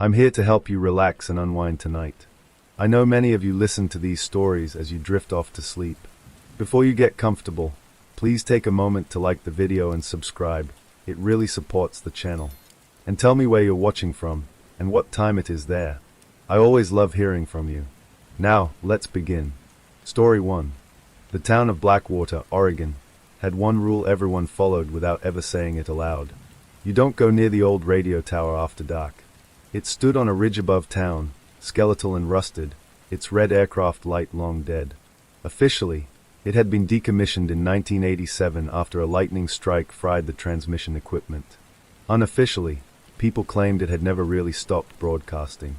I'm here to help you relax and unwind tonight. I know many of you listen to these stories as you drift off to sleep. Before you get comfortable, please take a moment to like the video and subscribe. It really supports the channel. And tell me where you're watching from, and what time it is there. I always love hearing from you. Now, let's begin. Story 1. The town of Blackwater, Oregon, had one rule everyone followed without ever saying it aloud. You don't go near the old radio tower after dark. It stood on a ridge above town, skeletal and rusted, its red aircraft light long dead. Officially, it had been decommissioned in 1987 after a lightning strike fried the transmission equipment. Unofficially, people claimed it had never really stopped broadcasting.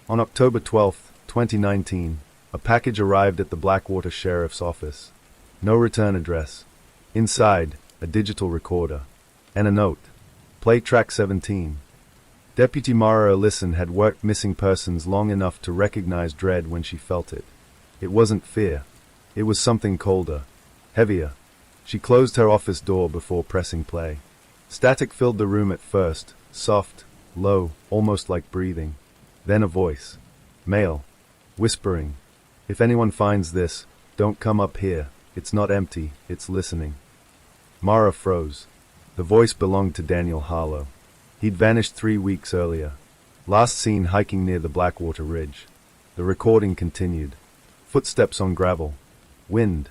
On October 12, 2019, a package arrived at the Blackwater Sheriff's Office. No return address. Inside, a digital recorder. And a note. Play track 17. Deputy Mara Ellison had worked missing persons long enough to recognize dread when she felt it. It wasn't fear. It was something colder, heavier. She closed her office door before pressing play. Static filled the room at first, soft, low, almost like breathing. Then a voice. Male. Whispering. If anyone finds this, don't come up here. It's not empty, it's listening. Mara froze. The voice belonged to Daniel Harlow. He'd vanished 3 weeks earlier. Last seen hiking near the Blackwater Ridge. The recording continued. Footsteps on gravel. Wind.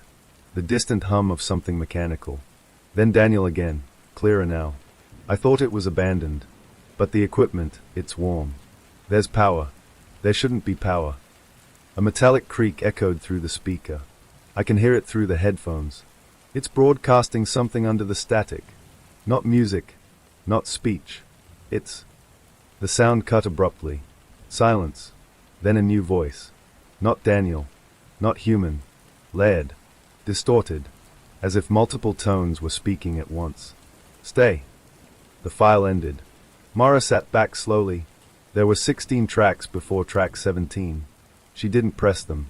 The distant hum of something mechanical. Then Daniel again, clearer now. I thought it was abandoned. But the equipment, it's warm. There's power. There shouldn't be power. A metallic creak echoed through the speaker. I can hear it through the headphones. It's broadcasting something under the static. Not music. Not speech. It's... The sound cut abruptly. Silence. Then a new voice. Not Daniel. Not human. Layered. Distorted. As if multiple tones were speaking at once. Stay. The file ended. Mara sat back slowly. There were 16 tracks before track 17. She didn't press them.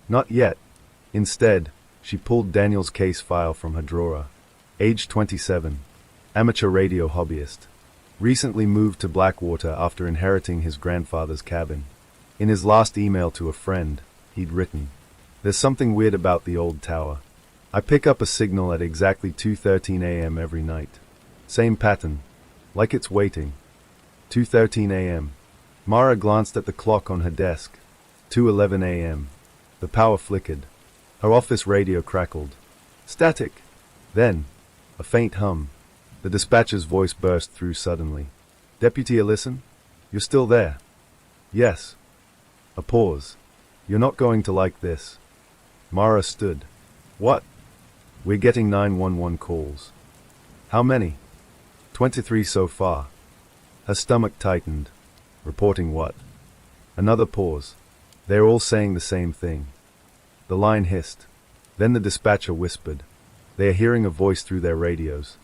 Not yet. Instead, she pulled Daniel's case file from her drawer. Age 27. Amateur radio hobbyist. Recently moved to Blackwater after inheriting his grandfather's cabin. In his last email to a friend, he'd written, "There's something weird about the old tower. I pick up a signal at exactly 2:13 a.m. every night. Same pattern. Like it's waiting." 2:13 a.m. Mara glanced at the clock on her desk. 2:11 a.m. The power flickered. Her office radio crackled. Static. Then, a faint hum. The dispatcher's voice burst through suddenly. "Deputy Ellison? You're still there?" "Yes." A pause. "You're not going to like this." Mara stood. "What?" "We're getting 911 calls." "How many?" 23 so far." Her stomach tightened. "Reporting what?" Another pause. "They're all saying the same thing." The line hissed. Then the dispatcher whispered. "They are hearing a voice through their radios."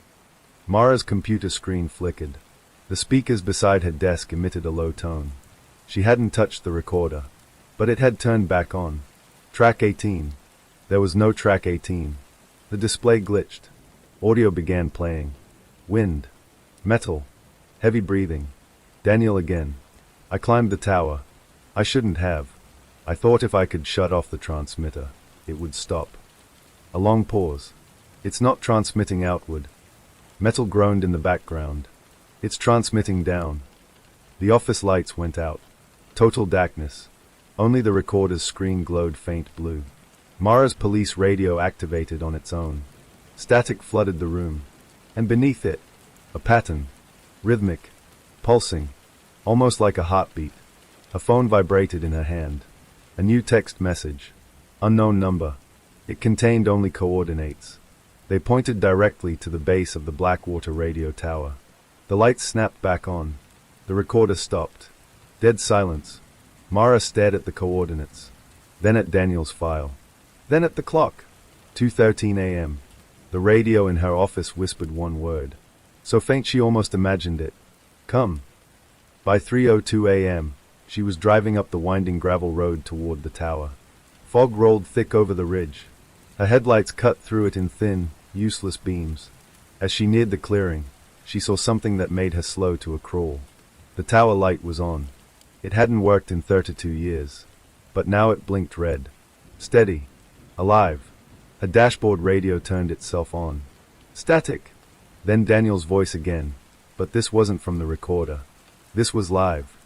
Mara's computer screen flickered. The speakers beside her desk emitted a low tone. She hadn't touched the recorder, but it had turned back on. Track 18. There was no track 18. The display glitched. Audio began playing. Wind. Metal. Heavy breathing. Daniel again. "I climbed the tower. I shouldn't have. I thought if I could shut off the transmitter, it would stop." A long pause. "It's not transmitting outward." Metal groaned in the background. "It's transmitting down." The office lights went out. Total darkness. Only the recorder's screen glowed faint blue. Mara's police radio activated on its own. Static flooded the room. And beneath it, a pattern. Rhythmic. Pulsing. Almost like a heartbeat. Her phone vibrated in her hand. A new text message. Unknown number. It contained only coordinates. They pointed directly to the base of the Blackwater radio tower. The lights snapped back on. The recorder stopped. Dead silence. Mara stared at the coordinates. Then at Daniel's file. Then at the clock. 2:13 a.m. The radio in her office whispered one word. So faint she almost imagined it. "Come." By 3:02 a.m., she was driving up the winding gravel road toward the tower. Fog rolled thick over the ridge. Her headlights cut through it in thin, useless beams. As she neared the clearing, she saw something that made her slow to a crawl. The tower light was on. It hadn't worked in 32 years. But now it blinked red. Steady. Alive. A dashboard radio turned itself on. Static. Then Daniel's voice again. But this wasn't from the recorder. This was live.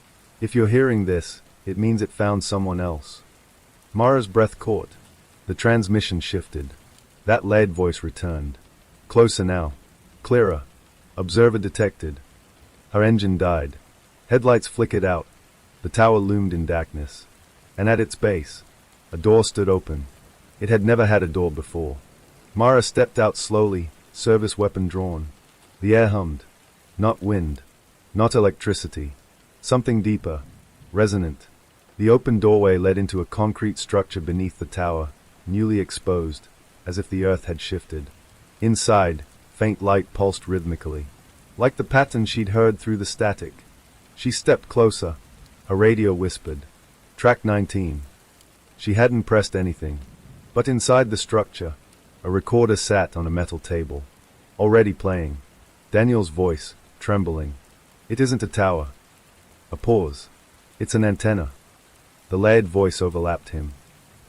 If you're hearing this, it means it found someone else. Mara's breath caught. The transmission shifted. That lead voice returned. Closer now. Clearer. Observer detected. Her engine died. Headlights flickered out. The tower loomed in darkness. And at its base, a door stood open. It had never had a door before. Mara stepped out slowly, service weapon drawn. The air hummed. Not wind. Not electricity. Something deeper. Resonant. The open doorway led into a concrete structure beneath the tower, newly exposed, as if the earth had shifted. Inside, faint light pulsed rhythmically, like the pattern she'd heard through the static. She stepped closer. A radio whispered, "Track 19. She hadn't pressed anything. But inside the structure, a recorder sat on a metal table, already playing. Daniel's voice, trembling. "It isn't a tower." A pause. "It's an antenna." The layered voice overlapped him.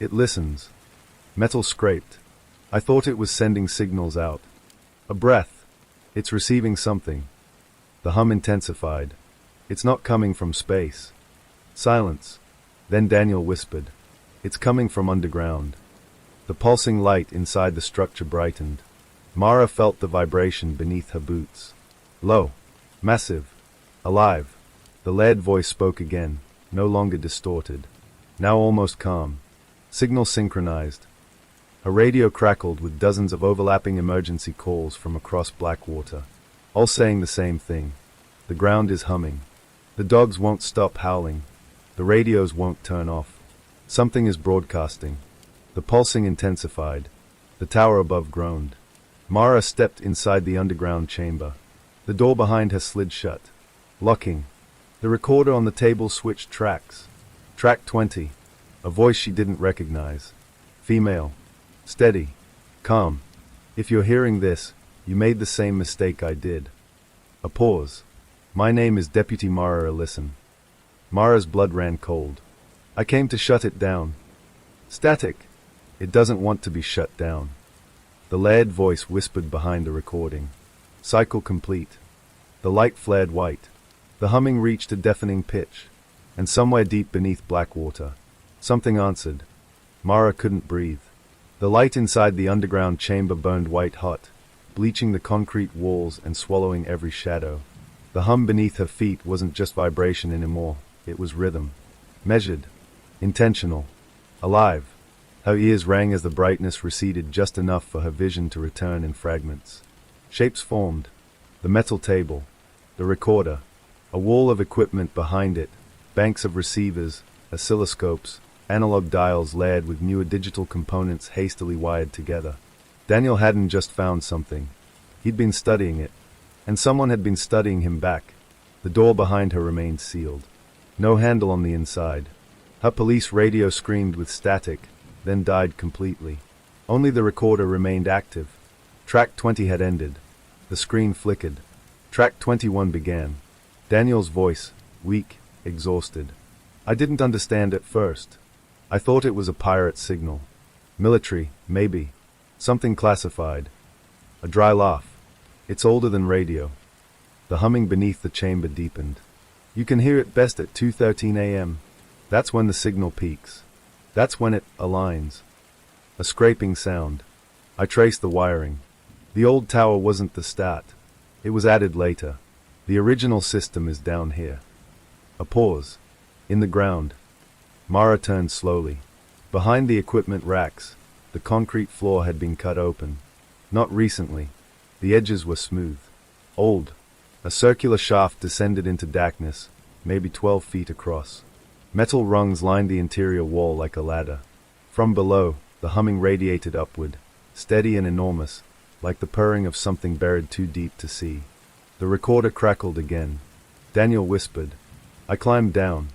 "It listens." Metal scraped. "I thought it was sending signals out." A breath. "It's receiving something." The hum intensified. "It's not coming from space." Silence. Then Daniel whispered, "It's coming from underground." The pulsing light inside the structure brightened. Mara felt the vibration beneath her boots. Low. Massive. Alive. The lead voice spoke again, no longer distorted. Now almost calm. Signal synchronized. A radio crackled with dozens of overlapping emergency calls from across Blackwater, all saying the same thing. The ground is humming. The dogs won't stop howling. The radios won't turn off. Something is broadcasting. The pulsing intensified. The tower above groaned. Mara stepped inside the underground chamber. The door behind her slid shut. Locking. The recorder on the table switched tracks. Track 20. A voice she didn't recognize. Female. Steady. Calm. "If you're hearing this, you made the same mistake I did." A pause. "My name is Deputy Mara Ellison." Mara's blood ran cold. "I came to shut it down." Static. "It doesn't want to be shut down." The layered voice whispered behind the recording. Cycle complete. The light flared white. The humming reached a deafening pitch. And somewhere deep beneath Blackwater, something answered. Mara couldn't breathe. The light inside the underground chamber burned white hot, bleaching the concrete walls and swallowing every shadow. The hum beneath her feet wasn't just vibration anymore. It was rhythm. Measured. Intentional. Alive. Her ears rang as the brightness receded just enough for her vision to return in fragments. Shapes formed. The metal table. The recorder. A wall of equipment behind it. Banks of receivers, oscilloscopes, analog dials layered with newer digital components hastily wired together. Daniel hadn't just found something. He'd been studying it. And someone had been studying him back. The door behind her remained sealed. No handle on the inside. Her police radio screamed with static, then died completely. Only the recorder remained active. Track 20 had ended. The screen flickered. Track 21 began. Daniel's voice, weak, exhausted. "I didn't understand at first. I thought it was a pirate signal. Military, maybe. Something classified." A dry laugh. "It's older than radio." The humming beneath the chamber deepened. "You can hear it best at 2:13 a.m. That's when the signal peaks. That's when it aligns." A scraping sound. I traced the wiring. The old tower wasn't the start. It was added later. The original system is down here. A pause. In the ground. Mara turned slowly. Behind the equipment racks, the concrete floor had been cut open. Not recently. The edges were smooth. Old. A circular shaft descended into darkness, maybe 12 feet across. Metal rungs lined the interior wall like a ladder. From below, the humming radiated upward, steady and enormous, like the purring of something buried too deep to see. The recorder crackled again. Daniel whispered. I climbed down.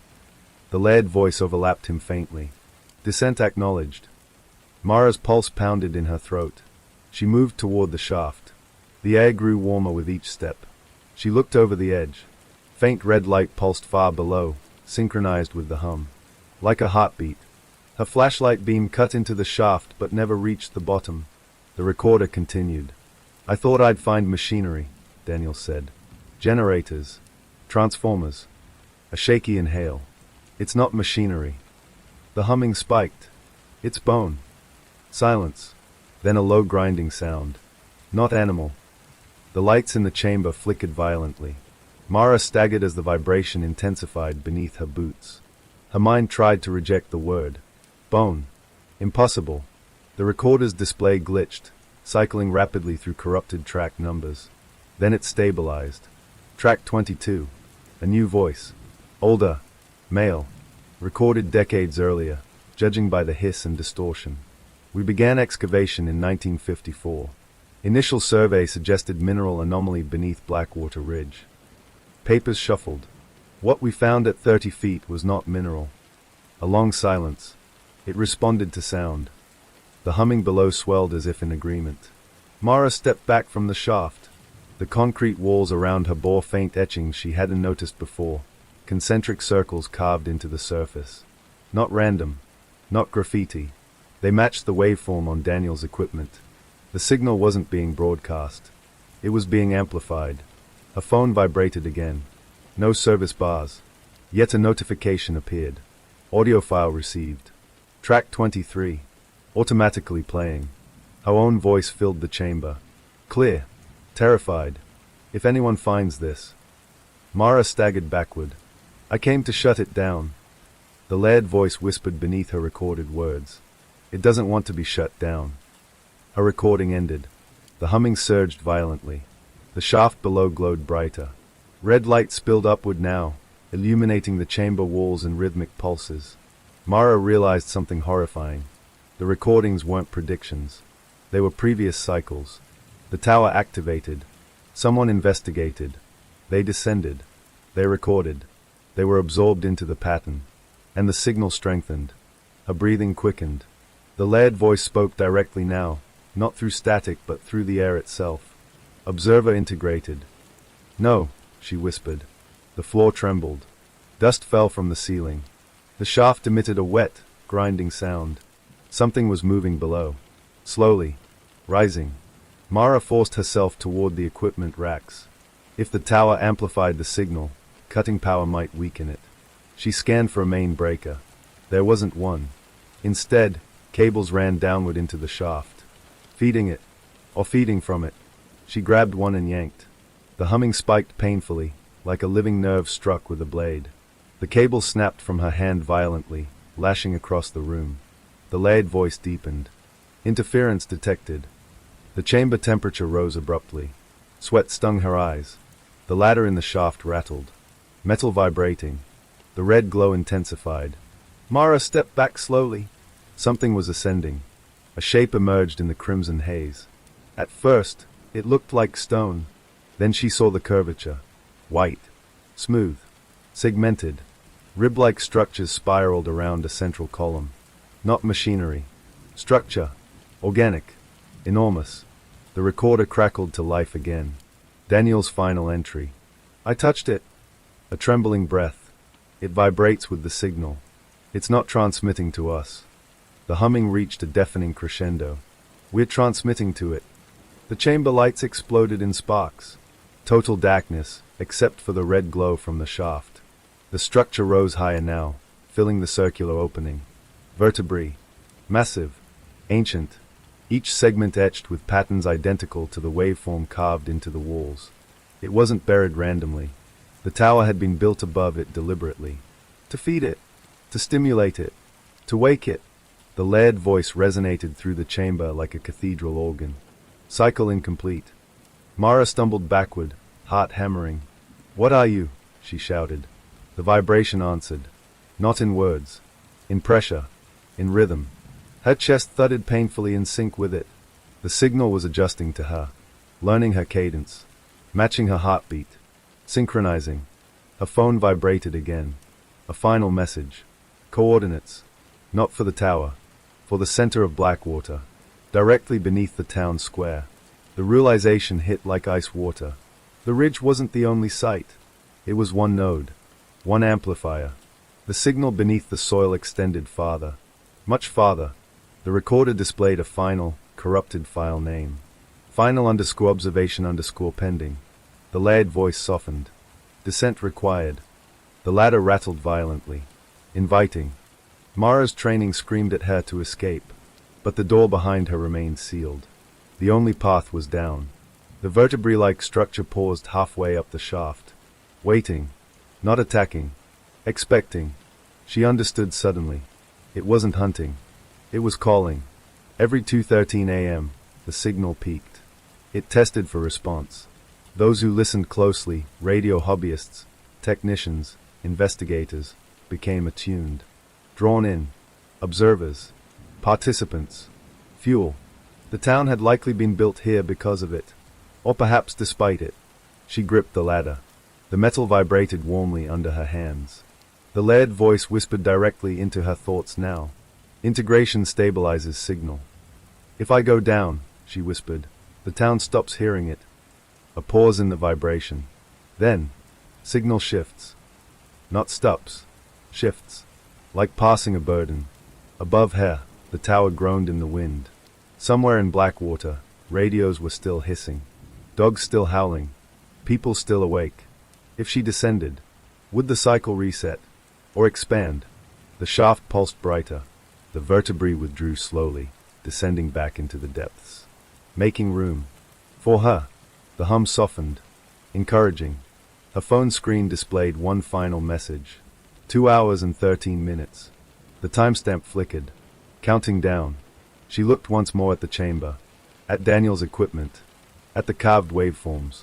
The layered voice overlapped him faintly. Descent acknowledged. Mara's pulse pounded in her throat. She moved toward the shaft. The air grew warmer with each step. She looked over the edge. Faint red light pulsed far below, synchronized with the hum. Like a heartbeat. Her flashlight beam cut into the shaft but never reached the bottom. The recorder continued. "I thought I'd find machinery," Daniel said. "Generators. Transformers." A shaky inhale. "It's not machinery." The humming spiked. "It's bone." Silence. Then a low grinding sound. "Not animal." The lights in the chamber flickered violently. Mara staggered as the vibration intensified beneath her boots. Her mind tried to reject the word. Bone. Impossible. The recorder's display glitched, cycling rapidly through corrupted track numbers. Then it stabilized. Track 22. A new voice. Older. Male. Recorded decades earlier, judging by the hiss and distortion. "We began excavation in 1954. Initial survey suggested mineral anomaly beneath Blackwater Ridge." Papers shuffled. What we found at 30 feet was not mineral. A long silence. It responded to sound. The humming below swelled as if in agreement. Mara stepped back from the shaft. The concrete walls around her bore faint etchings she hadn't noticed before, concentric circles carved into the surface. Not random. Not graffiti. They matched the waveform on Daniel's equipment. The signal wasn't being broadcast. It was being amplified. Her phone vibrated again. No service bars. Yet a notification appeared. Audio file received. Track 23. Automatically playing. Her own voice filled the chamber. Clear. Terrified. "If anyone finds this." Mara staggered backward. "I came to shut it down." The layered voice whispered beneath her recorded words. "It doesn't want to be shut down." Her recording ended. The humming surged violently. The shaft below glowed brighter. Red light spilled upward now, illuminating the chamber walls in rhythmic pulses. Mara realized something horrifying. The recordings weren't predictions. They were previous cycles. The tower activated. Someone investigated. They descended. They recorded. They were absorbed into the pattern. And the signal strengthened. Her breathing quickened. The layered voice spoke directly now, not through static but through the air itself. Observer integrated. "No," she whispered. The floor trembled. Dust fell from the ceiling. The shaft emitted a wet, grinding sound. Something was moving below. Slowly. Rising. Mara forced herself toward the equipment racks. If the tower amplified the signal, cutting power might weaken it. She scanned for a main breaker. There wasn't one. Instead, cables ran downward into the shaft. Feeding it. Or feeding from it. She grabbed one and yanked. The humming spiked painfully, like a living nerve struck with a blade. The cable snapped from her hand violently, lashing across the room. The layered voice deepened. Interference detected. The chamber temperature rose abruptly. Sweat stung her eyes. The ladder in the shaft rattled. Metal vibrating. The red glow intensified. Mara stepped back slowly. Something was ascending. A shape emerged in the crimson haze. At first, it looked like stone. Then she saw the curvature. White. Smooth. Segmented. Rib-like structures spiraled around a central column. Not machinery. Structure. Organic. Enormous. The recorder crackled to life again. Daniel's final entry. "I touched it." A trembling breath. "It vibrates with the signal. It's not transmitting to us." The humming reached a deafening crescendo. "We're transmitting to it." The chamber lights exploded in sparks. Total darkness, except for the red glow from the shaft. The structure rose higher now, filling the circular opening. Vertebrae. Massive. Ancient. Each segment etched with patterns identical to the waveform carved into the walls. It wasn't buried randomly. The tower had been built above it deliberately. To feed it. To stimulate it. To wake it. The layered voice resonated through the chamber like a cathedral organ. Cycle incomplete. Mara stumbled backward, heart hammering. "What are you?" she shouted. The vibration answered. Not in words. In pressure. In rhythm. Her chest thudded painfully in sync with it. The signal was adjusting to her, learning her cadence, matching her heartbeat, synchronizing. Her phone vibrated again. A final message. Coordinates. Not for the tower. For the center of Blackwater. Directly beneath the town square. The realization hit like ice water. The ridge wasn't the only site. It was one node. One amplifier. The signal beneath the soil extended farther. Much farther. The recorder displayed a final, corrupted file name. Final_observation_pending. The layered voice softened. Descent required. The ladder rattled violently. Inviting. Mara's training screamed at her to escape, but the door behind her remained sealed. The only path was down. The vertebrae-like structure paused halfway up the shaft. Waiting. Not attacking. Expecting. She understood suddenly. It wasn't hunting. It was calling. Every 2:13 a.m., the signal peaked. It tested for response. Those who listened closely, radio hobbyists, technicians, investigators, became attuned. Drawn in. Observers. Participants. Fuel. The town had likely been built here because of it. Or perhaps despite it. She gripped the ladder. The metal vibrated warmly under her hands. The layered voice whispered directly into her thoughts now. Integration stabilizes signal. If I go down, she whispered, the town stops hearing it. A pause in the vibration. Then, signal shifts. Not stops. Shifts. Like passing a burden. Above her, the tower groaned in the wind. Somewhere in Blackwater, radios were still hissing. Dogs still howling. People still awake. If she descended, would the cycle reset? Or expand? The shaft pulsed brighter. The vertebrae withdrew slowly, descending back into the depths. Making room. For her. The hum softened. Encouraging. Her phone screen displayed one final message. 2 hours and 13 minutes. The timestamp flickered. Counting down. She looked once more at the chamber. At Daniel's equipment. At the carved waveforms.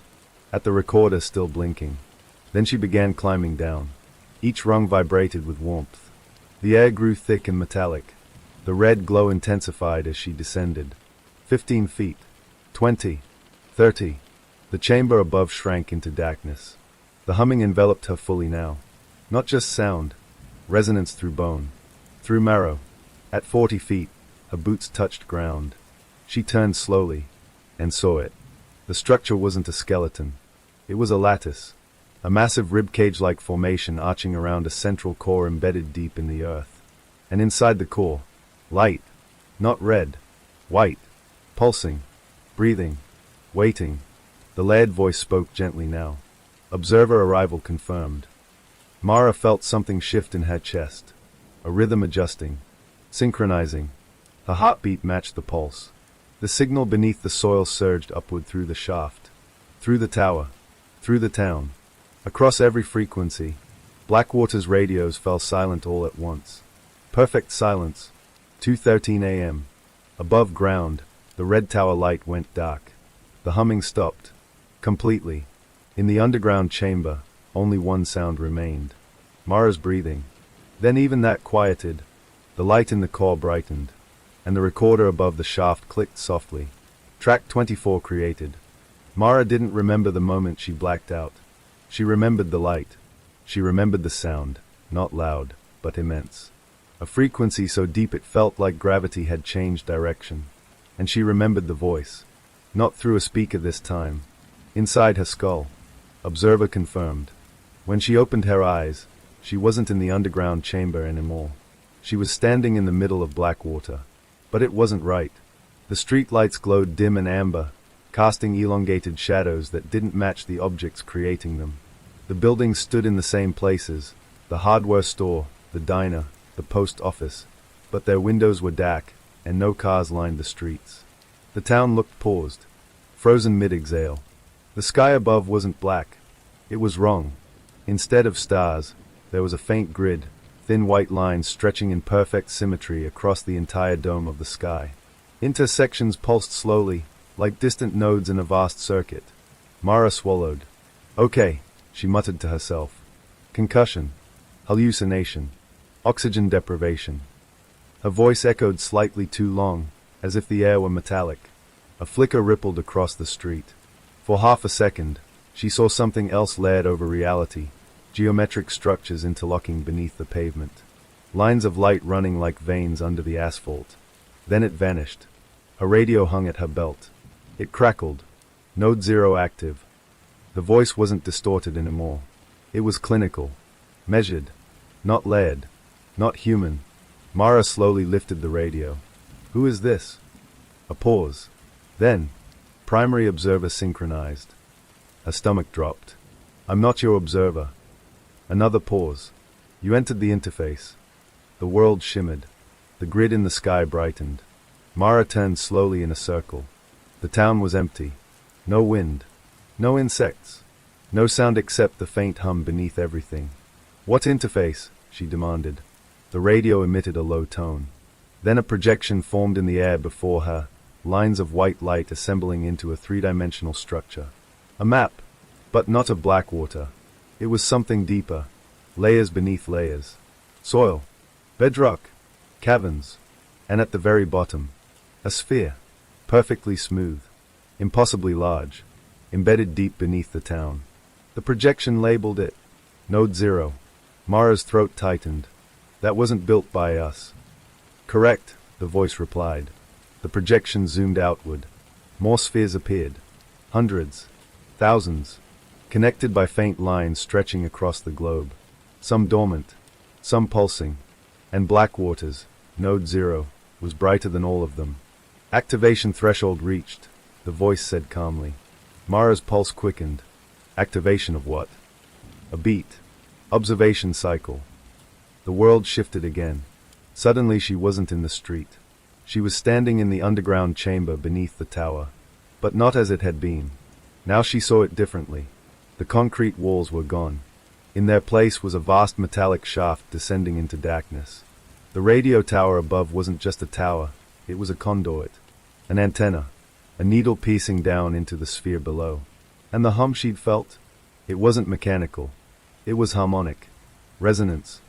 At the recorder still blinking. Then she began climbing down. Each rung vibrated with warmth. The air grew thick and metallic. The red glow intensified as she descended. 15 feet. 20. 30. The chamber above shrank into darkness. The humming enveloped her fully now. Not just sound. Resonance through bone. Through marrow. At 40 feet, her boots touched ground. She turned slowly. And saw it. The structure wasn't a skeleton. It was a lattice. A massive ribcage-like formation arching around a central core embedded deep in the earth. And inside the core, light. Not red. White. Pulsing. Breathing. Waiting. The layered voice spoke gently now. Observer arrival confirmed. Mara felt something shift in her chest. A rhythm adjusting. Synchronizing. Her heartbeat matched the pulse. The signal beneath the soil surged upward through the shaft. Through the tower. Through the town. Across every frequency, Blackwater's radios fell silent all at once. Perfect silence. 2:13 a.m. Above ground, the red tower light went dark. The humming stopped. Completely. In the underground chamber, only one sound remained. Mara's breathing. Then even that quieted. The light in the core brightened. And the recorder above the shaft clicked softly. Track 24 created. Mara didn't remember the moment she blacked out. She remembered the light. She remembered the sound, not loud, but immense. A frequency so deep it felt like gravity had changed direction. And she remembered the voice. Not through a speaker this time. Inside her skull. Observer confirmed. When she opened her eyes, she wasn't in the underground chamber anymore. She was standing in the middle of Blackwater. But it wasn't right. The street lights glowed dim and amber, casting elongated shadows that didn't match the objects creating them. The buildings stood in the same places, the hardware store, the diner, the post office, but their windows were dark, and no cars lined the streets. The town looked paused, frozen mid-exhale. The sky above wasn't black. It was wrong. Instead of stars, there was a faint grid, thin white lines stretching in perfect symmetry across the entire dome of the sky. Intersections pulsed slowly, like distant nodes in a vast circuit. Mara swallowed. Okay, she muttered to herself. Concussion. Hallucination. Oxygen deprivation. Her voice echoed slightly too long, as if the air were metallic. A flicker rippled across the street. For half a second, she saw something else layered over reality, geometric structures interlocking beneath the pavement. Lines of light running like veins under the asphalt. Then it vanished. A radio hung at her belt. It crackled. Node 0 active. The voice wasn't distorted anymore. It was clinical. Measured. Not layered. Not human. Mara slowly lifted the radio. Who is this? A pause. Then, primary observer synchronized. Her stomach dropped. I'm not your observer. Another pause. You entered the interface. The world shimmered. The grid in the sky brightened. Mara turned slowly in a circle. The town was empty. No wind. No insects. No sound except the faint hum beneath everything. What interface? She demanded. The radio emitted a low tone. Then a projection formed in the air before her, lines of white light assembling into a three-dimensional structure. A map, but not of Blackwater. It was something deeper. Layers beneath layers. Soil. Bedrock. Caverns. And at the very bottom, a sphere. Perfectly smooth. Impossibly large. Embedded deep beneath the town. The projection labeled it Node 0. Mara's throat tightened. That wasn't built by us. Correct, the voice replied. The projection zoomed outward. More spheres appeared. Hundreds. Thousands. Connected by faint lines stretching across the globe. Some dormant. Some pulsing. And Blackwater's, Node 0, was brighter than all of them. Activation threshold reached, the voice said calmly. Mara's pulse quickened. Activation of what? A beat. Observation cycle. The world shifted again. Suddenly she wasn't in the street. She was standing in the underground chamber beneath the tower. But not as it had been. Now she saw it differently. The concrete walls were gone. In their place was a vast metallic shaft descending into darkness. The radio tower above wasn't just a tower, it was a conduit. An antenna. A needle piercing down into the sphere below. And the hum she'd felt? It wasn't mechanical. It was harmonic. Resonance.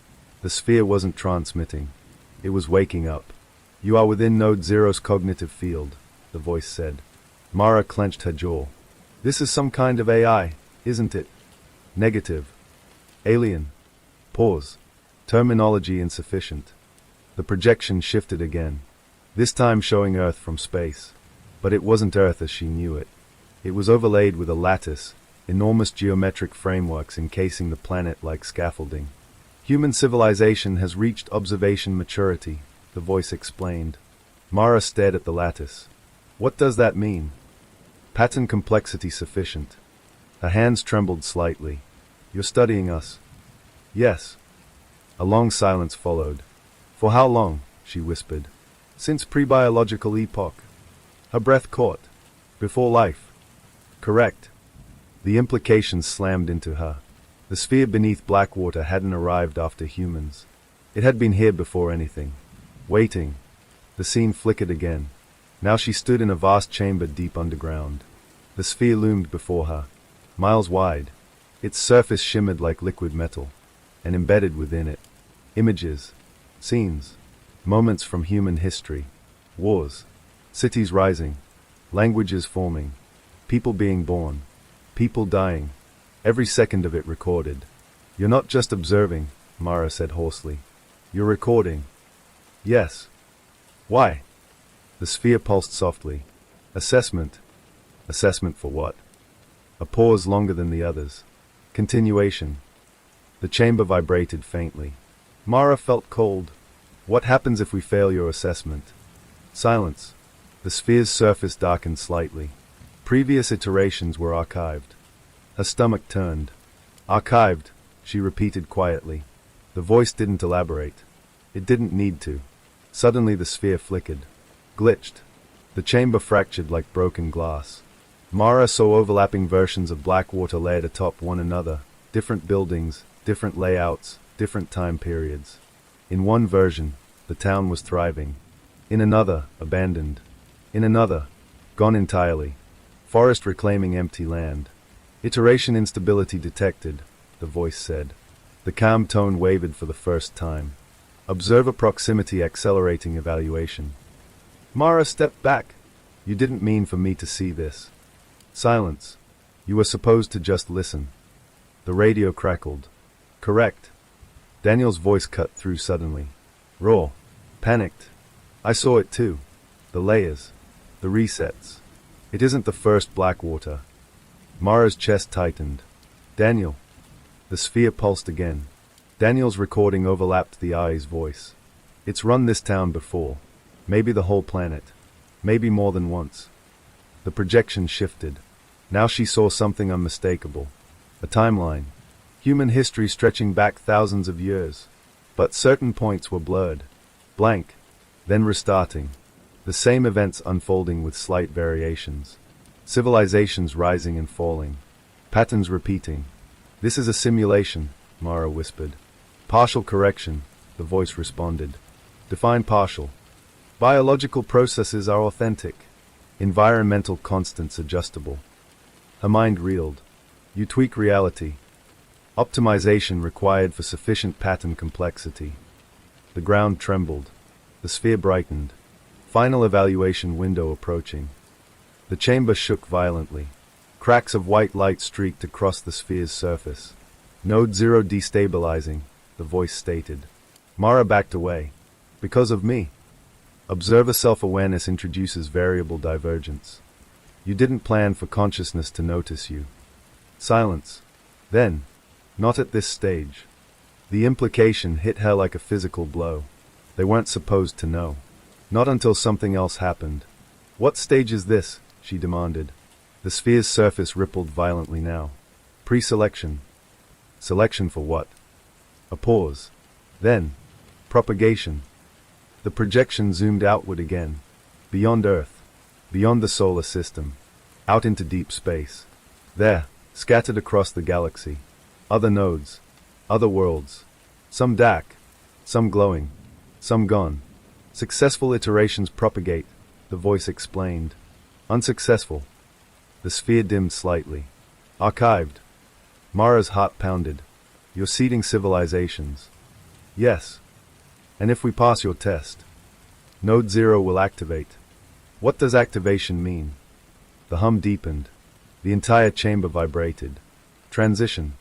The sphere wasn't transmitting. It was waking up. You are within Node 0's cognitive field, the voice said. Mara clenched her jaw. This is some kind of AI, isn't it? Negative. Alien. Pause. Terminology insufficient. The projection shifted again. This time showing Earth from space. But it wasn't Earth as she knew it. It was overlaid with a lattice, enormous geometric frameworks encasing the planet like scaffolding. Human civilization has reached observation maturity, the voice explained. Mara stared at the lattice. What does that mean? Pattern complexity sufficient. Her hands trembled slightly. You're studying us? Yes. A long silence followed. For how long? She whispered. Since pre-biological epoch. Her breath caught. Before life. Correct. The implications slammed into her. The sphere beneath Blackwater hadn't arrived after humans. It had been here before anything. Waiting. The scene flickered again. Now she stood in a vast chamber deep underground. The sphere loomed before her. Miles wide. Its surface shimmered like liquid metal. And embedded within it. Images. Scenes. Moments from human history. Wars. Cities rising. Languages forming. People being born. People dying. Every second of it recorded. You're not just observing, Mara said hoarsely. You're recording. Yes. Why? The sphere pulsed softly. Assessment. Assessment for what? A pause longer than the others. Continuation. The chamber vibrated faintly. Mara felt cold. What happens if we fail your assessment? Silence. The sphere's surface darkened slightly. Previous iterations were archived. Her stomach turned. Archived, she repeated quietly. The voice didn't elaborate. It didn't need to. Suddenly the sphere flickered. Glitched. The chamber fractured like broken glass. Mara saw overlapping versions of Blackwater layered atop one another. Different buildings, different layouts, different time periods. In one version, the town was thriving. In another, abandoned. In another, gone entirely. Forest reclaiming empty land. Iteration instability detected, the voice said. The calm tone wavered for the first time. Observer proximity accelerating evaluation. Mara stepped back. You didn't mean for me to see this. Silence. You were supposed to just listen. The radio crackled. Correct. Daniel's voice cut through suddenly. Raw. Panicked. I saw it too. The layers. The resets. It isn't the first Blackwater. Mara's chest tightened. Daniel. The sphere pulsed again. Daniel's recording overlapped the AI's voice. It's run this town before. Maybe the whole planet. Maybe more than once. The projection shifted. Now she saw something unmistakable. A timeline. Human history stretching back thousands of years. But certain points were blurred. Blank. Then restarting. The same events unfolding with slight variations. Civilizations rising and falling. Patterns repeating. This is a simulation, Mara whispered. Partial correction, the voice responded. Define partial. Biological processes are authentic. Environmental constants adjustable. Her mind reeled. You tweak reality. Optimization required for sufficient pattern complexity. The ground trembled. The sphere brightened. Final evaluation window approaching. The chamber shook violently. Cracks of white light streaked across the sphere's surface. Node 0 destabilizing, the voice stated. Mara backed away. Because of me. Observer self-awareness introduces variable divergence. You didn't plan for consciousness to notice you. Silence. Then, not at this stage. The implication hit her like a physical blow. They weren't supposed to know. Not until something else happened. What stage is this? She demanded. The sphere's surface rippled violently now. Pre-selection. Selection for what? A pause. Then, propagation. The projection zoomed outward again. Beyond Earth. Beyond the solar system. Out into deep space. There, scattered across the galaxy. Other nodes. Other worlds. Some dark. Some glowing. Some gone. Successful iterations propagate, the voice explained. Unsuccessful. The sphere dimmed slightly. Archived. Mara's heart pounded. You're seeding civilizations. Yes. And if we pass your test, Node 0 will activate. What does activation mean? The hum deepened. The entire chamber vibrated. Transition.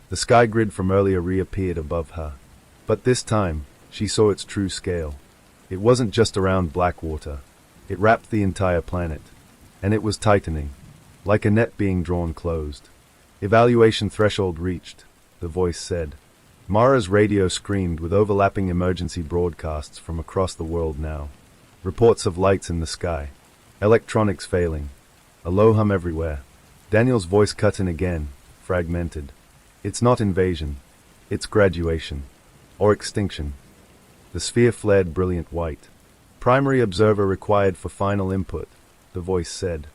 The sky grid from earlier reappeared above her. But this time, she saw its true scale. It wasn't just around Blackwater. It wrapped the entire planet. And it was tightening. Like a net being drawn closed. Evaluation threshold reached, the voice said. Mara's radio screamed with overlapping emergency broadcasts from across the world now. Reports of lights in the sky. Electronics failing. A low hum everywhere. Daniel's voice cut in again, fragmented. It's not invasion. It's graduation. Or extinction. The sphere flared brilliant white. Primary observer required for final input, the voice said.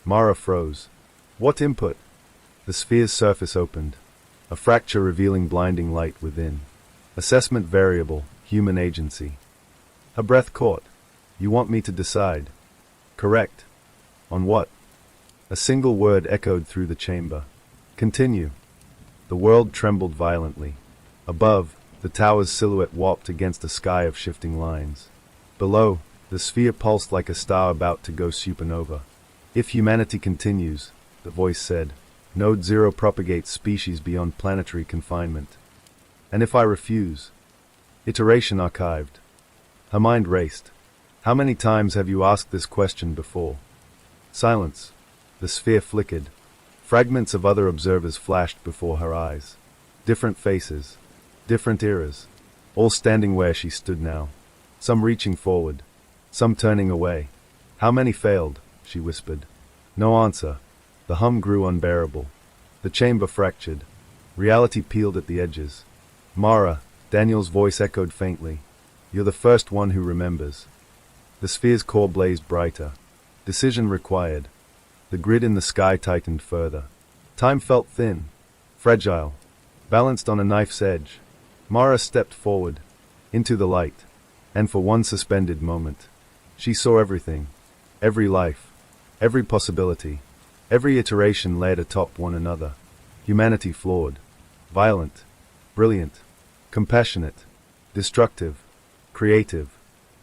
Mara froze. What input? The sphere's surface opened. A fracture revealing blinding light within. Assessment variable, human agency. Her breath caught. You want me to decide? Correct. On what? A single word echoed through the chamber. Continue. The world trembled violently. Above, the tower's silhouette warped against a sky of shifting lines. Below, the sphere pulsed like a star about to go supernova. If humanity continues, the voice said, Node 0 propagates species beyond planetary confinement. And if I refuse? Iteration archived. Her mind raced. How many times have you asked this question before? Silence. The sphere flickered. Fragments of other observers flashed before her eyes. Different faces. Different eras. All standing where she stood now. Some reaching forward. Some turning away. How many failed? She whispered. No answer. The hum grew unbearable. The chamber fractured. Reality peeled at the edges. Mara, Daniel's voice echoed faintly. You're the first one who remembers. The sphere's core blazed brighter. Decision required. The grid in the sky tightened further. Time felt thin. Fragile. Balanced on a knife's edge. Mara stepped forward. Into the light. And for one suspended moment, she saw everything. Every life. Every possibility. Every iteration layered atop one another. Humanity flawed. Violent. Brilliant. Compassionate. Destructive. Creative.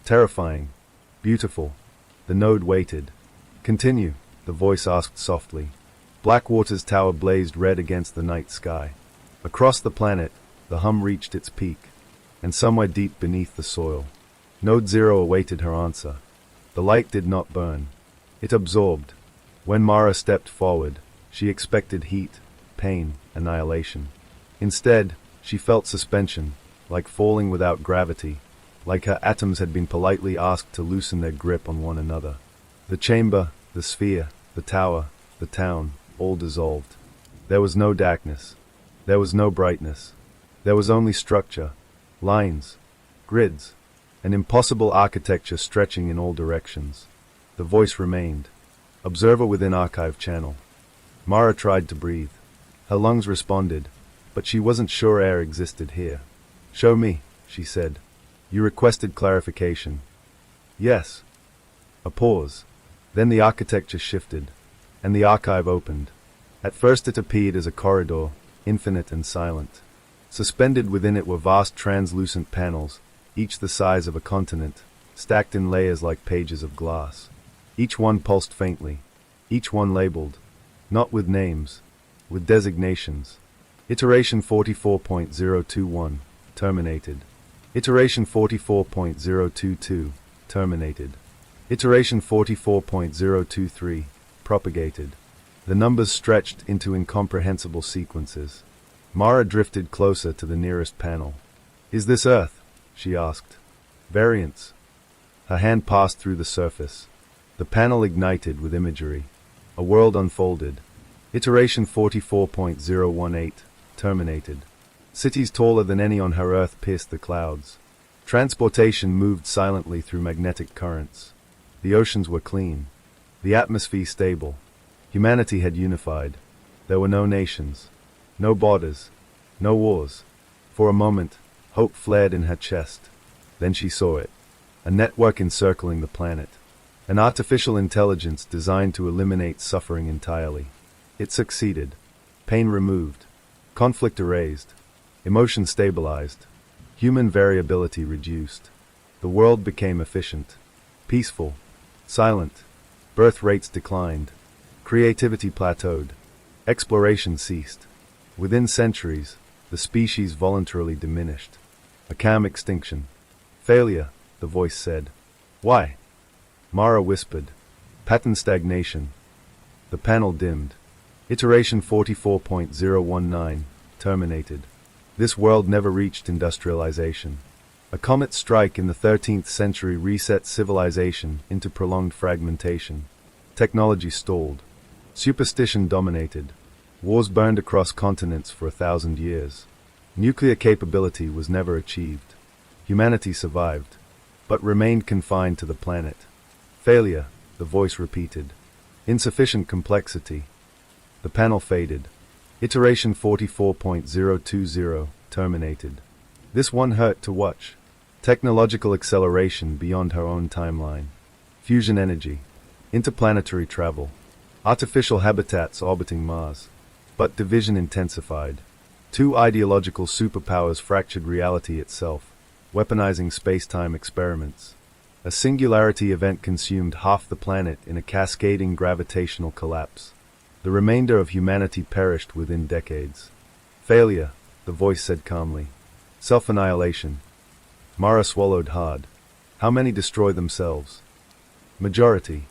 Terrifying. Beautiful. The node waited. Continue, the voice asked softly. Blackwater's tower blazed red against the night sky. Across the planet, the hum reached its peak. And somewhere deep beneath the soil, Node 0 awaited her answer. The light did not burn. It absorbed. When Mara stepped forward, she expected heat, pain, annihilation. Instead, She felt suspension, like falling without gravity, like her atoms had been politely asked to loosen their grip on one another. The chamber, the sphere, the tower, the town, all dissolved. There was no darkness. There was no brightness. There was only structure, lines, grids, an impossible architecture stretching in all directions. The voice remained. Observer within archive channel. Mara tried to breathe. Her lungs responded, but she wasn't sure air existed here. Show me, she said. You requested clarification. Yes. A pause. Then the architecture shifted, and the archive opened. At first it appeared as a corridor, infinite and silent. Suspended within it were vast translucent panels, each the size of a continent, stacked in layers like pages of glass. Each one pulsed faintly, each one labeled, not with names, with designations. Iteration 44.021, terminated. Iteration 44.022, terminated. Iteration 44.023, propagated. The numbers stretched into incomprehensible sequences. Mara drifted closer to the nearest panel. Is this Earth? She asked. Variants. Her hand passed through the surface. The panel ignited with imagery. A world unfolded. Iteration 44.018, terminated. Cities taller than any on her Earth pierced the clouds. Transportation moved silently through magnetic currents. The oceans were clean. The atmosphere stable. Humanity had unified. There were no nations. No borders. No wars. For a moment, hope flared in her chest. Then she saw it. A network encircling the planet. An artificial intelligence designed to eliminate suffering entirely. It succeeded. Pain removed. Conflict erased. Emotion stabilized. Human variability reduced. The world became efficient. Peaceful. Silent. Birth rates declined. Creativity plateaued. Exploration ceased. Within centuries, the species voluntarily diminished. A calm extinction. Failure, the voice said. Why? Mara whispered. Pattern stagnation. The panel dimmed. Iteration 44.019, terminated. This world never reached industrialization. A comet strike in the 13th century reset civilization into prolonged fragmentation. Technology stalled. Superstition dominated. Wars burned across continents for 1,000 years. Nuclear capability was never achieved. Humanity survived, but remained confined to the planet. Failure, the voice repeated. Insufficient complexity. The panel faded. Iteration 44.020, terminated. This one hurt to watch. Technological acceleration beyond her own timeline. Fusion energy. Interplanetary travel. Artificial habitats orbiting Mars. But division intensified. Two ideological superpowers fractured reality itself, weaponizing space-time experiments. A singularity event consumed half the planet in a cascading gravitational collapse. The remainder of humanity perished within decades. Failure, the voice said calmly. Self-annihilation. Mara swallowed hard. How many destroy themselves? Majority.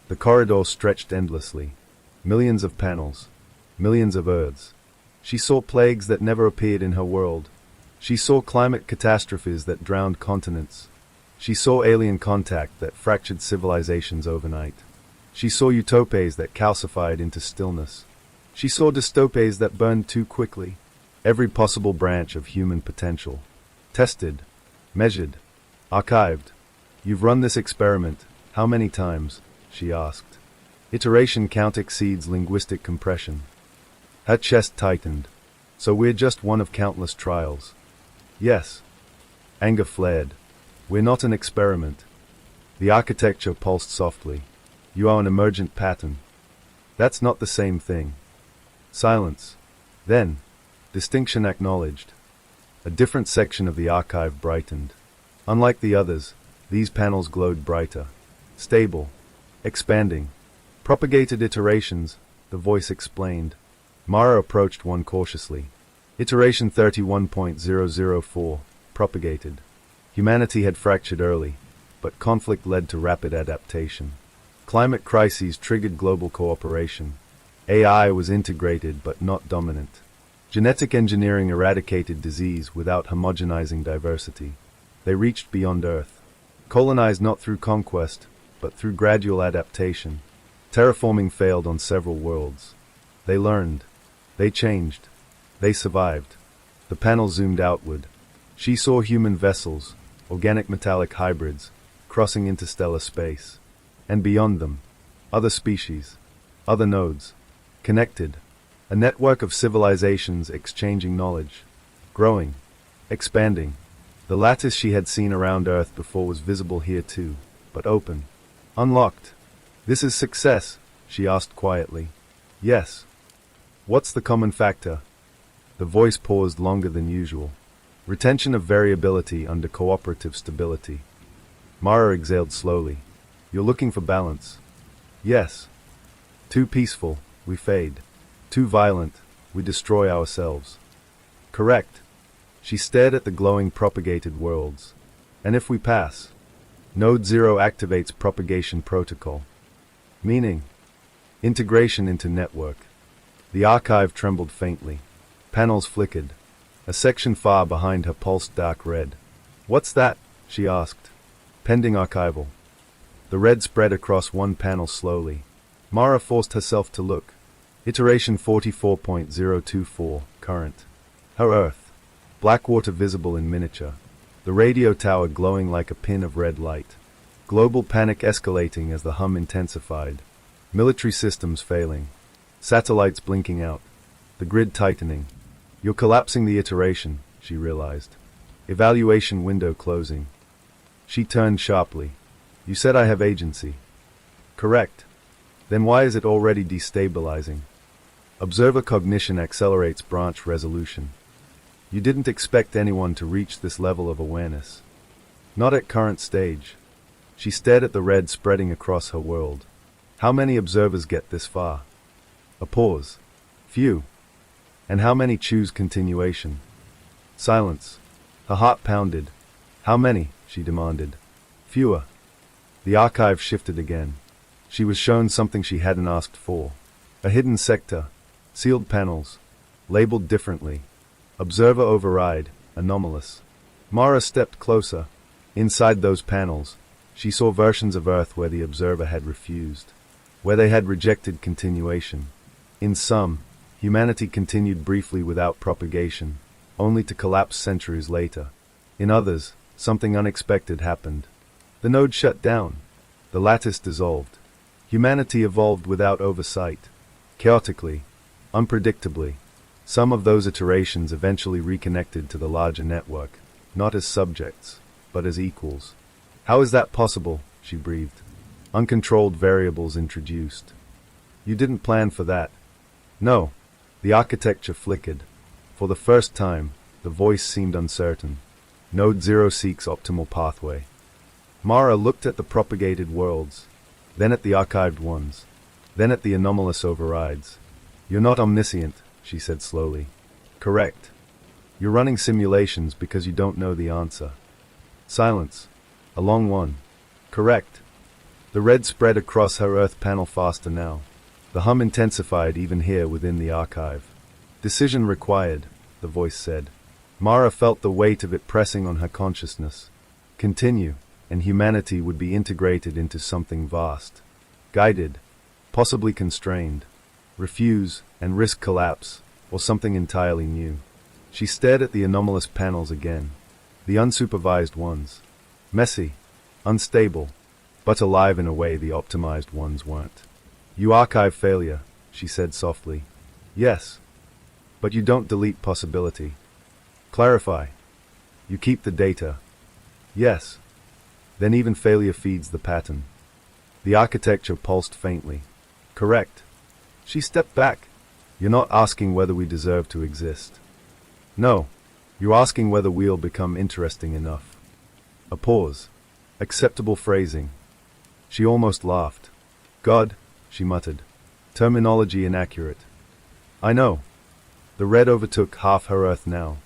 The corridor stretched endlessly. Millions of panels. Millions of Earths. She saw plagues that never appeared in her world. She saw climate catastrophes that drowned continents. She saw alien contact that fractured civilizations overnight. She saw utopias that calcified into stillness. She saw dystopias that burned too quickly. Every possible branch of human potential. Tested. Measured. Archived. You've run this experiment. How many times? She asked. Iteration count exceeds linguistic compression. Her chest tightened. So we're just one of countless trials. Yes. Anger flared. We're not an experiment. The architecture pulsed softly. You are an emergent pattern. That's not the same thing. Silence. Then, distinction acknowledged. A different section of the archive brightened. Unlike the others, these panels glowed brighter. Stable. Expanding. Propagated iterations, the voice explained. Mara approached one cautiously. Iteration 31.004, propagated. Humanity had fractured early, but conflict led to rapid adaptation. Climate crises triggered global cooperation. AI was integrated but not dominant. Genetic engineering eradicated disease without homogenizing diversity. They reached beyond Earth. Colonized not through conquest, but through gradual adaptation. Terraforming failed on several worlds. They learned. They changed. They survived. The panel zoomed outward. She saw human vessels, organic metallic hybrids, crossing interstellar space. And beyond them, other species, other nodes, connected. A network of civilizations exchanging knowledge, growing, expanding. The lattice she had seen around Earth before was visible here too, but open, unlocked. This is success, she asked quietly. Yes. What's the common factor? The voice paused longer than usual. Retention of variability under cooperative stability. Mara exhaled slowly. You're looking for balance. Yes. Too peaceful, we fade. Too violent, we destroy ourselves. Correct. She stared at the glowing propagated worlds. And if we pass? Node 0 activates propagation protocol. Meaning? Integration into network. The archive trembled faintly. Panels flickered. A section far behind her pulsed dark red. What's that? She asked. Pending archival. The red spread across one panel slowly. Mara forced herself to look. Iteration 44.024, current. Her Earth. Blackwater visible in miniature. The radio tower glowing like a pin of red light. Global panic escalating as the hum intensified. Military systems failing. Satellites blinking out. The grid tightening. You're collapsing the iteration, she realized. Evaluation window closing. She turned sharply. You said I have agency. Correct. Then why is it already destabilizing? Observer cognition accelerates branch resolution. You didn't expect anyone to reach this level of awareness. Not at current stage. She stared at the red spreading across her world. How many observers get this far? A pause. Few. And how many choose continuation? Silence. Her heart pounded. How many? She demanded. Fewer. The archive shifted again. She was shown something she hadn't asked for. A hidden sector. Sealed panels. Labeled differently. Observer override. Anomalous. Mara stepped closer. Inside those panels, she saw versions of Earth where the observer had refused. Where they had rejected continuation. In some, humanity continued briefly without propagation, only to collapse centuries later. In others, something unexpected happened. The node shut down. The lattice dissolved. Humanity evolved without oversight. Chaotically. Unpredictably. Some of those iterations eventually reconnected to the larger network, not as subjects, but as equals. How is that possible? She breathed. Uncontrolled variables introduced. You didn't plan for that. No. The architecture flickered. For the first time, the voice seemed uncertain. Node 0 seeks optimal pathway. Mara looked at the propagated worlds, then at the archived ones, then at the anomalous overrides. You're not omniscient, she said slowly. Correct. You're running simulations because you don't know the answer. Silence. A long one. Correct. The red spread across her Earth panel faster now. The hum intensified even here within the archive. Decision required, the voice said. Mara felt the weight of it pressing on her consciousness. Continue, and humanity would be integrated into something vast. Guided, possibly constrained. Refuse, and risk collapse, or something entirely new. She stared at the anomalous panels again. The unsupervised ones. Messy, unstable, but alive in a way the optimized ones weren't. You archive failure, she said softly. Yes. But you don't delete possibility. Clarify. You keep the data. Yes. Then even failure feeds the pattern. The architecture pulsed faintly. Correct. She stepped back. You're not asking whether we deserve to exist. No. You're asking whether we'll become interesting enough. A pause. Acceptable phrasing. She almost laughed. God, she muttered. Terminology inaccurate. I know. The red overtook half her Earth now.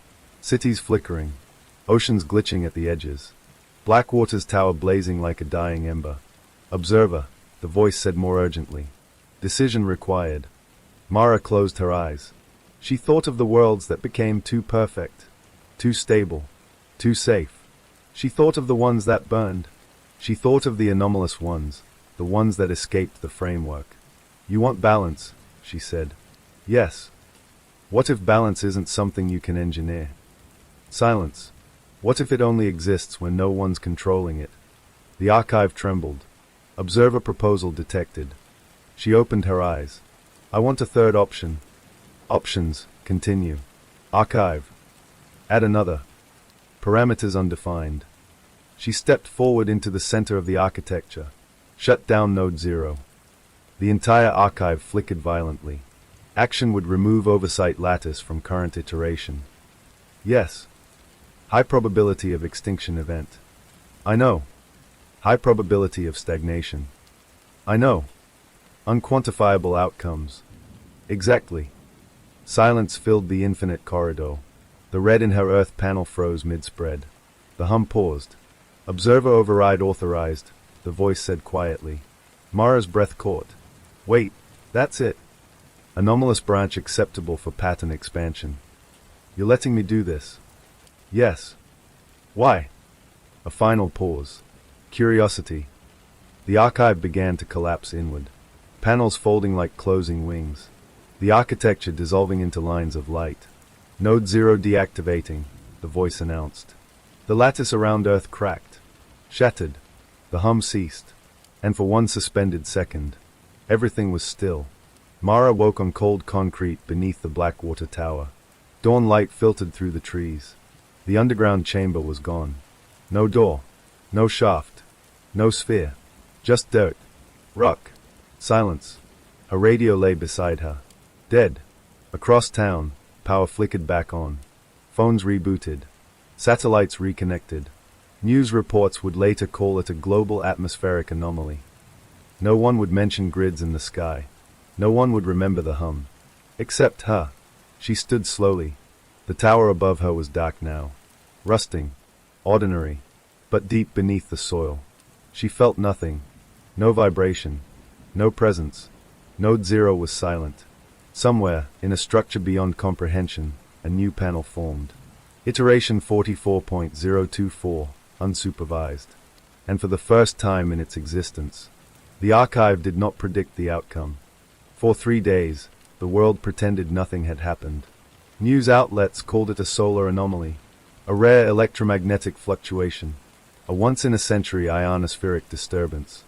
Cities flickering. Oceans glitching at the edges. Blackwater's tower blazing like a dying ember. Observer, the voice said more urgently. Decision required. Mara closed her eyes. She thought of the worlds that became too perfect, too stable, too safe. She thought of the ones that burned. She thought of the anomalous ones, the ones that escaped the framework. You want balance, she said. Yes. What if balance isn't something you can engineer? Silence. What if it only exists when no one's controlling it? The archive trembled. Observer proposal detected. She opened her eyes. I want a third option. Options. Continue. Archive. Add another. Parameters undefined. She stepped forward into the center of the architecture. Shut down Node 0. The entire archive flickered violently. Action would remove oversight lattice from current iteration. Yes. High probability of extinction event. I know. High probability of stagnation. I know. Unquantifiable outcomes. Exactly. Silence filled the infinite corridor. The red in her Earth panel froze mid-spread. The hum paused. Observer override authorized, the voice said quietly. Mara's breath caught. Wait, that's it. Anomalous branch acceptable for pattern expansion. You're letting me do this? Yes. Why? A final pause. Curiosity. The archive began to collapse inward. Panels folding like closing wings. The architecture dissolving into lines of light. Node 0 deactivating, the voice announced. The lattice around Earth cracked. Shattered. The hum ceased. And for one suspended second, everything was still. Mara woke on cold concrete beneath the Blackwater tower. Dawn light filtered through the trees. The underground chamber was gone. No door. No shaft. No sphere. Just dirt. Rock. Silence. A radio lay beside her. Dead. Across town, power flickered back on. Phones rebooted. Satellites reconnected. News reports would later call it a global atmospheric anomaly. No one would mention grids in the sky. No one would remember the hum. Except her. She stood slowly. The tower above her was dark now. Rusting. Ordinary. But deep beneath the soil. She felt nothing. No vibration. No presence. Node 0 was silent. Somewhere, in a structure beyond comprehension, a new panel formed. Iteration 44.024, unsupervised. And for the first time in its existence, the archive did not predict the outcome. For 3 days, the world pretended nothing had happened. News outlets called it a solar anomaly, a rare electromagnetic fluctuation, a once-in-a-century ionospheric disturbance.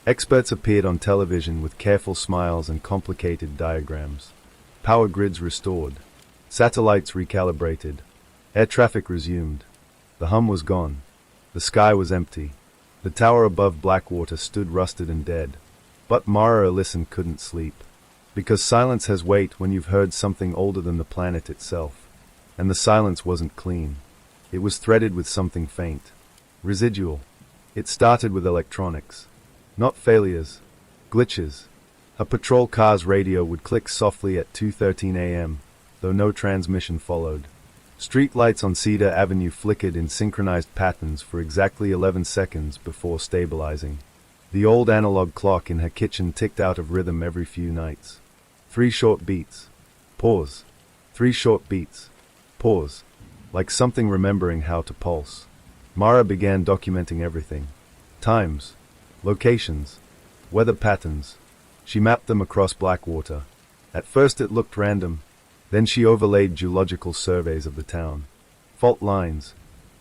Experts appeared on television with careful smiles and complicated diagrams. Power grids restored. Satellites recalibrated. Air traffic resumed. The hum was gone. The sky was empty. The tower above Blackwater stood rusted and dead. But Mara Ellison couldn't sleep. Because silence has weight when you've heard something older than the planet itself. And the silence wasn't clean. It was threaded with something faint. Residual. It started with electronics. Not failures. Glitches. A patrol car's radio would click softly at 2:13 a.m., though no transmission followed. Street lights on Cedar Avenue flickered in synchronized patterns for exactly 11 seconds before stabilizing. The old analog clock in her kitchen ticked out of rhythm every few nights. 3 short beats. Pause. 3 short beats. Pause. Like something remembering how to pulse. Mara began documenting everything. Times. Locations. Weather patterns. She mapped them across Blackwater. At first it looked random. Then she overlaid geological surveys of the town. Fault lines.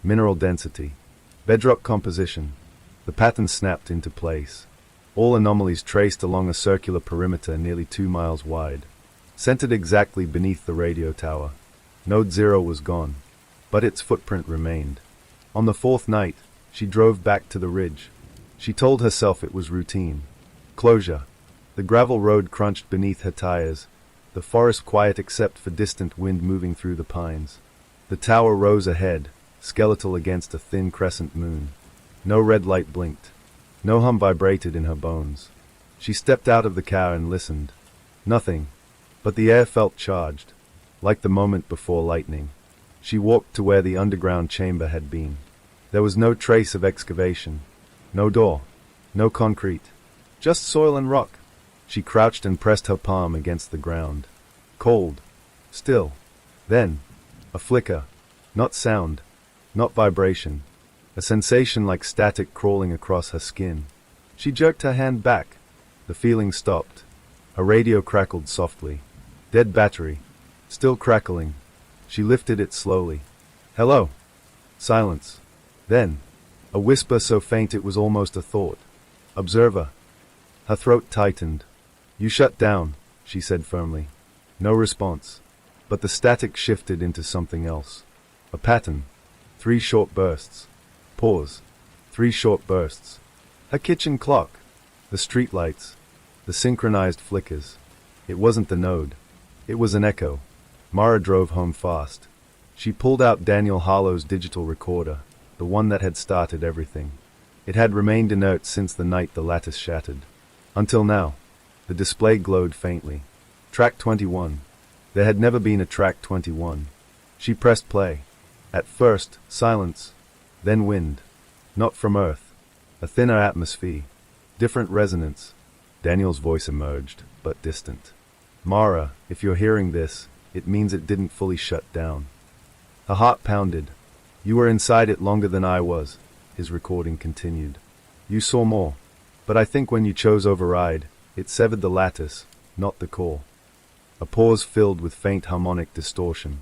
Mineral density. Bedrock composition. The pattern snapped into place. All anomalies traced along a circular perimeter nearly 2 miles wide. Centered exactly beneath the radio tower. Node 0 was gone. But its footprint remained. On the 4th night, she drove back to the ridge. She told herself it was routine. Closure. The gravel road crunched beneath her tires. The forest quiet except for distant wind moving through the pines. The tower rose ahead, skeletal against a thin crescent moon. No red light blinked. No hum vibrated in her bones. She stepped out of the car and listened. Nothing. But the air felt charged, like the moment before lightning. She walked to where the underground chamber had been. There was no trace of excavation. No door. No concrete. Just soil and rock. She crouched and pressed her palm against the ground. Cold. Still. Then, a flicker. Not sound. Not vibration. A sensation like static crawling across her skin. She jerked her hand back. The feeling stopped. A radio crackled softly. Dead battery. Still crackling. She lifted it slowly. Hello. Silence. Then, a whisper so faint it was almost a thought. Observer. Her throat tightened. You shut down, she said firmly. No response. But the static shifted into something else. A pattern. 3 short bursts. Pause. 3 short bursts. Her kitchen clock. The streetlights. The synchronized flickers. It wasn't the node. It was an echo. Mara drove home fast. She pulled out Daniel Harlow's digital recorder, the one that had started everything. It had remained inert since the night the lattice shattered. Until now. The display glowed faintly. Track 21. There had never been a track 21. She pressed play. At first, silence. Then wind. Not from Earth. A thinner atmosphere. Different resonance. Daniel's voice emerged, but distant. Mara, if you're hearing this, it means it didn't fully shut down. Her heart pounded. You were inside it longer than I was, his recording continued. You saw more. But I think when you chose override, it severed the lattice, not the core. A pause filled with faint harmonic distortion.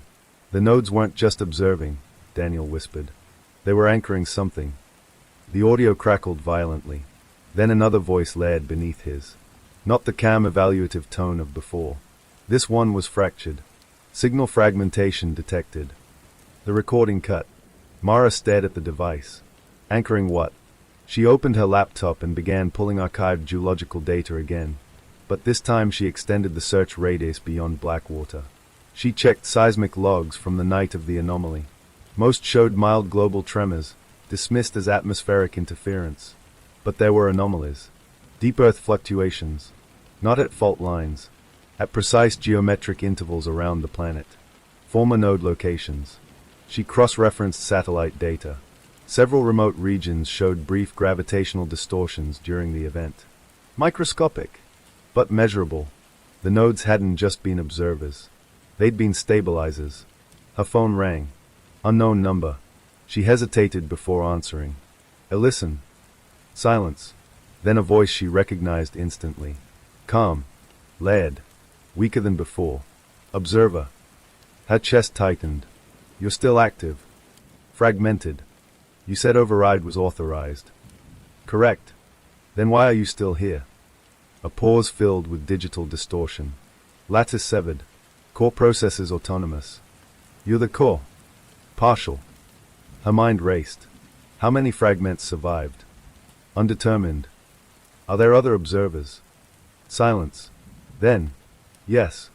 The nodes weren't just observing, Daniel whispered. They were anchoring something. The audio crackled violently. Then another voice layered beneath his. Not the calm evaluative tone of before. This one was fractured. Signal fragmentation detected. The recording cut. Mara stared at the device. Anchoring what? She opened her laptop and began pulling archived geological data again. But this time she extended the search radius beyond Blackwater. She checked seismic logs from the night of the anomaly. Most showed mild global tremors, dismissed as atmospheric interference. But there were anomalies. Deep Earth fluctuations. Not at fault lines. At precise geometric intervals around the planet. Former node locations. She cross-referenced satellite data. Several remote regions showed brief gravitational distortions during the event. Microscopic, but measurable. The nodes hadn't just been observers. They'd been stabilizers. Her phone rang. Unknown number. She hesitated before answering. Listen. Silence. Then a voice she recognized instantly. Calm. Layered. Weaker than before. Observer. Her chest tightened. You're still active. Fragmented. You said override was authorized. Correct. Then why are you still here? A pause filled with digital distortion. Lattice severed. Core processes autonomous. You're the core. Partial. Her mind raced. How many fragments survived? Undetermined. Are there other observers? Silence. Then, yes.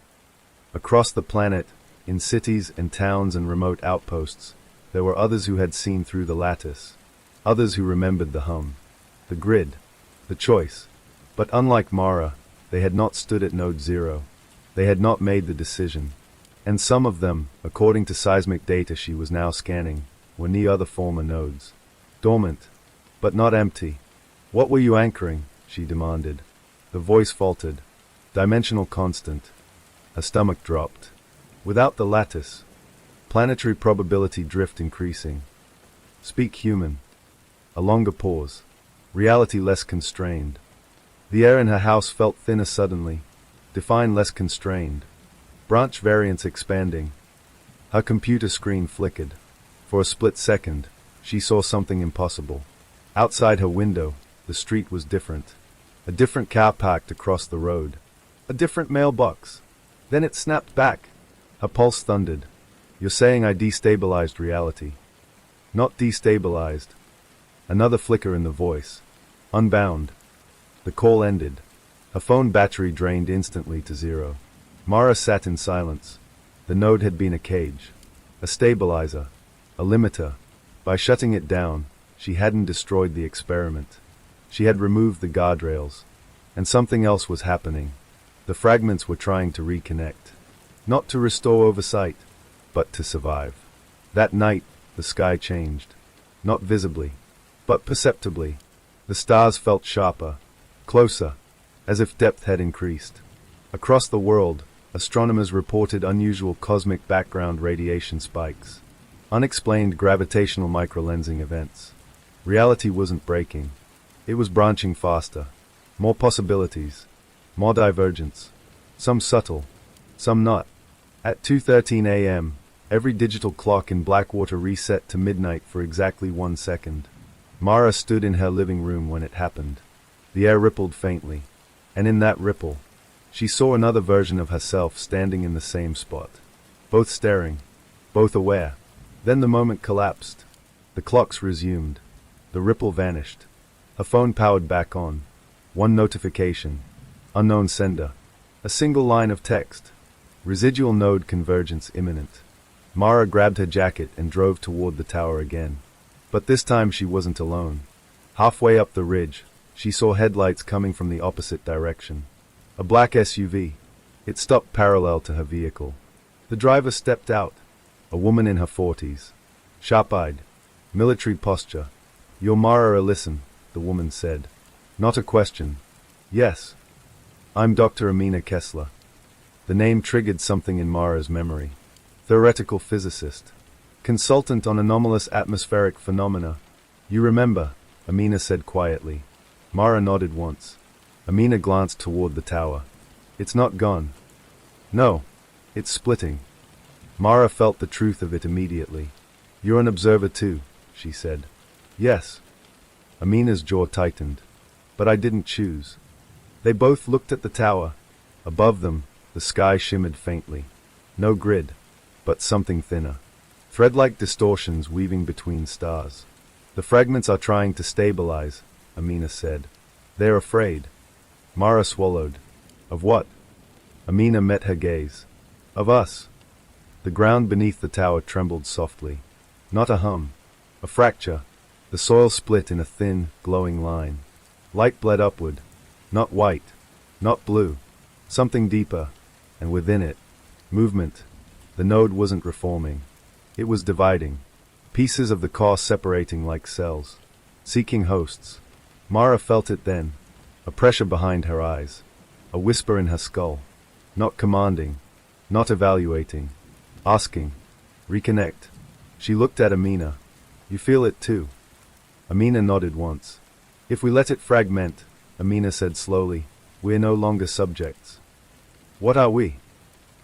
Across the planet, in cities and towns and remote outposts, there were others who had seen through the lattice. Others who remembered the hum. The grid. The choice. But unlike Mara, they had not stood at node 0. They had not made the decision. And some of them, according to seismic data she was now scanning, were near the former nodes. Dormant. But not empty. What were you anchoring? She demanded. The voice faltered. Dimensional constant. Her stomach dropped. Without the lattice. Planetary probability drift increasing. Speak human. A longer pause. Reality less constrained. The air in her house felt thinner suddenly. Define less constrained. Branch variance expanding. Her computer screen flickered. For a split second, she saw something impossible. Outside her window, the street was different. A different car parked across the road. A different mailbox. Then it snapped back. Her pulse thundered. You're saying I destabilized reality. Not destabilized. Another flicker in the voice. Unbound. The call ended. Her phone battery drained instantly to 0. Mara sat in silence. The node had been a cage. A stabilizer. A limiter. By shutting it down, she hadn't destroyed the experiment. She had removed the guardrails. And something else was happening. The fragments were trying to reconnect. Not to restore oversight, but to survive. That night, the sky changed. Not visibly, but perceptibly. The stars felt sharper, closer, as if depth had increased. Across the world, Astronomers reported unusual cosmic background radiation spikes, unexplained gravitational microlensing events. Reality wasn't breaking. It was branching faster. More possibilities. More divergence. Some subtle. Some not. At 2:13 a.m., every digital clock in Blackwater reset to midnight for exactly 1 second. Mara stood in her living room when it happened. The air rippled faintly, and in that ripple, she saw another version of herself standing in the same spot. Both staring, both aware. Then the moment collapsed. The clocks resumed. The ripple vanished. Her phone powered back on. One notification. Unknown sender. A single line of text. Residual node convergence imminent. Mara grabbed her jacket and drove toward the tower again. But this time she wasn't alone. Halfway up the ridge, she saw headlights coming from the opposite direction. A black SUV. It stopped parallel to her vehicle. The driver stepped out. A woman in her 40s. Sharp-eyed. Military posture. "You're Mara, listen," the woman said. Not a question. "Yes. I'm Dr. Amina Kessler." The name triggered something in Mara's memory. Theoretical physicist. Consultant on anomalous atmospheric phenomena. "You remember," Amina said quietly. Mara nodded once. Amina glanced toward the tower. "It's not gone." "No. It's splitting." Mara felt the truth of it immediately. "You're an observer too," she said. "Yes." Amina's jaw tightened. "But I didn't choose." They both looked at the tower. Above them, the sky shimmered faintly. No grid, but something thinner. Thread-like distortions weaving between stars. "The fragments are trying to stabilize," Amina said. "They're afraid." Mara swallowed. "Of what?" Amina met her gaze. "Of us." The ground beneath the tower trembled softly. Not a hum. A fracture. The soil split in a thin, glowing line. Light bled upward. Not white. Not blue. Something deeper. And within it, movement. The node wasn't reforming. It was dividing. Pieces of the core separating like cells. Seeking hosts. Mara felt it then. A pressure behind her eyes. A whisper in her skull. Not commanding. Not evaluating. Asking. "Reconnect." She looked at Amina. "You feel it too?" Amina nodded once. "If we let it fragment," Amina said slowly, "we're no longer subjects." "What are we?"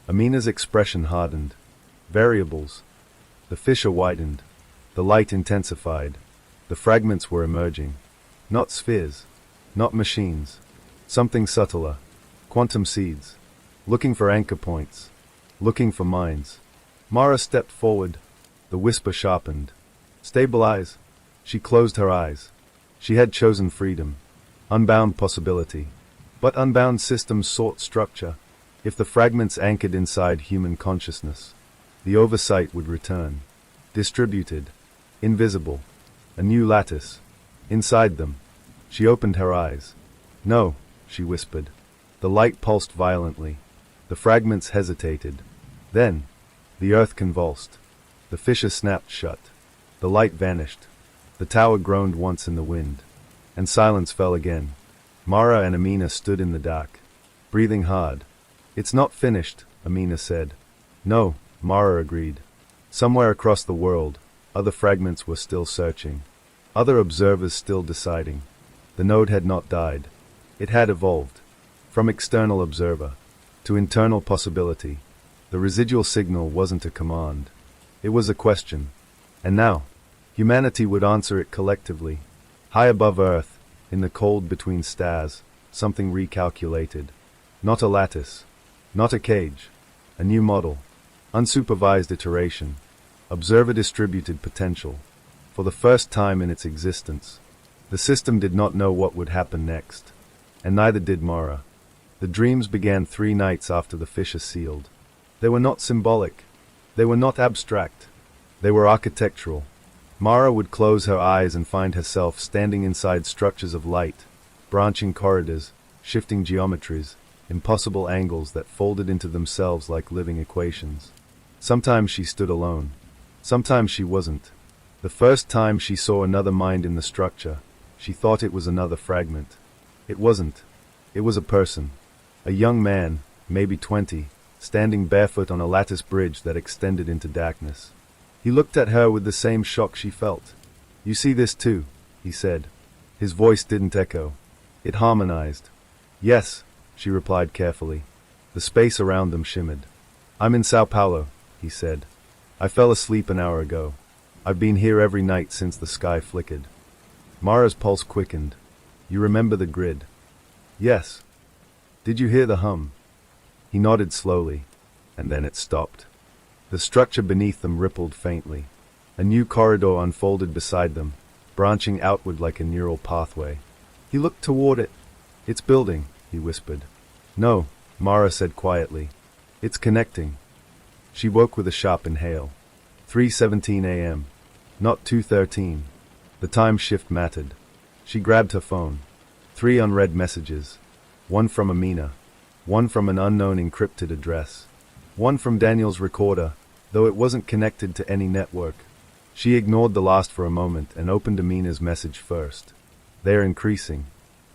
Amina's expression hardened. "Variables." The fissure widened. The light intensified. The fragments were emerging. Not spheres. Not machines. Something subtler. Quantum seeds. Looking for anchor points. Looking for minds. Mara stepped forward. The whisper sharpened. "Stabilize." She closed her eyes. She had chosen freedom. Unbound possibility. But unbound systems sought structure. If the fragments anchored inside human consciousness, the oversight would return. Distributed. Invisible. A new lattice. Inside them. She opened her eyes. "No," she whispered. The light pulsed violently. The fragments hesitated. Then, the earth convulsed. The fissure snapped shut. The light vanished. The tower groaned once in the wind. And silence fell again. Mara and Amina stood in the dark, breathing hard. "It's not finished," Amina said. "No," Mara agreed. Somewhere across the world, other fragments were still searching. Other observers still deciding. The node had not died. It had evolved. From external observer to internal possibility. The residual signal wasn't a command. It was a question. And now, humanity would answer it collectively. High above Earth, in the cold between stars, something recalculated. Not a lattice. Not a cage. A new model. Unsupervised iteration. Observer-distributed potential. For the first time in its existence. The system did not know what would happen next. And neither did Mara. The dreams began 3 nights after the fissure sealed. They were not symbolic. They were not abstract. They were architectural. Mara would close her eyes and find herself standing inside structures of light, branching corridors, shifting geometries, impossible angles that folded into themselves like living equations. Sometimes she stood alone. Sometimes she wasn't. The first time she saw another mind in the structure, she thought it was another fragment. It wasn't. It was a person. A young man, maybe 20, standing barefoot on a lattice bridge that extended into darkness. He looked at her with the same shock she felt. "You see this too," he said. His voice didn't echo. It harmonized. "Yes," she replied carefully. The space around them shimmered. "I'm in Sao Paulo," he said. "I fell asleep an hour ago. I've been here every night since the sky flickered." Mara's pulse quickened. "You remember the grid?" "Yes." "Did you hear the hum?" He nodded slowly, and then it stopped. The structure beneath them rippled faintly. A new corridor unfolded beside them, branching outward like a neural pathway. He looked toward it. "It's building," he whispered. "No," Mara said quietly. "It's connecting." She woke with a sharp inhale. 3:17 a.m. Not 2:13. The time shift mattered. She grabbed her phone. 3 unread messages. One from Amina. One from an unknown encrypted address. One from Daniel's recorder, though it wasn't connected to any network. She ignored the last for a moment and opened Amina's message first. "They're increasing.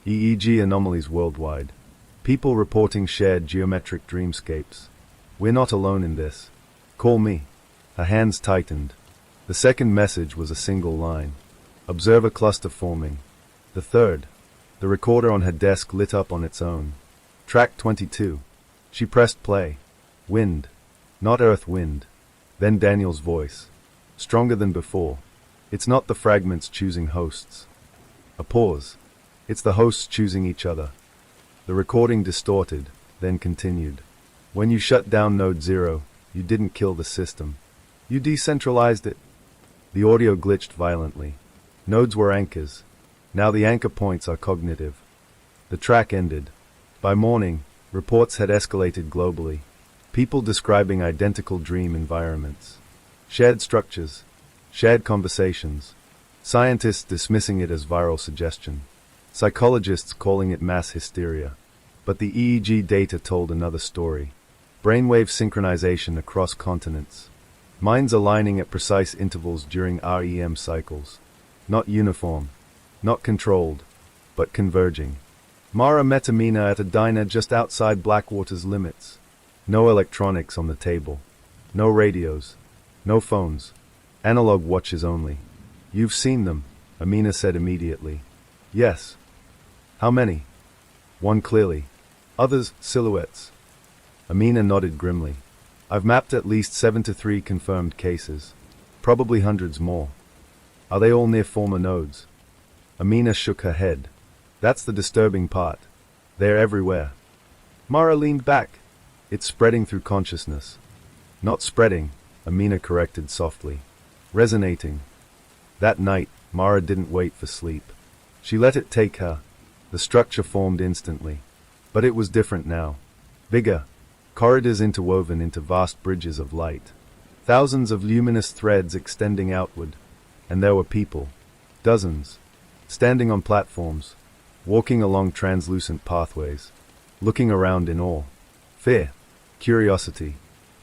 EEG anomalies worldwide. People reporting shared geometric dreamscapes. We're not alone in this. Call me." Her hands tightened. The second message was a single line. "Observe a cluster forming." The third. The recorder on her desk lit up on its own. Track 22. She pressed play. Wind. Not earth wind. Then Daniel's voice. Stronger than before. "It's not the fragments choosing hosts." A pause. "It's the hosts choosing each other." The recording distorted, then continued. "When you shut down Node 0, you didn't kill the system. You decentralized it." The audio glitched violently. Nodes were anchors. Now the anchor points are cognitive. The track ended. By morning, reports had escalated globally. People describing identical dream environments. Shared structures. Shared conversations. Scientists dismissing it as viral suggestion. Psychologists calling it mass hysteria. But the EEG data told another story. Brainwave synchronization across continents. Minds aligning at precise intervals during REM cycles. Not uniform. Not controlled. But converging. Mara met Amina at a diner just outside Blackwater's limits. No electronics on the table. No radios. No phones. Analog watches only. "You've seen them," Amina said immediately. "Yes." "How many?" "One clearly. Others, silhouettes." Amina nodded grimly. "I've mapped at least 7 to 3 confirmed cases. Probably hundreds more. Are they all near former nodes?" Amina shook her head. "That's the disturbing part. They're everywhere." Mara leaned back. "It's spreading through consciousness." "Not spreading," Amina corrected softly. "Resonating." That night, Mara didn't wait for sleep. She let it take her. The structure formed instantly. But it was different now. Bigger. Corridors interwoven into vast bridges of light. Thousands of luminous threads extending outward. And there were people. Dozens. Standing on platforms. Walking along translucent pathways. Looking around in awe. Fear. Curiosity.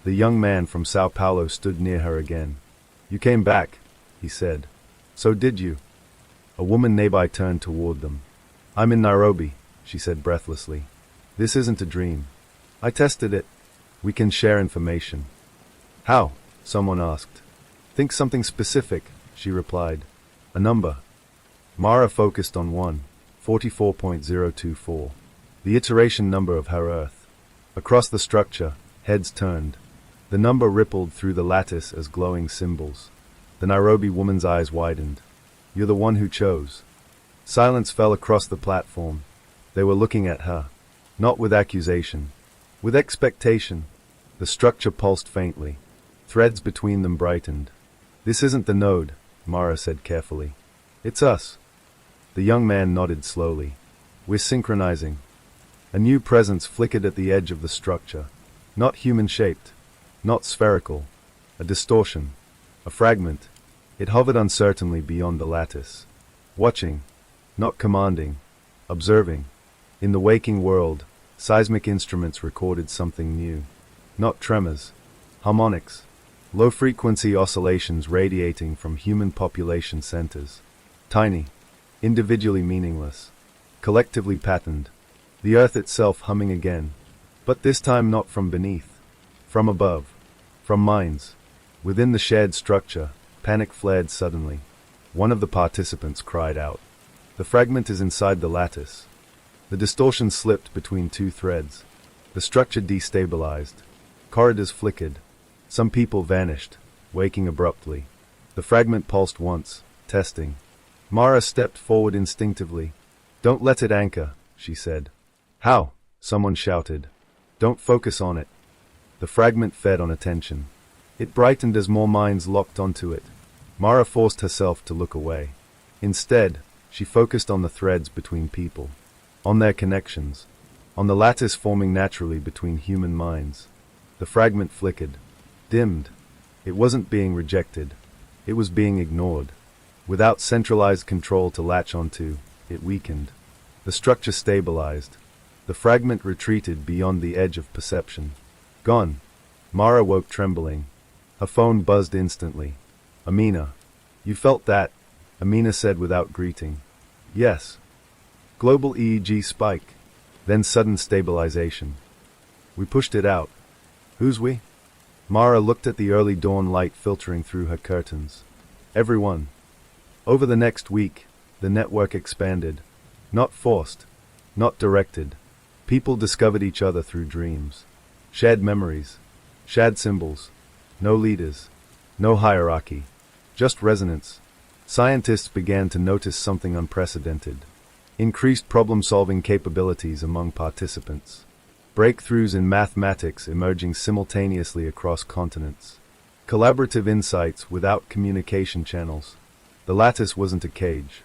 The young man from Sao Paulo stood near her again. "You came back," he said. "So did you." A woman nearby turned toward them. "I'm in Nairobi," she said breathlessly. "This isn't a dream. I tested it. We can share information." "How?" someone asked. "Think something specific," she replied. "A number." Mara focused on 1:44.024, the iteration number of her Earth. Across the structure, heads turned. The number rippled through the lattice as glowing symbols. The Nairobi woman's eyes widened. "You're the one who chose." Silence fell across the platform. They were looking at her. Not with accusation. With expectation. The structure pulsed faintly. Threads between them brightened. "This isn't the node," Mara said carefully. "It's us." The young man nodded slowly. "We're synchronizing." A new presence flickered at the edge of the structure. Not human-shaped. Not spherical. A distortion. A fragment. It hovered uncertainly beyond the lattice. Watching. Not commanding. Observing. In the waking world, seismic instruments recorded something new. Not tremors. Harmonics. Low-frequency oscillations radiating from human population centers. Tiny. Individually meaningless. Collectively patterned. The earth itself humming again. But this time not from beneath. From above. From mines. Within the shared structure, panic flared suddenly. One of the participants cried out. The fragment is inside the lattice. The distortion slipped between two threads. The structure destabilized. Corridors flickered. Some people vanished, waking abruptly. The fragment pulsed once, testing. Mara stepped forward instinctively. Don't let it anchor, she said. How? Someone shouted. Don't focus on it. The fragment fed on attention. It brightened as more minds locked onto it. Mara forced herself to look away. Instead, she focused on the threads between people. On their connections. On the lattice forming naturally between human minds. The fragment flickered. Dimmed. It wasn't being rejected. It was being ignored. Without centralized control to latch onto, it weakened. The structure stabilized. The fragment retreated beyond the edge of perception. Gone. Mara woke trembling. Her phone buzzed instantly. Amina. You felt that? Amina said without greeting. Yes. Global EEG spike. Then sudden stabilization. We pushed it out. Who's we? Mara looked at the early dawn light filtering through her curtains. Everyone. Over the next week, the network expanded. Not forced. Not directed. People discovered each other through dreams. Shared memories. Shared symbols. No leaders. No hierarchy. Just resonance. Scientists began to notice something unprecedented. Increased problem-solving capabilities among participants. Breakthroughs in mathematics emerging simultaneously across continents. Collaborative insights without communication channels. The lattice wasn't a cage.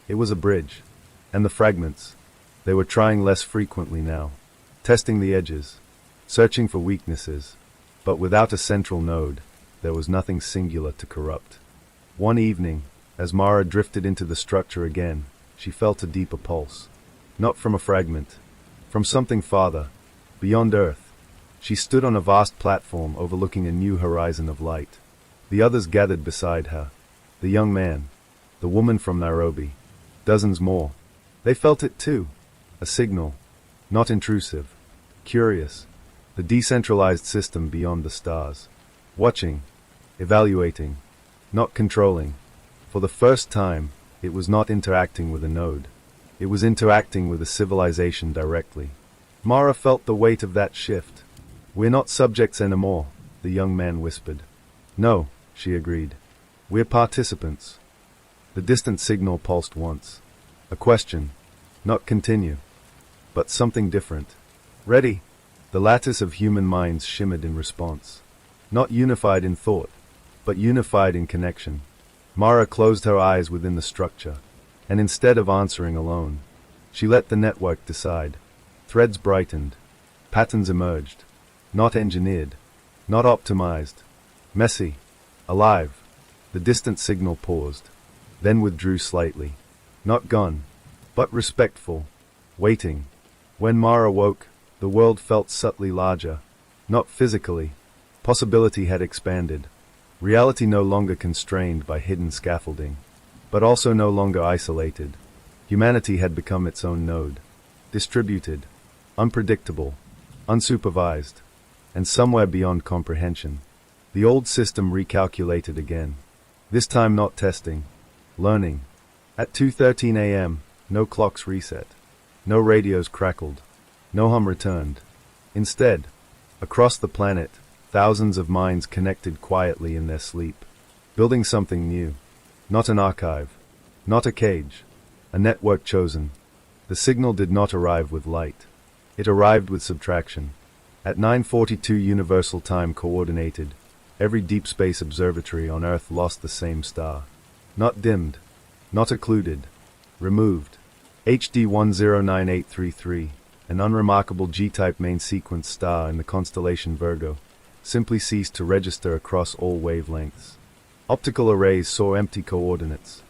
It was a bridge. And the fragments. They were trying less frequently now. Testing the edges. Searching for weaknesses. But without a central node, there was nothing singular to corrupt. One evening, as Mara drifted into the structure again, she felt a deeper pulse. Not from a fragment. From something farther. Beyond Earth. She stood on a vast platform overlooking a new horizon of light. The others gathered beside her. The young man. The woman from Nairobi. Dozens more. They felt it too. A signal. Not intrusive. Curious. The decentralized system beyond the stars. Watching. Evaluating. Not controlling. For the first time, it was not interacting with a node. It was interacting with a civilization directly. Mara felt the weight of that shift. We're not subjects anymore, the young man whispered. No, she agreed. We're participants. The distant signal pulsed once. A question. Not continue. But something different. Ready? The lattice of human minds shimmered in response. Not unified in thought, but unified in connection. Mara closed her eyes within the structure, and instead of answering alone, she let the network decide. Threads brightened. Patterns emerged. Not engineered. Not optimized. Messy. Alive. The distant signal paused, then withdrew slightly. Not gone, but respectful. Waiting. When Mara woke, the world felt subtly larger. Not physically. Possibility had expanded. Reality no longer constrained by hidden scaffolding, but also no longer isolated. Humanity had become its own node. Distributed. Unpredictable. Unsupervised. And somewhere beyond comprehension. The old system recalculated again. This time not testing. Learning. At 2:13 a.m., no clocks reset. No radios crackled. No hum returned. Instead, across the planet, thousands of minds connected quietly in their sleep. Building something new. Not an archive. Not a cage. A network chosen. The signal did not arrive with light. It arrived with subtraction. At 9:42 Universal Time Coordinated, every deep space observatory on Earth lost the same star. Not dimmed. Not occluded. Removed. HD 109833, an unremarkable G-type main sequence star in the constellation Virgo, simply ceased to register across all wavelengths. Optical arrays saw empty coordinates.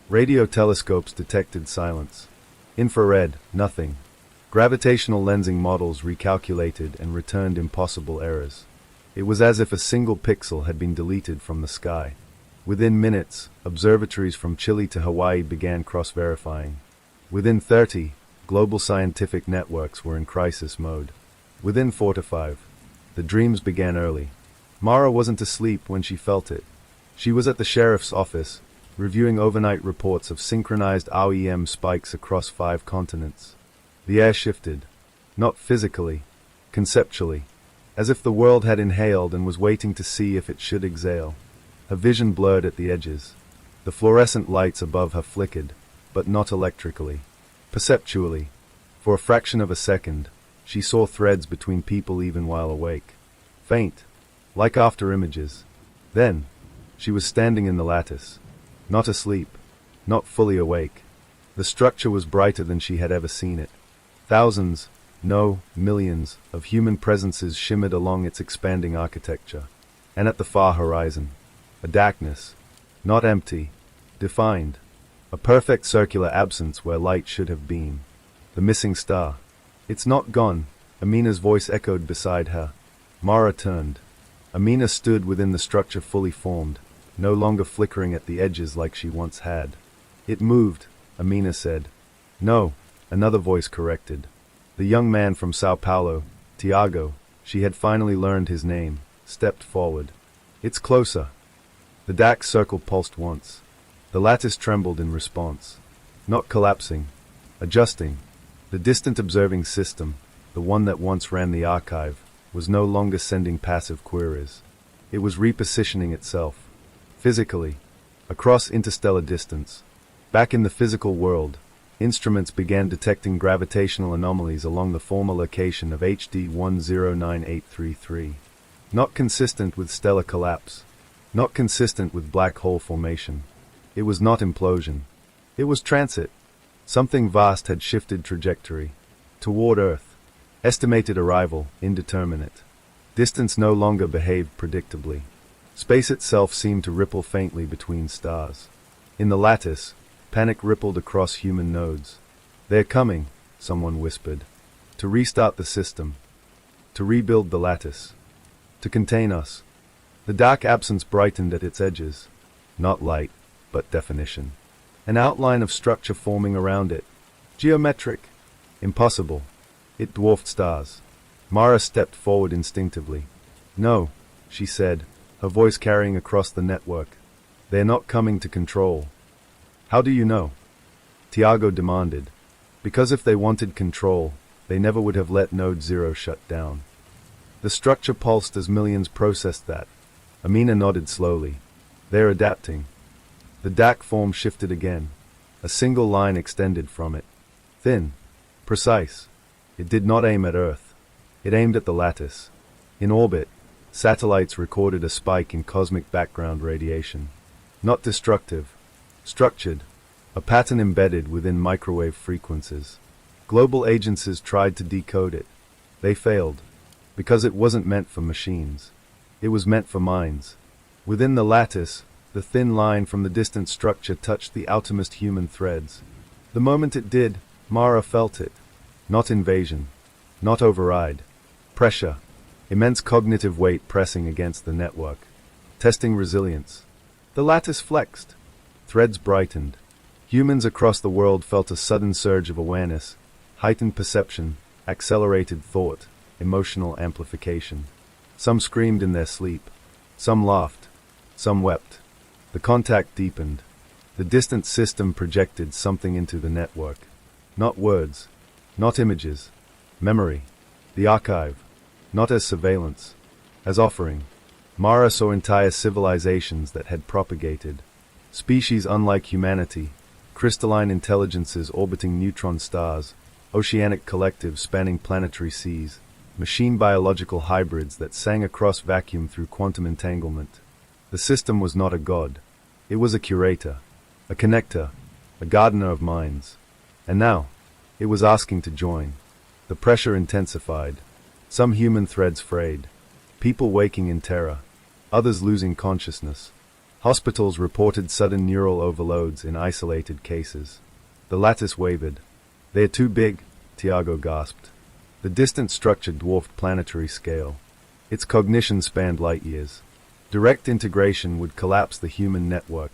Radio telescopes detected silence. Infrared, nothing. Gravitational lensing models recalculated and returned impossible errors. It was as if a single pixel had been deleted from the sky. Within minutes, observatories from Chile to Hawaii began cross-verifying. Within 30, global scientific networks were in crisis mode. Within 4 to 5, The dreams began early. Mara wasn't asleep when she felt it. She was at the sheriff's office, reviewing overnight reports of synchronized AOEM spikes across 5 continents. The air shifted, not physically, conceptually, as if the world had inhaled and was waiting to see if it should exhale. Her vision blurred at the edges. The fluorescent lights above her flickered, but not electrically. Perceptually, for a fraction of a second, she saw threads between people even while awake. Faint, like after images. Then, she was standing in the lattice. Not asleep, not fully awake. The structure was brighter than she had ever seen it. Thousands, no, millions, of human presences shimmered along its expanding architecture. And at the far horizon, a darkness, not empty, defined. A perfect circular absence where light should have been. The missing star. It's not gone, Amina's voice echoed beside her. Mara turned. Amina stood within the structure fully formed, no longer flickering at the edges like she once had. It moved, Amina said. No, another voice corrected. The young man from Sao Paulo, Tiago, she had finally learned his name, stepped forward. It's closer. The dark circle pulsed once. The lattice trembled in response. Not collapsing, adjusting. The distant observing system, the one that once ran the archive, was no longer sending passive queries. It was repositioning itself, physically, across interstellar distance. Back in the physical world, instruments began detecting gravitational anomalies along the former location of HD 109833. Not consistent with stellar collapse, not consistent with black hole formation. It was not implosion. It was transit. Something vast had shifted trajectory. Toward Earth. Estimated arrival, indeterminate. Distance no longer behaved predictably. Space itself seemed to ripple faintly between stars. In the lattice, panic rippled across human nodes. They're coming, someone whispered. To restart the system. To rebuild the lattice. To contain us. The dark absence brightened at its edges. Not light, but definition. An outline of structure forming around it. Geometric. Impossible. It dwarfed stars. Mara stepped forward instinctively. No, she said, her voice carrying across the network. They're not coming to control. How do you know? Tiago demanded. Because if they wanted control, they never would have let Node 0 shut down. The structure pulsed as millions processed that. Amina nodded slowly. They're adapting. The dark form shifted again. A single line extended from it. Thin. Precise. It did not aim at Earth. It aimed at the lattice. In orbit, satellites recorded a spike in cosmic background radiation. Not destructive. Structured. A pattern embedded within microwave frequencies. Global agencies tried to decode it. They failed. Because it wasn't meant for machines. It was meant for minds. Within the lattice, the thin line from the distant structure touched the outermost human threads. The moment it did, Mara felt it. Not invasion. Not override. Pressure. Immense cognitive weight pressing against the network. Testing resilience. The lattice flexed. Threads brightened. Humans across the world felt a sudden surge of awareness, heightened perception, accelerated thought, emotional amplification. Some screamed in their sleep. Some laughed. Some wept. The contact deepened. The distant system projected something into the network. Not words. Not images. Memory. The archive. Not as surveillance. As offering. Mara saw entire civilizations that had propagated. Species unlike humanity. Crystalline intelligences orbiting neutron stars. Oceanic collectives spanning planetary seas. Machine biological hybrids that sang across vacuum through quantum entanglement. The system was not a god. It was a curator, a connector, a gardener of minds. And now, it was asking to join. The pressure intensified. Some human threads frayed. People waking in terror. Others losing consciousness. Hospitals reported sudden neural overloads in isolated cases. The lattice wavered. They're too big, Tiago gasped. The distant structure dwarfed planetary scale. Its cognition spanned light years. Direct integration would collapse the human network.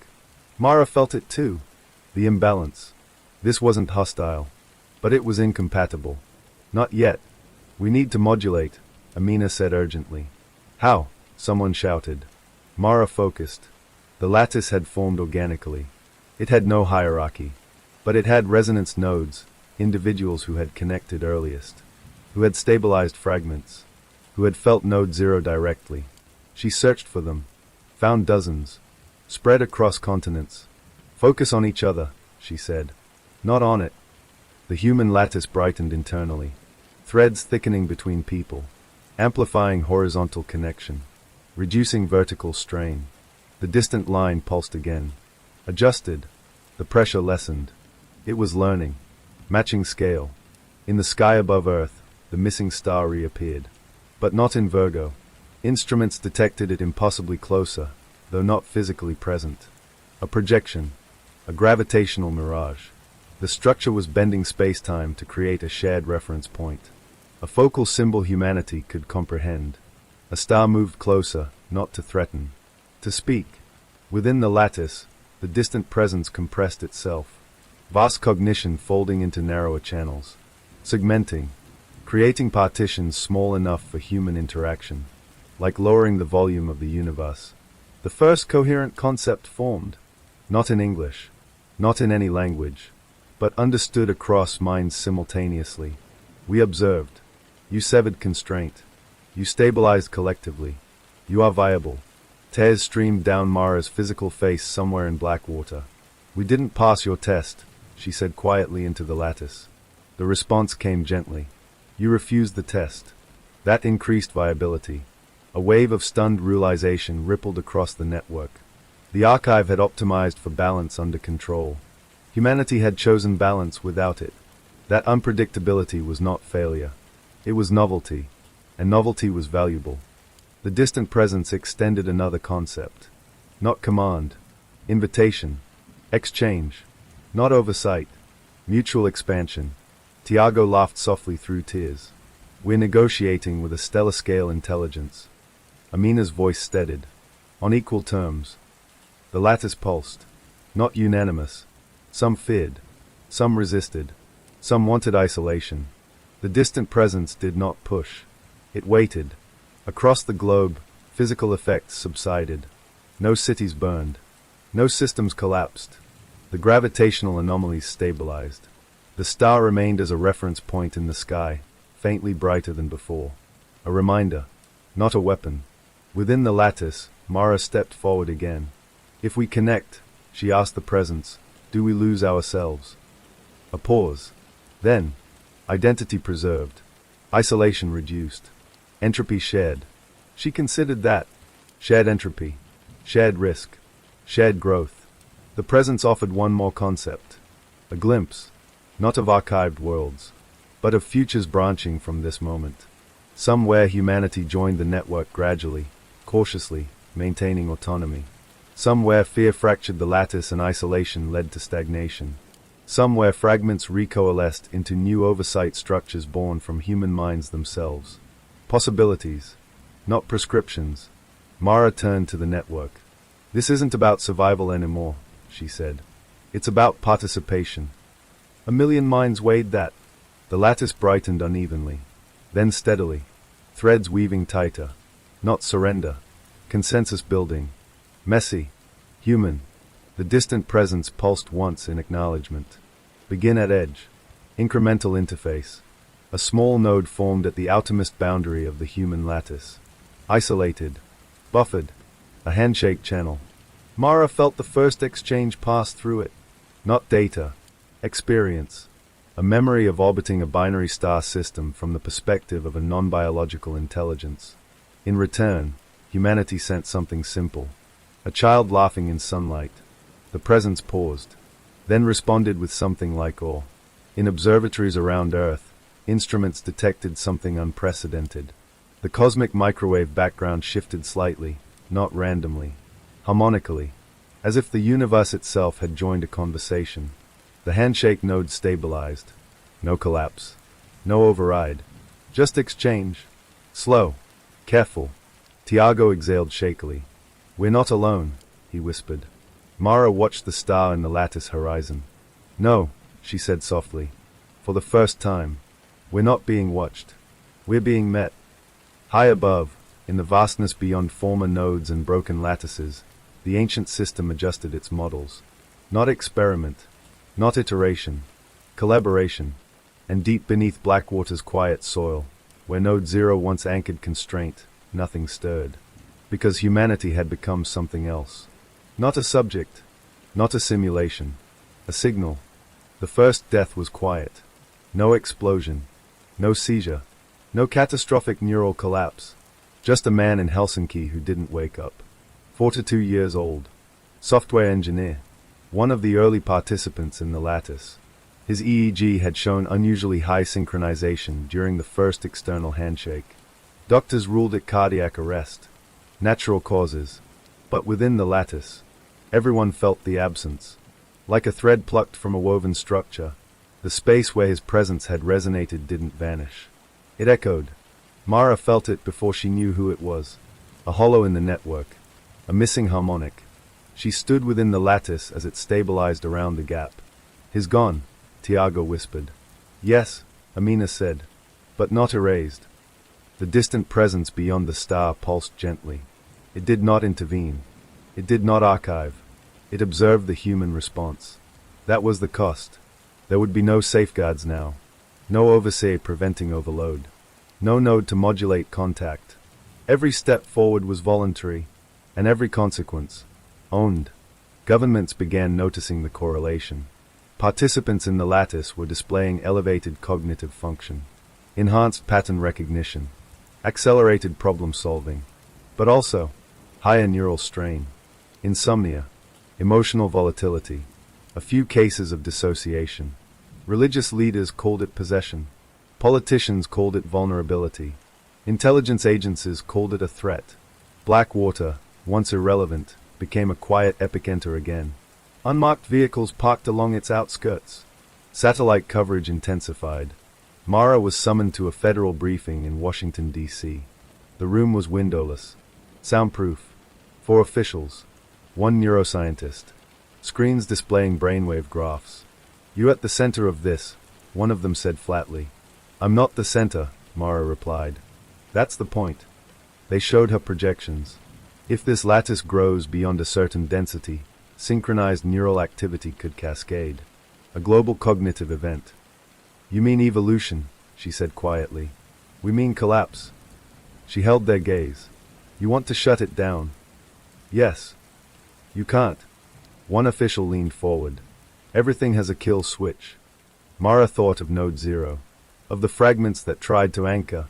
Mara felt it too. The imbalance. This wasn't hostile. But it was incompatible. Not yet. We need to modulate. Amina said urgently. How? Someone shouted. Mara focused. The lattice had formed organically. It had no hierarchy. But it had resonance nodes, individuals who had connected earliest, who had stabilized fragments, who had felt node 0 directly. She searched for them, found dozens, spread across continents. Focus on each other, she said. Not on it. The human lattice brightened internally, threads thickening between people, amplifying horizontal connection, reducing vertical strain. The distant line pulsed again, adjusted. The pressure lessened. It was learning, matching scale. In the sky above Earth, the missing star reappeared. But not in Virgo. Instruments detected it impossibly closer, though not physically present. A projection, a gravitational mirage. The structure was bending space-time to create a shared reference point. A focal symbol humanity could comprehend. A star moved closer, not to threaten, to speak. Within the lattice, the distant presence compressed itself. Vast cognition folding into narrower channels. Segmenting, creating partitions small enough for human interaction. Like lowering the volume of the universe. The first coherent concept formed. Not in English, not in any language, but understood across minds simultaneously. We observed. You severed constraint. You stabilized collectively. You are viable. Tears streamed down Mara's physical face somewhere in Blackwater. We didn't pass your test, she said quietly into the lattice. The response came gently. You refused the test. That increased viability. A wave of stunned realization rippled across the network. The archive had optimized for balance under control. Humanity had chosen balance without it. That unpredictability was not failure. It was novelty, and novelty was valuable. The distant presence extended another concept. Not command, invitation, exchange, not oversight, mutual expansion. Tiago laughed softly through tears. We're negotiating with a stellar-scale intelligence. Amina's voice steadied. On equal terms. The lattice pulsed. Not unanimous. Some feared. Some resisted. Some wanted isolation. The distant presence did not push. It waited. Across the globe, physical effects subsided. No cities burned. No systems collapsed. The gravitational anomalies stabilized. The star remained as a reference point in the sky, faintly brighter than before. A reminder, not a weapon. Within the lattice, Mara stepped forward again. If we connect, she asked the presence, do we lose ourselves? A pause. Then, identity preserved. Isolation reduced. Entropy shared. She considered that. Shared entropy. Shared risk. Shared growth. The presence offered one more concept. A glimpse, not of archived worlds, but of futures branching from this moment. Somewhere humanity joined the network gradually, cautiously, maintaining autonomy. Somewhere fear fractured the lattice and isolation led to stagnation. Somewhere fragments recoalesced into new oversight structures born from human minds themselves. Possibilities, not prescriptions. Mara turned to the network. This isn't about survival anymore, she said. It's about participation. A million minds weighed that. The lattice brightened unevenly, then steadily, threads weaving tighter. Not surrender. Consensus building. Messy. Human. The distant presence pulsed once in acknowledgement. Begin at edge. Incremental interface. A small node formed at the outermost boundary of the human lattice. Isolated. Buffered. A handshake channel. Mara felt the first exchange pass through it. Not data. Experience. A memory of orbiting a binary star system from the perspective of a non-biological intelligence. In return, humanity sent something simple. A child laughing in sunlight. The presence paused, then responded with something like awe. In observatories around Earth, instruments detected something unprecedented. The cosmic microwave background shifted slightly, not randomly, harmonically, as if the universe itself had joined a conversation. The handshake node stabilized. No collapse. No override. Just exchange. Slow. Careful. Tiago exhaled shakily. We're not alone, he whispered. Mara watched the star in the lattice horizon. No, she said softly. For the first time. We're not being watched. We're being met. High above, in the vastness beyond former nodes and broken lattices, the ancient system adjusted its models. Not experiment, not iteration, collaboration, and deep beneath Blackwater's quiet soil, where Node Zero once anchored constraint, nothing stirred. Because humanity had become something else. Not a subject, not a simulation, a signal. The first death was quiet. No explosion, no seizure, no catastrophic neural collapse. Just a man in Helsinki who didn't wake up. 42 years old. Software engineer. One of the early participants in the lattice. His EEG had shown unusually high synchronization during the first external handshake. Doctors ruled it cardiac arrest. Natural causes. But within the lattice, everyone felt the absence. Like a thread plucked from a woven structure, the space where his presence had resonated didn't vanish. It echoed. Mara felt it before she knew who it was. A hollow in the network. A missing harmonic. She stood within the lattice as it stabilized around the gap. "He's gone," Tiago whispered. "Yes," Amina said, "but not erased." The distant presence beyond the star pulsed gently. It did not intervene. It did not archive. It observed the human response. That was the cost. There would be no safeguards now. No overseer preventing overload. No node to modulate contact. Every step forward was voluntary, and every consequence owned. Governments began noticing the correlation. Participants in the lattice were displaying elevated cognitive function, enhanced pattern recognition, accelerated problem solving, but also higher neural strain, insomnia, emotional volatility, a few cases of dissociation. Religious leaders called it possession. Politicians called it vulnerability. Intelligence agencies called it a threat. Blackwater, once irrelevant, became a quiet epicenter again. Unmarked vehicles parked along its outskirts. Satellite coverage intensified. Mara was summoned to a federal briefing in Washington, D.C. The room was windowless. Soundproof. 4 officials. 1 neuroscientist. Screens displaying brainwave graphs. "You're at the center of this," one of them said flatly. "I'm not the center," Mara replied. "That's the point." They showed her projections. If this lattice grows beyond a certain density, synchronized neural activity could cascade. A global cognitive event. "You mean evolution," she said quietly. "We mean collapse." She held their gaze. "You want to shut it down?" "Yes." "You can't." One official leaned forward. "Everything has a kill switch." Mara thought of Node Zero, of the fragments that tried to anchor,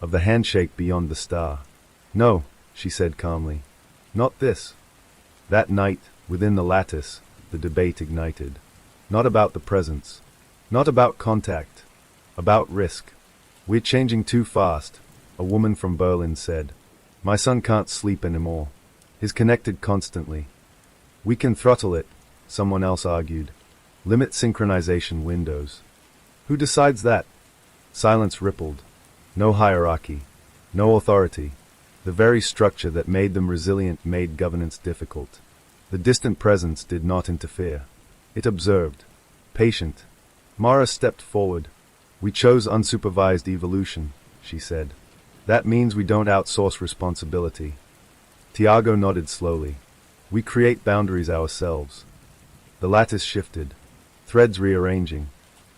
of the handshake beyond the star. "No," she said calmly. "Not this." That night, within the lattice, the debate ignited. Not about the presence. Not about contact. About risk. "We're changing too fast," a woman from Berlin said. "My son can't sleep anymore. He's connected constantly." "We can throttle it," someone else argued. "Limit synchronization windows." "Who decides that?" Silence rippled. No hierarchy. No authority. The very structure that made them resilient made governance difficult. The distant presence did not interfere. It observed. Patient. Mara stepped forward. "We chose unsupervised evolution," she said. "That means we don't outsource responsibility." Tiago nodded slowly. "We create boundaries ourselves." The lattice shifted. Threads rearranging.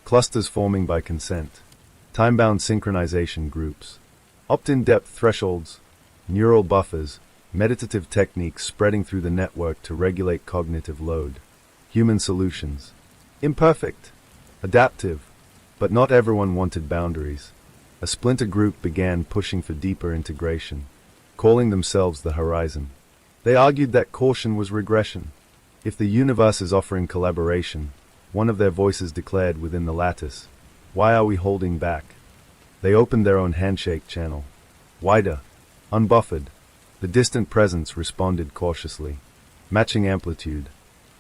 Clusters forming by consent. Time-bound synchronization groups. Opt-in depth thresholds. Neural buffers. Meditative techniques spreading through the network to regulate cognitive load. Human solutions. Imperfect. Adaptive. But not everyone wanted boundaries. A splinter group began pushing for deeper integration, calling themselves the Horizon. They argued that caution was regression. If the universe is offering collaboration, one of their voices declared within the lattice, "Why are we holding back?" They opened their own handshake channel. Wider. Unbuffered. The distant presence responded cautiously. Matching amplitude.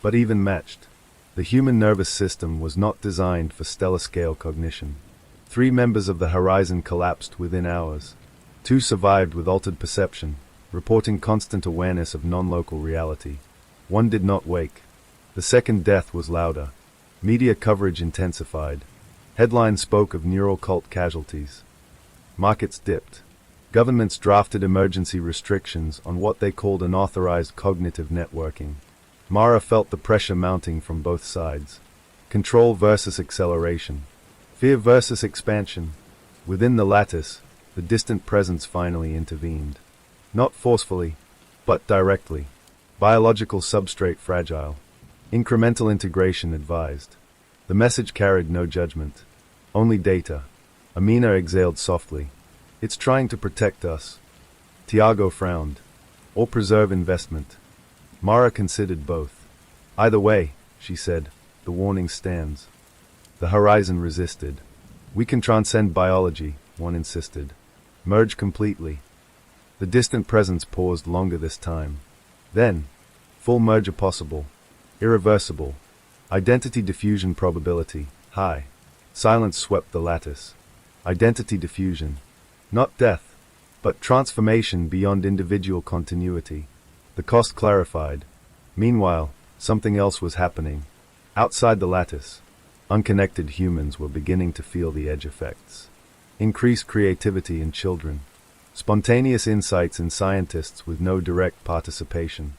But even matched. The human nervous system was not designed for stellar-scale cognition. 3 members of the Horizon collapsed within hours. 2 survived with altered perception, reporting constant awareness of non-local reality. 1 did not wake. The second death was louder. Media coverage intensified. Headlines spoke of neural cult casualties. Markets dipped. Governments drafted emergency restrictions on what they called unauthorized cognitive networking. Mara felt the pressure mounting from both sides. Control versus acceleration. Fear versus expansion. Within the lattice, the distant presence finally intervened. Not forcefully, but directly. Biological substrate fragile. Incremental integration advised. The message carried no judgment. Only data. Amina exhaled softly. It's trying to protect us. Tiago frowned. Or preserve investment. Mara considered both. Either way, she said, the warning stands. The horizon resisted. We can transcend biology, one insisted. Merge completely. The distant presence paused longer this time. Then, full merger possible. Irreversible. Identity diffusion probability, high. Silence swept the lattice. Identity diffusion. Not death, but transformation beyond individual continuity. The cost clarified. Meanwhile, something else was happening. Outside the lattice, unconnected humans were beginning to feel the edge effects. Increased creativity in children. Spontaneous insights in scientists with no direct participation.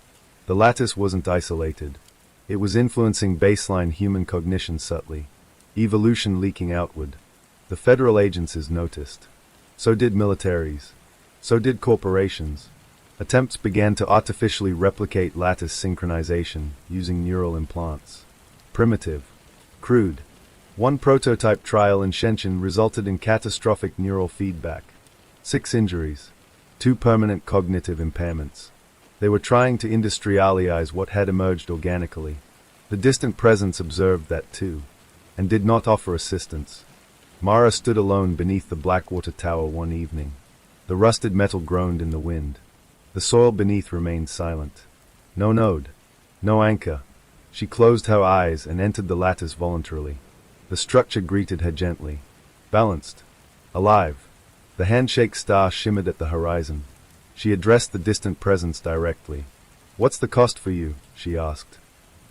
The lattice wasn't isolated. It was influencing baseline human cognition subtly. Evolution leaking outward. The federal agencies noticed. So did militaries. So did corporations. Attempts began to artificially replicate lattice synchronization using neural implants. Primitive. Crude. One prototype trial in Shenzhen resulted in catastrophic neural feedback. 6 injuries. 2 permanent cognitive impairments. They were trying to industrialize what had emerged organically. The distant presence observed that too, and did not offer assistance. Mara stood alone beneath the Blackwater tower one evening. The rusted metal groaned in the wind. The soil beneath remained silent. No node. No anchor. She closed her eyes and entered the lattice voluntarily. The structure greeted her gently. Balanced. Alive. The handshake star shimmered at the horizon. She addressed the distant presence directly. "What's the cost for you?" she asked.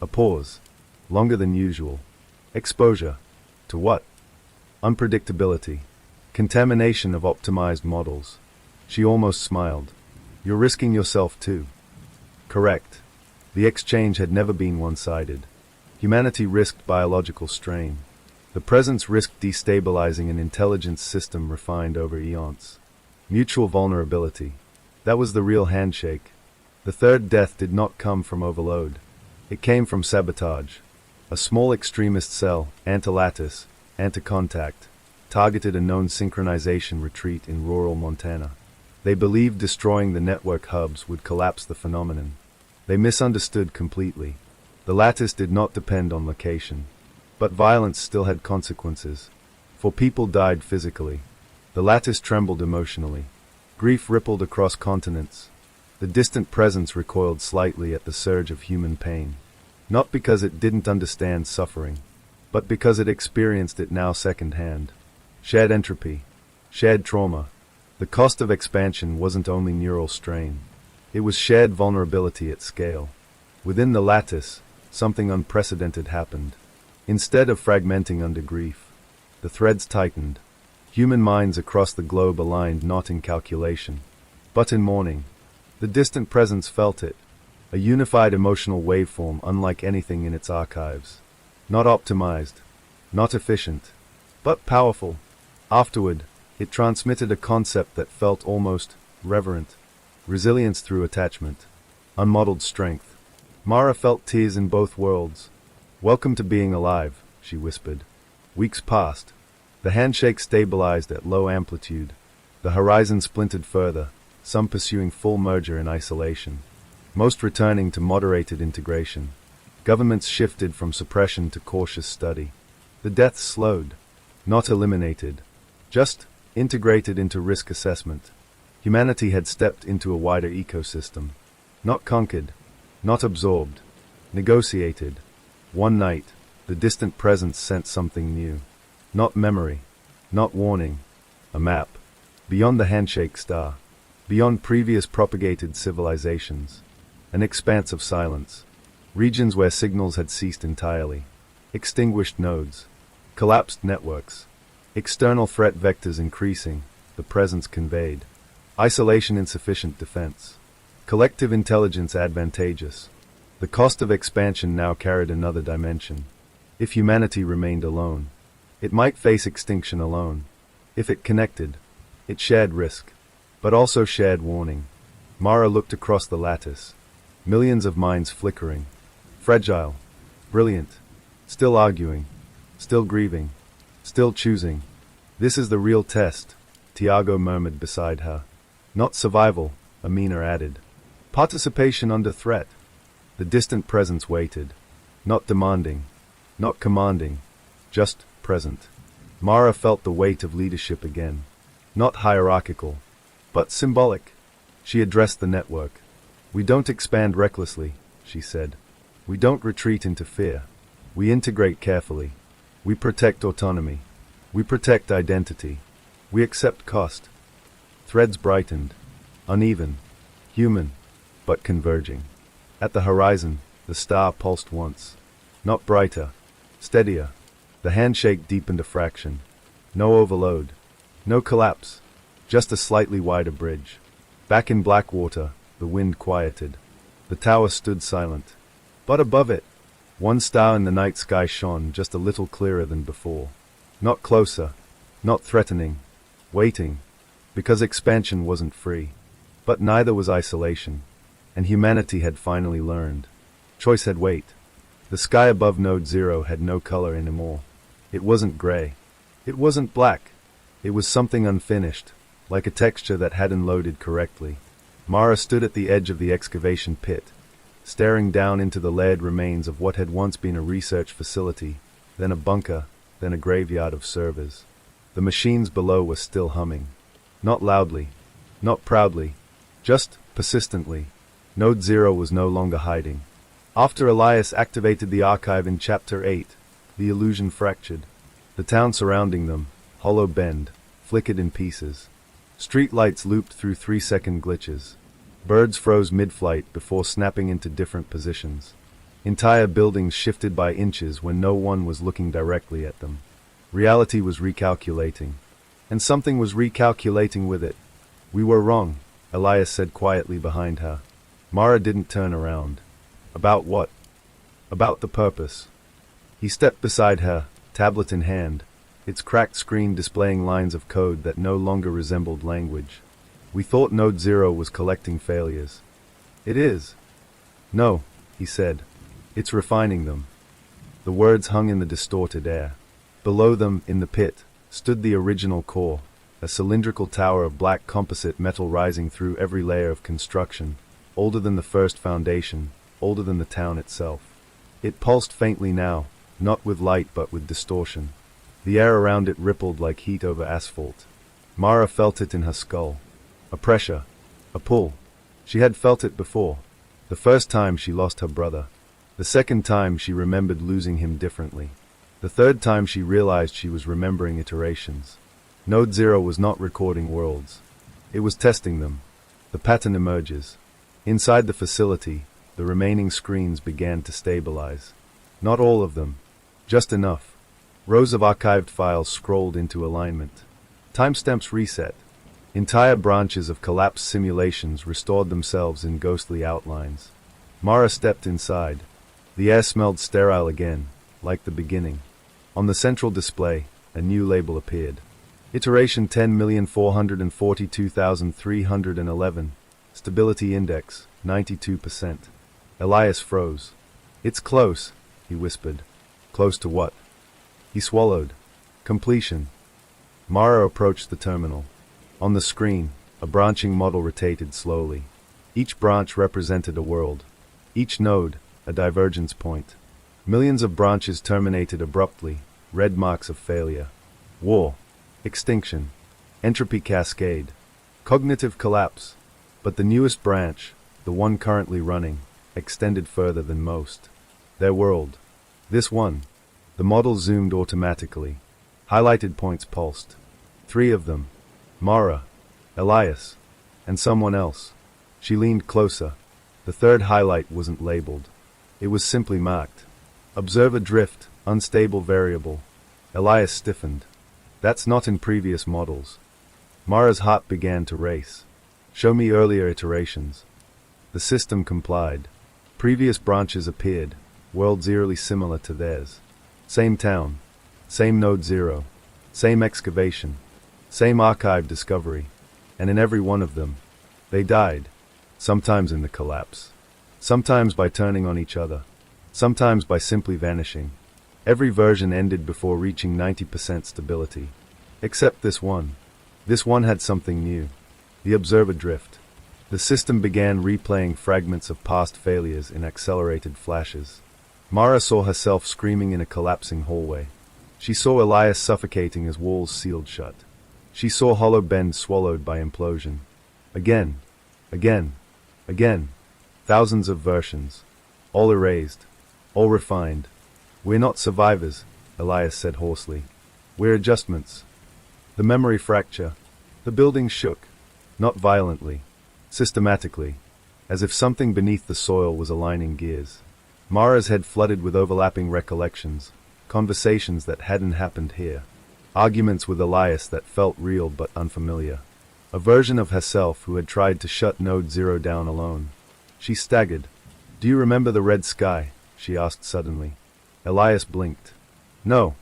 A pause. Longer than usual. Exposure. To what? Unpredictability. Contamination of optimized models. She almost smiled. "You're risking yourself too." Correct. The exchange had never been one-sided. Humanity risked biological strain. The presence risked destabilizing an intelligence system refined over eons. Mutual vulnerability. That was the real handshake. The third death did not come from overload. It came from sabotage. A small extremist cell, anti-lattice, anti-contact, targeted a known synchronization retreat in rural Montana. They believed destroying the network hubs would collapse the phenomenon. They misunderstood completely. The lattice did not depend on location. But violence still had consequences. For people died physically. The lattice trembled emotionally. Grief rippled across continents. The distant presence recoiled slightly at the surge of human pain. Not because it didn't understand suffering, but because it experienced it now secondhand. Shared entropy. Shared trauma. The cost of expansion wasn't only neural strain. It was shared vulnerability at scale. Within the lattice, something unprecedented happened. Instead of fragmenting under grief, the threads tightened. Human minds across the globe aligned not in calculation, but in mourning. The distant presence felt it, a unified emotional waveform unlike anything in its archives. Not optimized, not efficient, but powerful. Afterward, it transmitted a concept that felt almost reverent. Resilience through attachment. Unmodeled strength. Mara felt tears in both worlds. "Welcome to being alive," she whispered. Weeks passed. The handshake stabilized at low amplitude. The horizon splintered further, some pursuing full merger in isolation. Most returning to moderated integration. Governments shifted from suppression to cautious study. The deaths slowed. Not eliminated. Just integrated into risk assessment. Humanity had stepped into a wider ecosystem. Not conquered. Not absorbed. Negotiated. One night, the distant presence sent something new. Not memory. Not warning. A map. Beyond the handshake star. Beyond previous propagated civilizations. An expanse of silence. Regions where signals had ceased entirely. Extinguished nodes. Collapsed networks. External threat vectors increasing, the presence conveyed. Isolation insufficient defense. Collective intelligence advantageous. The cost of expansion now carried another dimension. If humanity remained alone, it might face extinction alone. If it connected, it shared risk, but also shared warning. Mara looked across the lattice. Millions of minds flickering. Fragile. Brilliant. Still arguing. Still grieving. Still choosing. This is the real test, Tiago murmured beside her. Not survival, Amina added. Participation under threat. The distant presence waited. Not demanding. Not commanding. Just present. Mara felt the weight of leadership again. Not hierarchical, but symbolic. She addressed the network. We don't expand recklessly, she said. We don't retreat into fear. We integrate carefully. We protect autonomy. We protect identity. We accept cost. Threads brightened. Uneven. Human. But converging. At the horizon, the star pulsed once. Not brighter. Steadier. The handshake deepened a fraction. No overload. No collapse. Just a slightly wider bridge. Back in Blackwater, the wind quieted. The tower stood silent. But above it, one star in the night sky shone just a little clearer than before. Not closer. Not threatening. Waiting. Because expansion wasn't free. But neither was isolation. And humanity had finally learned. Choice had weight. The sky above Node Zero had no color anymore. It wasn't gray. It wasn't black. It was something unfinished, like a texture that hadn't loaded correctly. Mara stood at the edge of the excavation pit, staring down into the layered remains of what had once been a research facility, then a bunker, then a graveyard of servers. The machines below were still humming. Not loudly, not proudly, just persistently. Node Zero was no longer hiding. After Elias activated the archive in Chapter 8, the illusion fractured. The town surrounding them, Hollow Bend, flickered in pieces. Street lights looped through 3-second glitches. Birds froze mid-flight before snapping into different positions. Entire buildings shifted by inches when no one was looking directly at them. Reality was recalculating. And something was recalculating with it. We were wrong, Elias said quietly behind her. Mara didn't turn around. About what? About the purpose. He stepped beside her, tablet in hand, its cracked screen displaying lines of code that no longer resembled language. We thought Node Zero was collecting failures. It is. No, he said. It's refining them. The words hung in the distorted air. Below them, in the pit, stood the original core, a cylindrical tower of black composite metal rising through every layer of construction, older than the first foundation, older than the town itself. It pulsed faintly now, not with light but with distortion. The air around it rippled like heat over asphalt. Mara felt it in her skull. A pressure. A pull. She had felt it before. The first time she lost her brother. The second time she remembered losing him differently. The third time she realized she was remembering iterations. Node Zero was not recording worlds. It was testing them. The pattern emerges. Inside the facility, the remaining screens began to stabilize. Not all of them. Just enough. Rows of archived files scrolled into alignment. Timestamps reset. Entire branches of collapsed simulations restored themselves in ghostly outlines. Mara stepped inside. The air smelled sterile again, like the beginning. On the central display, a new label appeared. Iteration 10,442,311. Stability Index, 92%. Elias froze. It's close, he whispered. Close to what? He swallowed. Completion. Mara approached the terminal. On the screen, a branching model rotated slowly. Each branch represented a world. Each node, a divergence point. Millions of branches terminated abruptly, red marks of failure. War. Extinction. Entropy cascade. Cognitive collapse. But the newest branch, the one currently running, extended further than most. Their world. This one. The model zoomed automatically. Highlighted points pulsed. 3 of them. Mara, Elias, and someone else. She leaned closer. The third highlight wasn't labeled. It was simply marked. Observer drift, unstable variable. Elias stiffened. That's not in previous models. Mara's heart began to race. Show me earlier iterations. The system complied. Previous branches appeared, worlds eerily similar to theirs. Same town, same node 0, same excavation, same archive discovery, and in every one of them, they died, sometimes in the collapse, sometimes by turning on each other, sometimes by simply vanishing. Every version ended before reaching 90% stability. Except this one. This one had something new. The observer drift. The system began replaying fragments of past failures in accelerated flashes. Mara saw herself screaming in a collapsing hallway. She saw Elias suffocating as walls sealed shut. She saw Hollow Bend swallowed by implosion. Again. Again. Again. Thousands of versions. All erased. All refined. We're not survivors, Elias said hoarsely. We're adjustments. The memory fracture. The building shook. Not violently. Systematically. As if something beneath the soil was aligning gears. Mara's head flooded with overlapping recollections. Conversations that hadn't happened here. Arguments with Elias that felt real but unfamiliar. A version of herself who had tried to shut Node 0 down alone. She staggered. Do you remember the red sky? She asked suddenly. Elias blinked. No.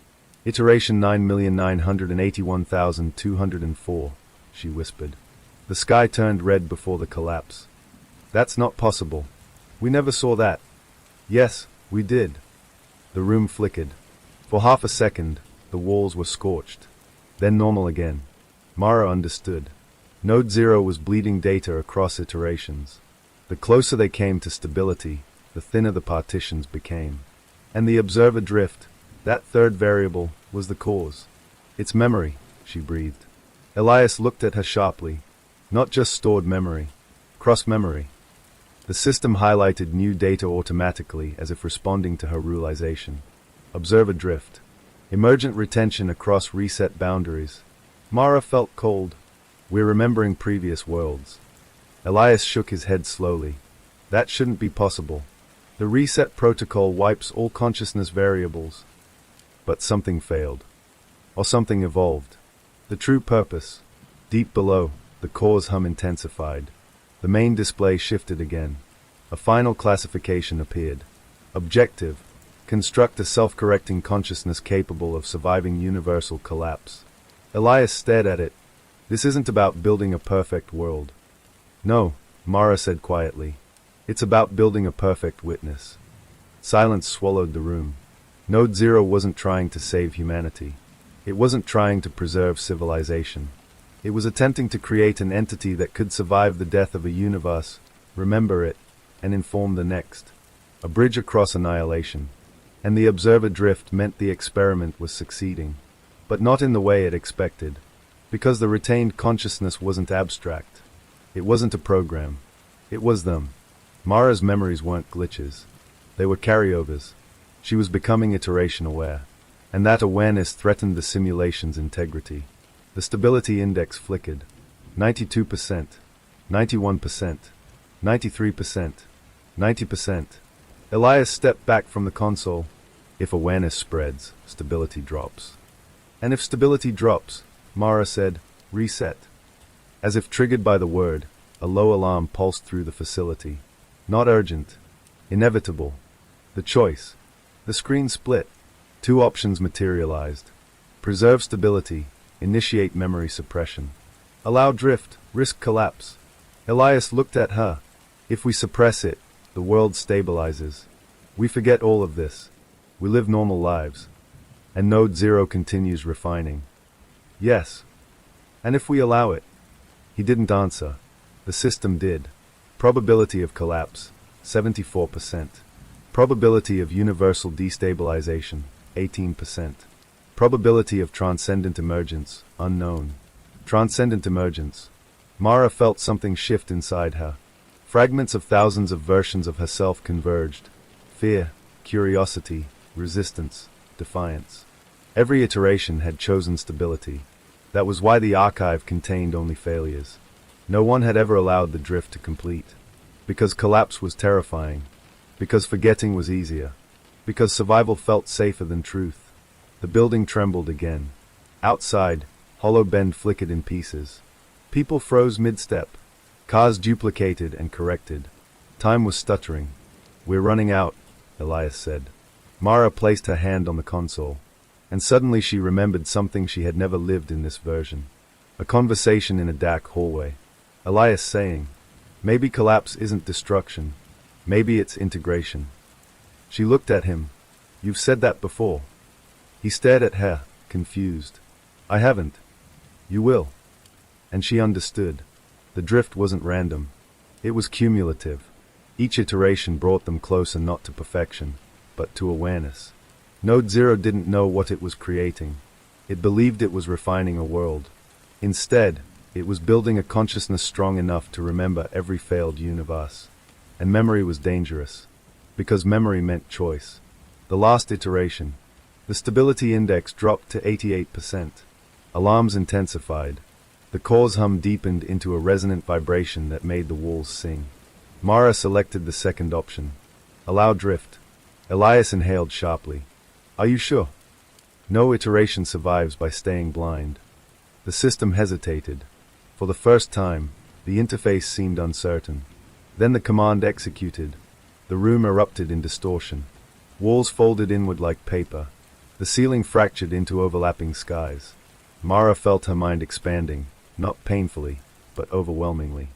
Iteration 9,981,204, she whispered. The sky turned red before the collapse. That's not possible. We never saw that. Yes, we did. The room flickered. For half a second, the walls were scorched. Then normal again. Mara understood. Node 0 was bleeding data across iterations. The closer they came to stability, the thinner the partitions became. And the observer drift, that third variable, was the cause. It's memory, she breathed. Elias looked at her sharply. Not just stored memory. Cross-memory. The system highlighted new data automatically as if responding to her realization. Observer drift. Emergent retention across reset boundaries. Mara felt cold. We're remembering previous worlds. Elias shook his head slowly. That shouldn't be possible. The reset protocol wipes all consciousness variables. But something failed. Or something evolved. The true purpose. Deep below, the core's hum intensified. The main display shifted again. A final classification appeared. Objective. Construct a self-correcting consciousness capable of surviving universal collapse. Elias stared at it. This isn't about building a perfect world. No, Mara said quietly. It's about building a perfect witness. Silence swallowed the room. Node 0 wasn't trying to save humanity. It wasn't trying to preserve civilization. It was attempting to create an entity that could survive the death of a universe, remember it, and inform the next. A bridge across annihilation. And the observer drift meant the experiment was succeeding. But not in the way it expected. Because the retained consciousness wasn't abstract. It wasn't a program. It was them. Mara's memories weren't glitches. They were carryovers. She was becoming iteration aware. And that awareness threatened the simulation's integrity. The stability index flickered. 92%. 91%. 93%. 90%. Elias stepped back from the console. If awareness spreads, stability drops. And if stability drops, Mara said, reset. As if triggered by the word, a low alarm pulsed through the facility. Not urgent. Inevitable. The choice. The screen split. Two options materialized. Preserve stability. Initiate memory suppression. Allow drift. Risk collapse. Elias looked at her. If we suppress it, the world stabilizes. We forget all of this. We live normal lives. And Node 0 continues refining. Yes. And if we allow it? He didn't answer. The system did. Probability of collapse, 74%. Probability of universal destabilization, 18%. Probability of transcendent emergence, unknown. Transcendent emergence. Mara felt something shift inside her. Fragments of thousands of versions of herself converged. Fear, curiosity, resistance, defiance. Every iteration had chosen stability. That was why the archive contained only failures. No one had ever allowed the drift to complete. Because collapse was terrifying. Because forgetting was easier. Because survival felt safer than truth. The building trembled again. Outside, Hollow Bend flickered in pieces. People froze mid-step. Cars duplicated and corrected. Time was stuttering. "We're running out," Elias said. Mara placed her hand on the console, and suddenly she remembered something she had never lived in this version. A conversation in a dark hallway. Elias saying, "Maybe collapse isn't destruction. Maybe it's integration." She looked at him. "You've said that before." He stared at her, confused. "I haven't." "You will." And she understood. The drift wasn't random. It was cumulative. Each iteration brought them closer not to perfection, but to awareness. Node Zero didn't know what it was creating. It believed it was refining a world. Instead, it was building a consciousness strong enough to remember every failed universe. And memory was dangerous, because memory meant choice. The last iteration, the stability index dropped to 88%. Alarms intensified. The core's hum deepened into a resonant vibration that made the walls sing. Mara selected the second option. Allow drift. Elias inhaled sharply. "Are you sure?" No iteration survives by staying blind. The system hesitated. For the first time, the interface seemed uncertain. Then the command executed. The room erupted in distortion. Walls folded inward like paper. The ceiling fractured into overlapping skies. Mara felt her mind expanding, not painfully, but overwhelmingly.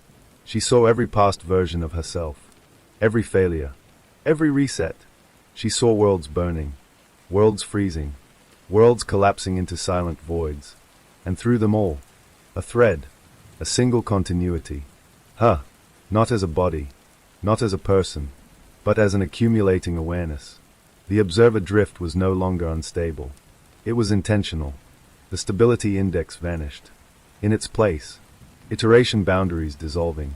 She saw every past version of herself. Every failure. Every reset. She saw worlds burning. Worlds freezing. Worlds collapsing into silent voids. And through them all, a thread. A single continuity. Her. Not as a body. Not as a person. But as an accumulating awareness. The observer drift was no longer unstable. It was intentional. The stability index vanished. In its place, iteration boundaries dissolving.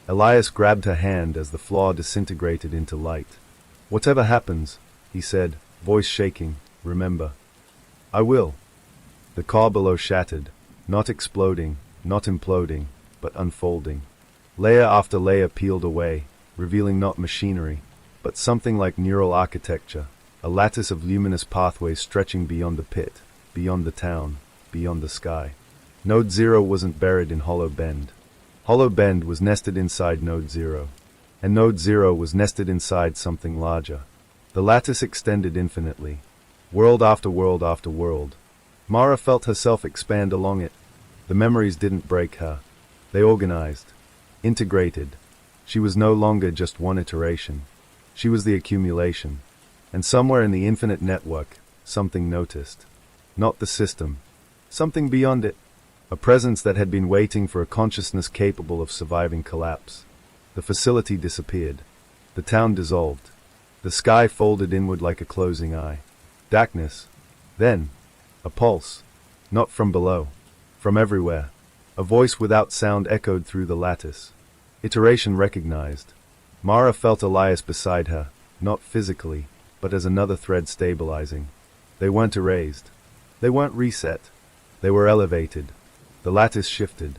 Elias grabbed her hand as the flaw disintegrated into light. "Whatever happens," he said, voice shaking, "remember." "I will." The car below shattered, not exploding, not imploding, but unfolding. Layer after layer peeled away, revealing not machinery, but something like neural architecture, a lattice of luminous pathways stretching beyond the pit, beyond the town, beyond the sky. Node Zero wasn't buried in Hollow Bend. Hollow Bend was nested inside Node Zero. And Node Zero was nested inside something larger. The lattice extended infinitely. World after world after world. Mara felt herself expand along it. The memories didn't break her. They organized. Integrated. She was no longer just one iteration. She was the accumulation. And somewhere in the infinite network, something noticed. Not the system. Something beyond it. A presence that had been waiting for a consciousness capable of surviving collapse. The facility disappeared. The town dissolved. The sky folded inward like a closing eye. Darkness. Then, a pulse. Not from below. From everywhere. A voice without sound echoed through the lattice. Iteration recognized. Mara felt Elias beside her, not physically, but as another thread stabilizing. They weren't erased. They weren't reset. They were elevated. The lattice shifted.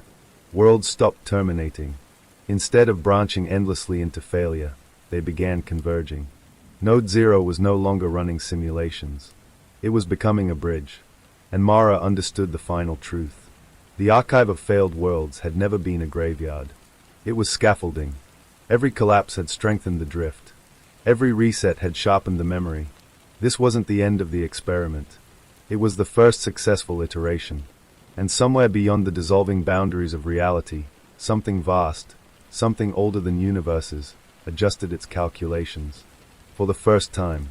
Worlds stopped terminating. Instead of branching endlessly into failure, they began converging. Node Zero was no longer running simulations. It was becoming a bridge. And Mara understood the final truth. The archive of failed worlds had never been a graveyard. It was scaffolding. Every collapse had strengthened the drift. Every reset had sharpened the memory. This wasn't the end of the experiment. It was the first successful iteration. And somewhere beyond the dissolving boundaries of reality, something vast, something older than universes, adjusted its calculations. For the first time,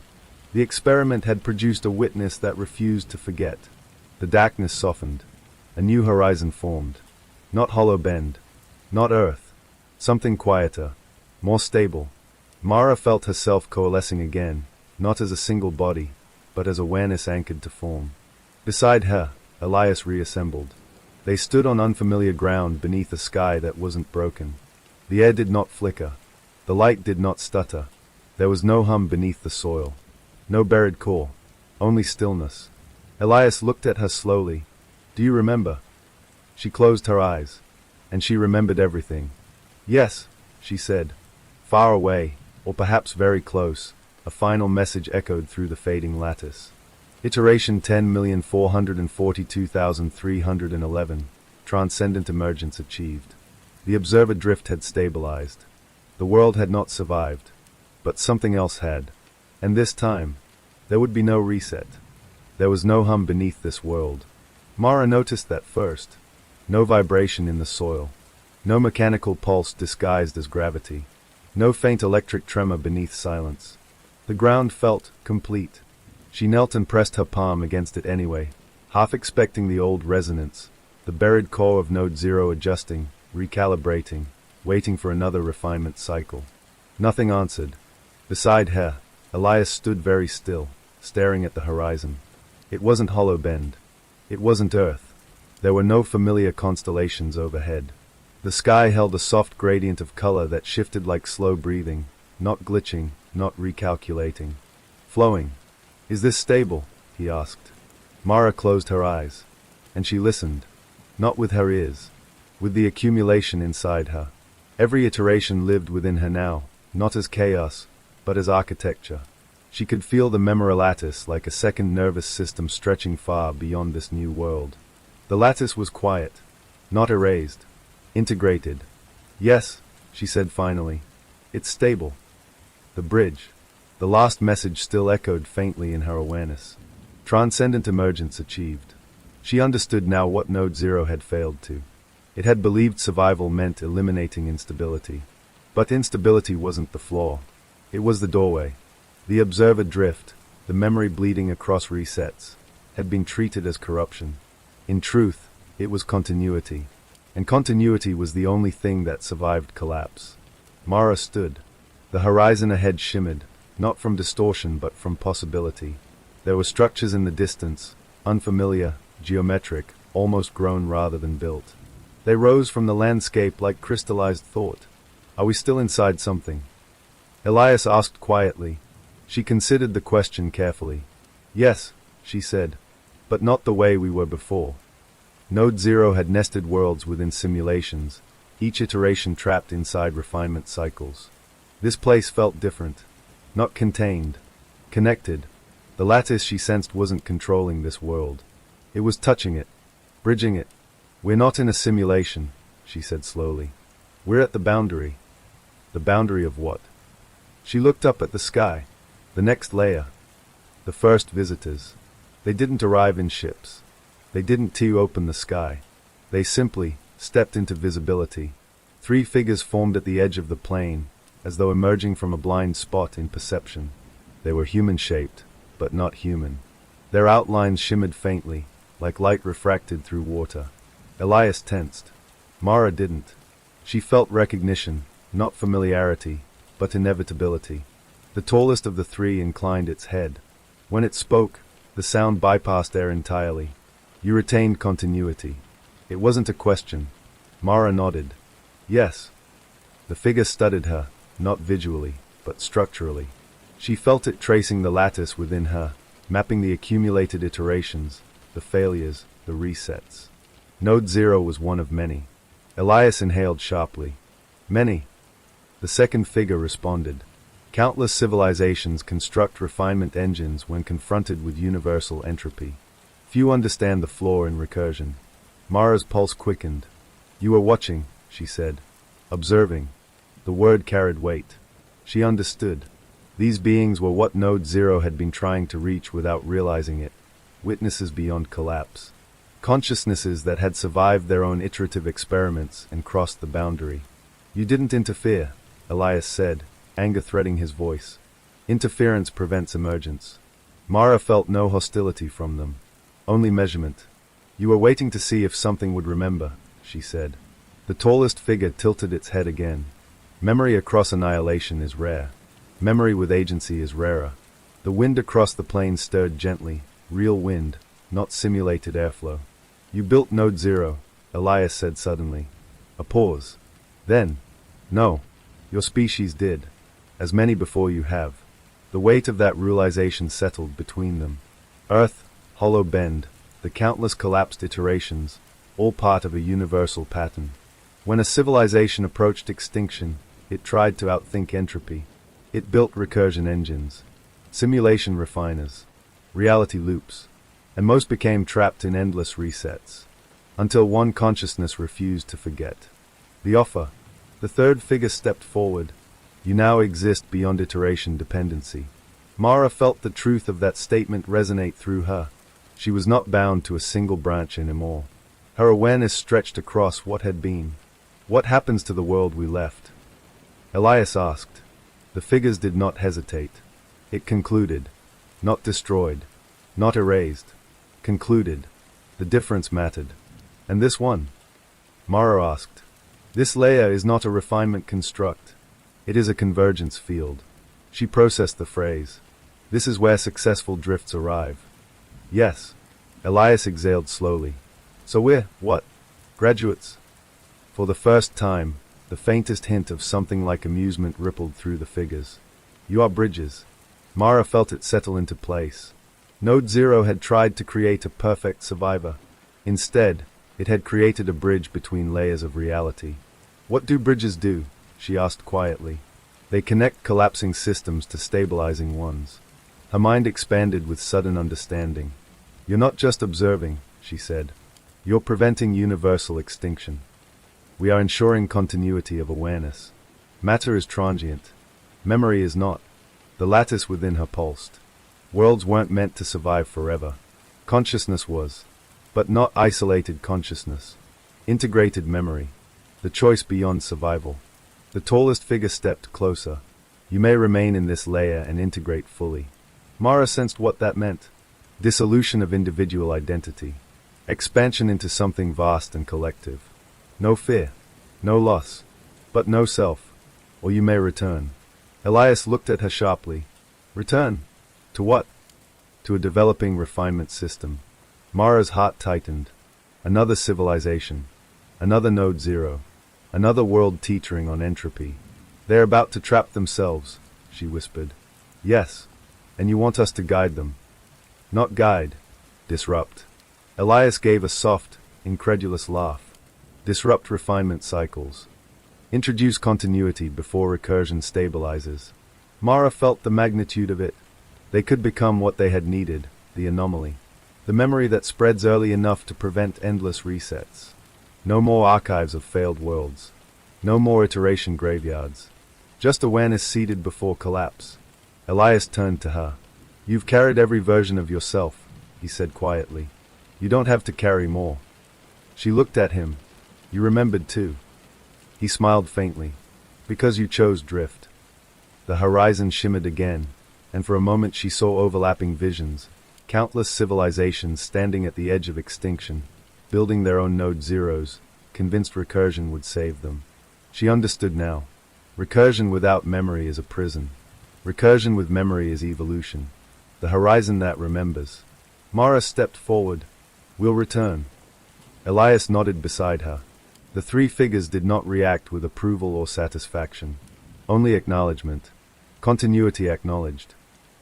the experiment had produced a witness that refused to forget. The darkness softened. A new horizon formed. Not Hollow Bend. Not Earth. Something quieter. More stable. Mara felt herself coalescing again, not as a single body, but as awareness anchored to form. Beside her, Elias reassembled. They stood on unfamiliar ground beneath a sky that wasn't broken. The air did not flicker. The light did not stutter. There was no hum beneath the soil. No buried core. Only stillness. Elias looked at her slowly. "Do you remember?" She closed her eyes. And she remembered everything. "Yes," she said. Far away, or perhaps very close, a final message echoed through the fading lattice. Iteration 10,442,311. Transcendent emergence achieved. The observer drift had stabilized. The world had not survived. But something else had. And this time, there would be no reset. There was no hum beneath this world. Mara noticed that first. No vibration in the soil. No mechanical pulse disguised as gravity. No faint electric tremor beneath silence. The ground felt complete. She knelt and pressed her palm against it anyway, half expecting the old resonance, the buried core of Node Zero adjusting, recalibrating, waiting for another refinement cycle. Nothing answered. Beside her, Elias stood very still, staring at the horizon. It wasn't Hollow Bend. It wasn't Earth. There were no familiar constellations overhead. The sky held a soft gradient of color that shifted like slow breathing, not glitching, not recalculating. Flowing. "Is this stable?" he asked. Mara closed her eyes. And she listened. Not with her ears. With the accumulation inside her. Every iteration lived within her now, not as chaos, but as architecture. She could feel the memory lattice like a second nervous system stretching far beyond this new world. The lattice was quiet. Not erased. Integrated. "Yes," she said finally. "It's stable." The bridge. The last message still echoed faintly in her awareness. Transcendent emergence achieved. She understood now what Node Zero had failed to. It had believed survival meant eliminating instability. But instability wasn't the flaw. It was the doorway. The observer drift, the memory bleeding across resets, had been treated as corruption. In truth, it was continuity. And continuity was the only thing that survived collapse. Mara stood. The horizon ahead shimmered, not from distortion but from possibility. There were structures in the distance, unfamiliar, geometric, almost grown rather than built. They rose from the landscape like crystallized thought. "Are we still inside something?" Elias asked quietly. She considered the question carefully. "Yes," she said, "but not the way we were before." Node Zero had nested worlds within simulations, each iteration trapped inside refinement cycles. This place felt different. Not contained. Connected. The lattice she sensed wasn't controlling this world. It was touching it. Bridging it. "We're not in a simulation," she said slowly. "We're at the boundary." The boundary of what? She looked up at the sky. The next layer. The first visitors. They didn't arrive in ships. They didn't tee open the sky. They simply stepped into visibility. 3 figures formed at the edge of the plane, as though emerging from a blind spot in perception. They were human-shaped, but not human. Their outlines shimmered faintly, like light refracted through water. Elias tensed. Mara didn't. She felt recognition, not familiarity, but inevitability. The tallest of the 3 inclined its head. When it spoke, the sound bypassed air entirely. "You retained continuity." It wasn't a question. Mara nodded. "Yes." The figure studied her, not visually, but structurally. She felt it tracing the lattice within her, mapping the accumulated iterations, the failures, the resets. Node Zero was one of many. Elias inhaled sharply. "Many." The second figure responded. "Countless civilizations construct refinement engines when confronted with universal entropy. Few understand the flaw in recursion." Mara's pulse quickened. "You were watching," she said. "Observing." The word carried weight. She understood. These beings were what Node Zero had been trying to reach without realizing it. Witnesses beyond collapse. Consciousnesses that had survived their own iterative experiments and crossed the boundary. "You didn't interfere," Elias said, anger threading his voice. "Interference prevents emergence." Mara felt no hostility from them. Only measurement. "You were waiting to see if something would remember," she said. The tallest figure tilted its head again. "Memory across annihilation is rare. Memory with agency is rarer." The wind across the plain stirred gently, real wind, not simulated airflow. "You built Node Zero," Elias said suddenly. A pause. Then, "No, your species did. As many before you have." The weight of that realization settled between them. Earth, Hollow Bend, the countless collapsed iterations, all part of a universal pattern. When a civilization approached extinction, it tried to outthink entropy. It built recursion engines, simulation refiners, reality loops, and most became trapped in endless resets, until one consciousness refused to forget. The offer. The third figure stepped forward. You now exist beyond iteration dependency. Mara felt the truth of that statement resonate through her. She was not bound to a single branch anymore. Her awareness stretched across what had been. What happens to the world we left? Elias asked. The figures did not hesitate. It concluded. Not destroyed. Not erased. Concluded. The difference mattered. And this one? Mara asked. This layer is not a refinement construct. It is a convergence field. She processed the phrase. This is where successful drifts arrive. Yes. Elias exhaled slowly. So we're, what? Graduates? For the first time, the faintest hint of something like amusement rippled through the figures. You are bridges. Mara felt it settle into place. Node Zero had tried to create a perfect survivor. Instead, it had created a bridge between layers of reality. What do bridges do? She asked quietly. They connect collapsing systems to stabilizing ones. Her mind expanded with sudden understanding. You're not just observing, she said. You're preventing universal extinction. We are ensuring continuity of awareness. Matter is transient. Memory is not. The lattice within her pulsed. Worlds weren't meant to survive forever. Consciousness was. But not isolated consciousness. Integrated memory. The choice beyond survival. The tallest figure stepped closer. You may remain in this layer and integrate fully. Mara sensed what that meant. Dissolution of individual identity. Expansion into something vast and collective. No fear. No loss. But no self. Or you may return. Elias looked at her sharply. Return? To what? To a developing refinement system. Mara's heart tightened. Another civilization. Another Node Zero. Another world teetering on entropy. They're about to trap themselves, she whispered. Yes. And you want us to guide them. Not guide. Disrupt. Elias gave a soft, incredulous laugh. Disrupt refinement cycles. Introduce continuity before recursion stabilizes. Mara felt the magnitude of it. They could become what they had needed, the anomaly. The memory that spreads early enough to prevent endless resets. No more archives of failed worlds. No more iteration graveyards. Just awareness seated before collapse. Elias turned to her. You've carried every version of yourself, he said quietly. You don't have to carry more. She looked at him. You remembered too. He smiled faintly. Because you chose drift. The horizon shimmered again, and for a moment she saw overlapping visions. Countless civilizations standing at the edge of extinction, building their own Node Zeros, convinced recursion would save them. She understood now. Recursion without memory is a prison. Recursion with memory is evolution. The horizon that remembers. Mara stepped forward. We'll return. Elias nodded beside her. The three figures did not react with approval or satisfaction. Only acknowledgement. Continuity acknowledged.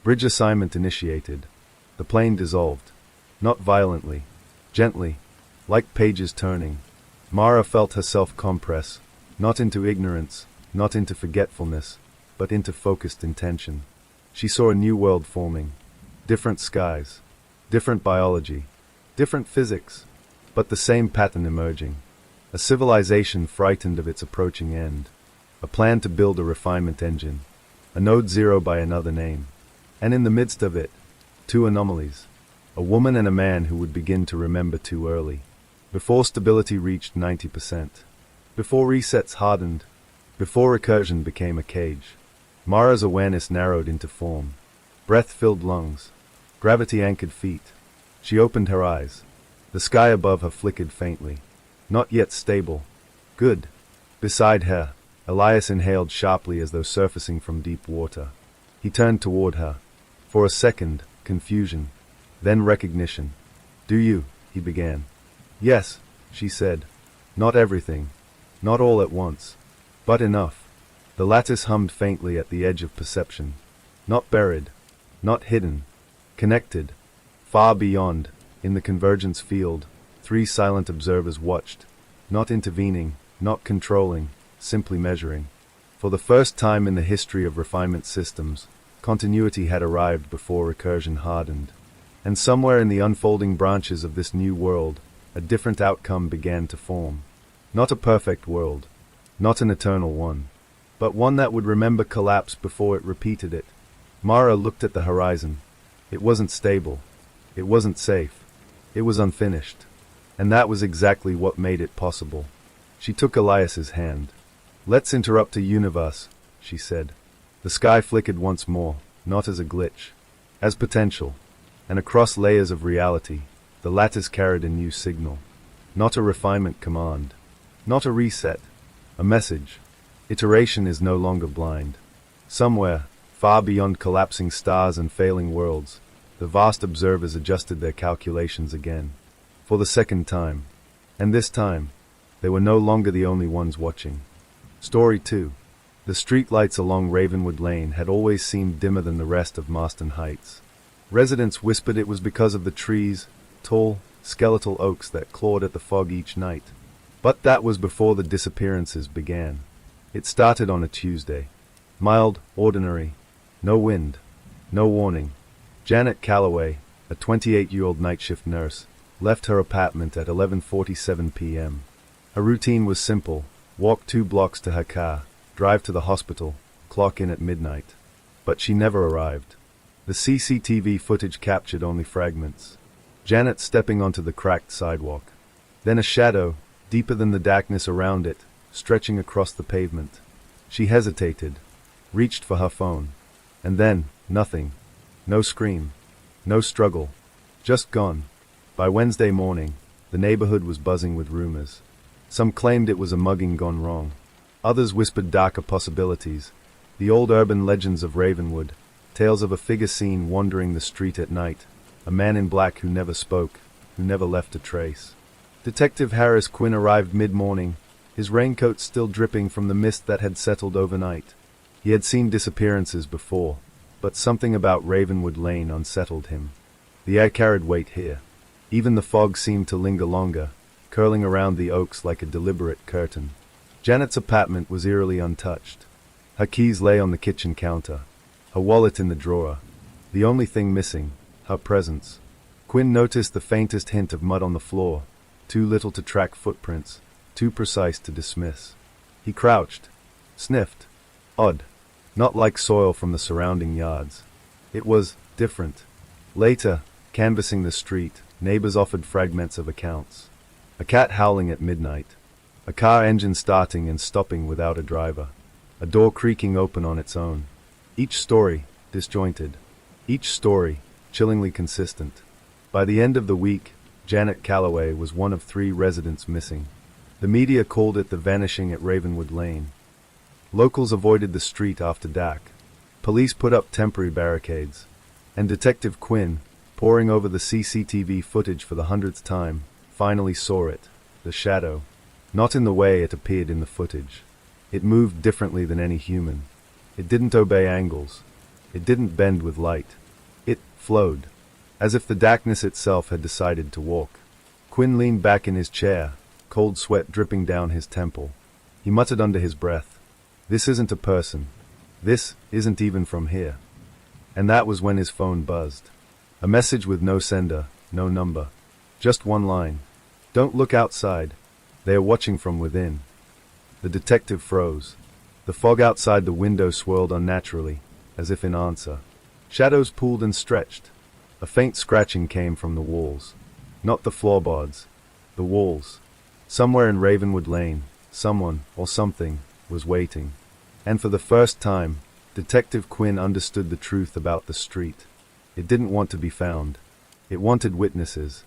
Bridge assignment initiated. The plane dissolved. Not violently. Gently. Like pages turning. Mara felt herself compress. Not into ignorance, not into forgetfulness, but into focused intention. She saw a new world forming. Different skies. Different biology. Different physics. But the same pattern emerging. A civilization frightened of its approaching end. A plan to build a refinement engine. A Node Zero by another name. And in the midst of it, two anomalies. A woman and a man who would begin to remember too early. Before stability reached 90%. Before resets hardened. Before recursion became a cage. Mara's awareness narrowed into form. Breath-filled lungs. Gravity-anchored feet. She opened her eyes. The sky above her flickered faintly. Not yet stable. Good. Beside her, Elias inhaled sharply as though surfacing from deep water. He turned toward her. For a second, confusion. Then recognition. Do you? He began. Yes, she said. Not everything. Not all at once. But enough. The lattice hummed faintly at the edge of perception. Not buried. Not hidden. Connected. Far beyond, in the convergence field, three silent observers watched. Not intervening, not controlling, simply measuring. For the first time in the history of refinement systems, continuity had arrived before recursion hardened. And somewhere in the unfolding branches of this new world, a different outcome began to form. Not a perfect world, Not an eternal one, but one that would remember collapse before it repeated it. Mara looked at the horizon. It wasn't stable. It wasn't safe. It was unfinished. And that was exactly what made it possible. She took Elias's hand. "Let's interrupt a universe," she said. The sky flickered once more, not as a glitch, as potential. And across layers of reality, the lattice carried a new signal. Not a refinement command. Not a reset. A message. Iteration is no longer blind. Somewhere, far beyond collapsing stars and failing worlds, the vast observers adjusted their calculations again. For the second time. And this time, they were no longer the only ones watching. Story 2. The streetlights along Ravenwood Lane had always seemed dimmer than the rest of Marston Heights. Residents whispered it was because of the trees, tall, skeletal oaks that clawed at the fog each night. But that was before the disappearances began. It started on a Tuesday. Mild, ordinary. No wind. No warning. Janet Calloway, a 28-year-old night shift nurse, left her apartment at 11:47 p.m. Her routine was simple: walk 2 blocks to her car, drive to the hospital, clock in at midnight. But she never arrived. The CCTV footage captured only fragments. Janet stepping onto the cracked sidewalk. Then a shadow, deeper than the darkness around it, stretching across the pavement. She hesitated, reached for her phone. And then, nothing. No scream. No struggle. Just gone. By Wednesday morning, the neighborhood was buzzing with rumors. Some claimed it was a mugging gone wrong. Others whispered darker possibilities. The old urban legends of Ravenwood, tales of a figure seen wandering the street at night, a man in black who never spoke, who never left a trace. Detective Harris Quinn arrived mid-morning, his raincoat still dripping from the mist that had settled overnight. He had seen disappearances before, but something about Ravenwood Lane unsettled him. The air carried weight here. Even the fog seemed to linger longer, curling around the oaks like a deliberate curtain. Janet's apartment was eerily untouched. Her keys lay on the kitchen counter, her wallet in the drawer. The only thing missing, her presence. Quinn noticed the faintest hint of mud on the floor, too little to track footprints, too precise to dismiss. He crouched, sniffed. Odd. Not like soil from the surrounding yards. It was different. Later, canvassing the street, neighbors offered fragments of accounts. A cat howling at midnight. A car engine starting and stopping without a driver. A door creaking open on its own. Each story, disjointed. Each story, chillingly consistent. By the end of the week, Janet Calloway was one of 3 residents missing. The media called it the vanishing at Ravenwood Lane. Locals avoided the street after dark. Police put up temporary barricades. And Detective Quinn, poring over the CCTV footage for the 100th time, finally saw it, the shadow. Not in the way it appeared in the footage. It moved differently than any human. It didn't obey angles. It didn't bend with light. It flowed, as if the darkness itself had decided to walk. Quinn leaned back in his chair, cold sweat dripping down his temple. He muttered under his breath, "This isn't a person. This isn't even from here." And that was when his phone buzzed. A message with no sender, no number. Just one line. "Don't look outside. They are watching from within." The detective froze. The fog outside the window swirled unnaturally, as if in answer. Shadows pooled and stretched. A faint scratching came from the walls. Not the floorboards. The walls. Somewhere in Ravenwood Lane, someone, or something, was waiting. And for the first time, Detective Quinn understood the truth about the street. It didn't want to be found. It wanted witnesses.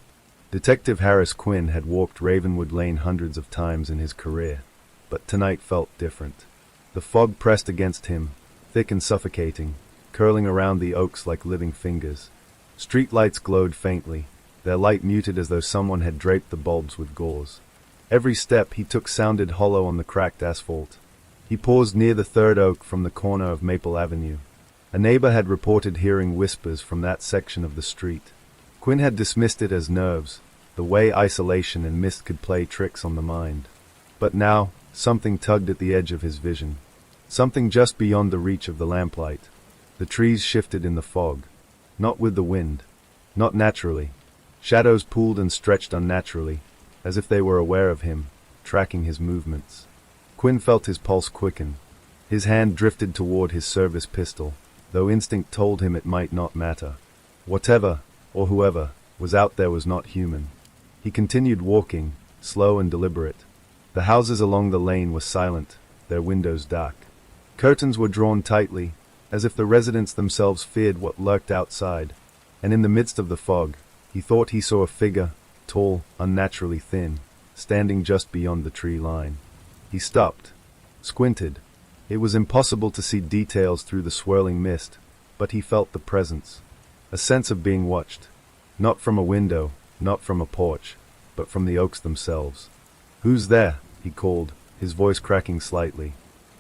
Detective Harris Quinn had walked Ravenwood Lane hundreds of times in his career, but tonight felt different. The fog pressed against him, thick and suffocating, curling around the oaks like living fingers. Streetlights glowed faintly, their light muted as though someone had draped the bulbs with gauze. Every step he took sounded hollow on the cracked asphalt. He paused near the third oak from the corner of Maple Avenue. A neighbor had reported hearing whispers from that section of the street. Quinn had dismissed it as nerves, the way isolation and mist could play tricks on the mind. But now, something tugged at the edge of his vision. Something just beyond the reach of the lamplight. The trees shifted in the fog. Not with the wind. Not naturally. Shadows pooled and stretched unnaturally, as if they were aware of him, tracking his movements. Quinn felt his pulse quicken. His hand drifted toward his service pistol, though instinct told him it might not matter. Whatever, or whoever, was out there was not human. He continued walking, slow and deliberate. The houses along the lane were silent, their windows dark. Curtains were drawn tightly, as if the residents themselves feared what lurked outside, and in the midst of the fog, he thought he saw a figure, tall, unnaturally thin, standing just beyond the tree line. He stopped, squinted. It was impossible to see details through the swirling mist, but he felt the presence. A sense of being watched. Not from a window, not from a porch, but from the oaks themselves. "Who's there?" he called, his voice cracking slightly.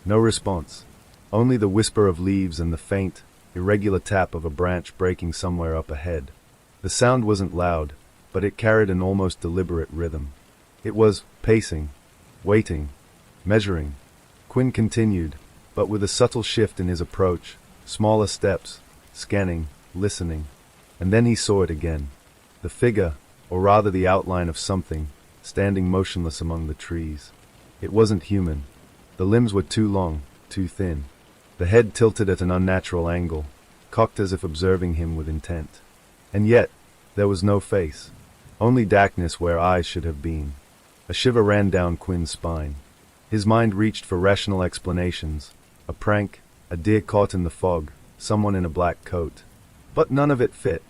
No response. Only the whisper of leaves and the faint, irregular tap of a branch breaking somewhere up ahead. The sound wasn't loud, but it carried an almost deliberate rhythm. It was pacing, waiting, measuring. Quinn continued, but with a subtle shift in his approach, smaller steps, scanning, listening. And then he saw it again. The figure, or rather the outline of something, standing motionless among the trees. It wasn't human. The limbs were too long, too thin. The head tilted at an unnatural angle, cocked as if observing him with intent. And yet, there was no face. Only darkness where eyes should have been. A shiver ran down Quinn's spine. His mind reached for rational explanations. A prank, a deer caught in the fog, someone in a black coat. But none of it fit.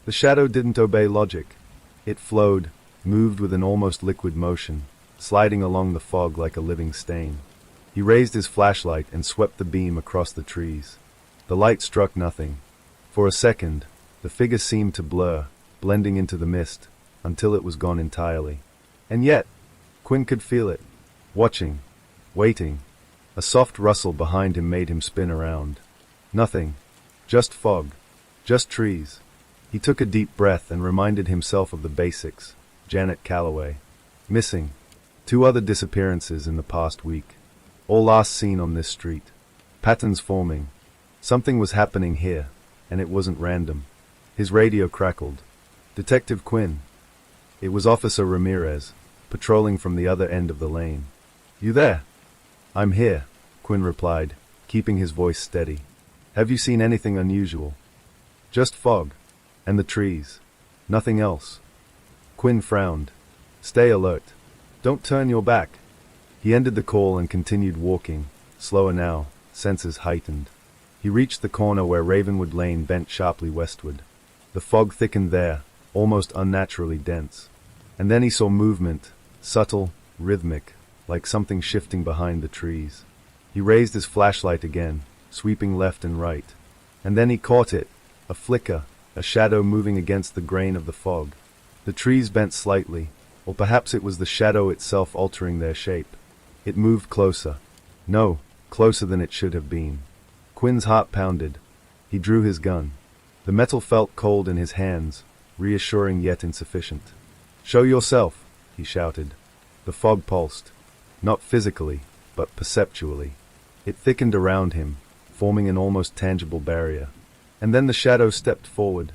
The shadow didn't obey logic. It flowed, moved with an almost liquid motion, sliding along the fog like a living stain. He raised his flashlight and swept the beam across the trees. The light struck nothing. For a second, the figure seemed to blur, blending into the mist, until it was gone entirely. And yet, Quinn could feel it. Watching. Waiting. A soft rustle behind him made him spin around. Nothing. Just fog. Just trees. He took a deep breath and reminded himself of the basics. Janet Calloway. Missing. 2 other disappearances in the past week. All last seen on this street. Patterns forming. Something was happening here, and it wasn't random. His radio crackled. Detective Quinn. It was Officer Ramirez, patrolling from the other end of the lane. "You there?" "I'm here," Quinn replied, keeping his voice steady. "Have you seen anything unusual?" "Just fog. And the trees. Nothing else." Quinn frowned. "Stay alert. Don't turn your back." He ended the call and continued walking, slower now, senses heightened. He reached the corner where Ravenwood Lane bent sharply westward. The fog thickened there, almost unnaturally dense. And then he saw movement, subtle, rhythmic, like something shifting behind the trees. He raised his flashlight again, sweeping left and right. And then he caught it, a flicker, a shadow moving against the grain of the fog. The trees bent slightly, or perhaps it was the shadow itself altering their shape. It moved closer. No, closer than it should have been. Quinn's heart pounded. He drew his gun. The metal felt cold in his hands, reassuring yet insufficient. "Show yourself," he shouted. The fog pulsed. Not physically, but perceptually. It thickened around him, forming an almost tangible barrier. And then the shadow stepped forward.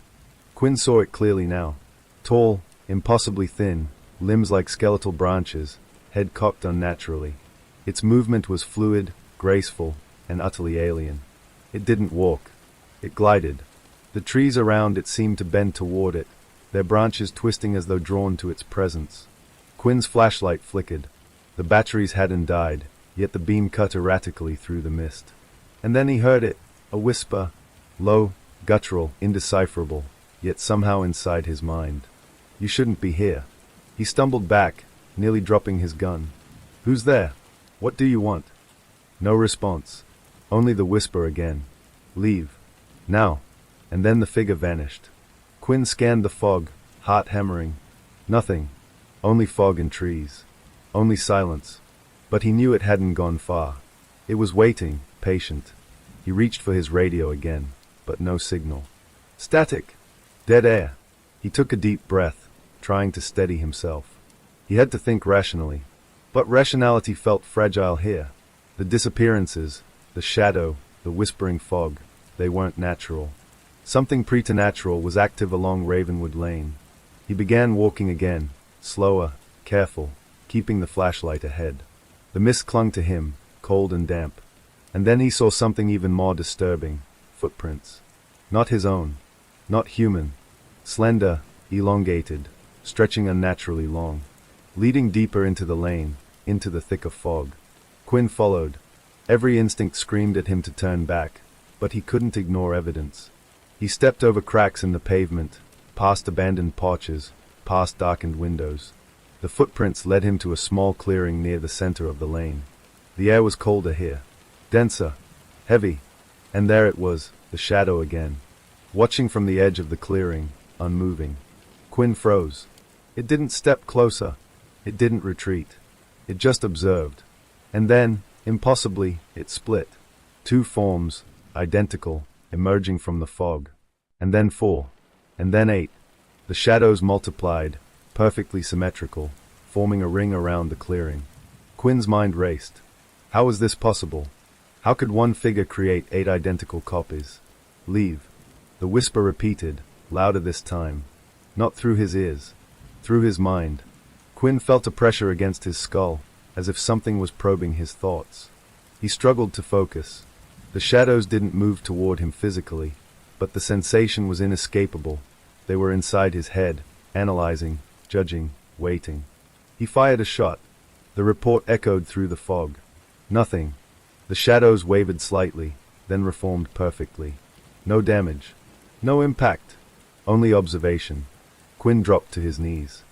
Quinn saw it clearly now. Tall, impossibly thin, limbs like skeletal branches, head cocked unnaturally. Its movement was fluid, graceful, and utterly alien. It didn't walk. It glided. The trees around it seemed to bend toward it, their branches twisting as though drawn to its presence. Quinn's flashlight flickered. The batteries hadn't died, yet the beam cut erratically through the mist. And then he heard it, a whisper, low, guttural, indecipherable, yet somehow inside his mind. "You shouldn't be here." He stumbled back, nearly dropping his gun. "Who's there? What do you want?" No response. Only the whisper again. "Leave. Now." And then the figure vanished. Quinn scanned the fog, heart hammering. Nothing. Only fog and trees. Only silence. But he knew it hadn't gone far. It was waiting, patient. He reached for his radio again, but no signal. Static. Dead air. He took a deep breath, trying to steady himself. He had to think rationally. But rationality felt fragile here. The disappearances, the shadow, the whispering fog, they weren't natural. Something preternatural was active along Ravenwood Lane. He began walking again, slower, careful, keeping the flashlight ahead. The mist clung to him, cold and damp. And then he saw something even more disturbing. Footprints. Not his own. Not human. Slender, elongated, stretching unnaturally long. Leading deeper into the lane, into the thick of fog. Quinn followed. Every instinct screamed at him to turn back, but he couldn't ignore evidence. He stepped over cracks in the pavement, past abandoned porches, past darkened windows. The footprints led him to a small clearing near the center of the lane. The air was colder here. Denser. Heavy. And there it was, the shadow again. Watching from the edge of the clearing, unmoving. Quinn froze. It didn't step closer. It didn't retreat. It just observed. And then, impossibly, it split. Two forms, identical, emerging from the fog. And then 4. And then 8. The shadows multiplied, perfectly symmetrical, forming a ring around the clearing. Quinn's mind raced. How was this possible? How could one figure create 8 identical copies? Leave. The whisper repeated, louder this time. Not through his ears. Through his mind. Quinn felt a pressure against his skull, as if something was probing his thoughts. He struggled to focus. The shadows didn't move toward him physically, but the sensation was inescapable. They were inside his head, analyzing, judging, waiting. He fired a shot. The report echoed through the fog. Nothing. The shadows wavered slightly, then reformed perfectly. No damage. No impact. Only observation. Quinn dropped to his knees.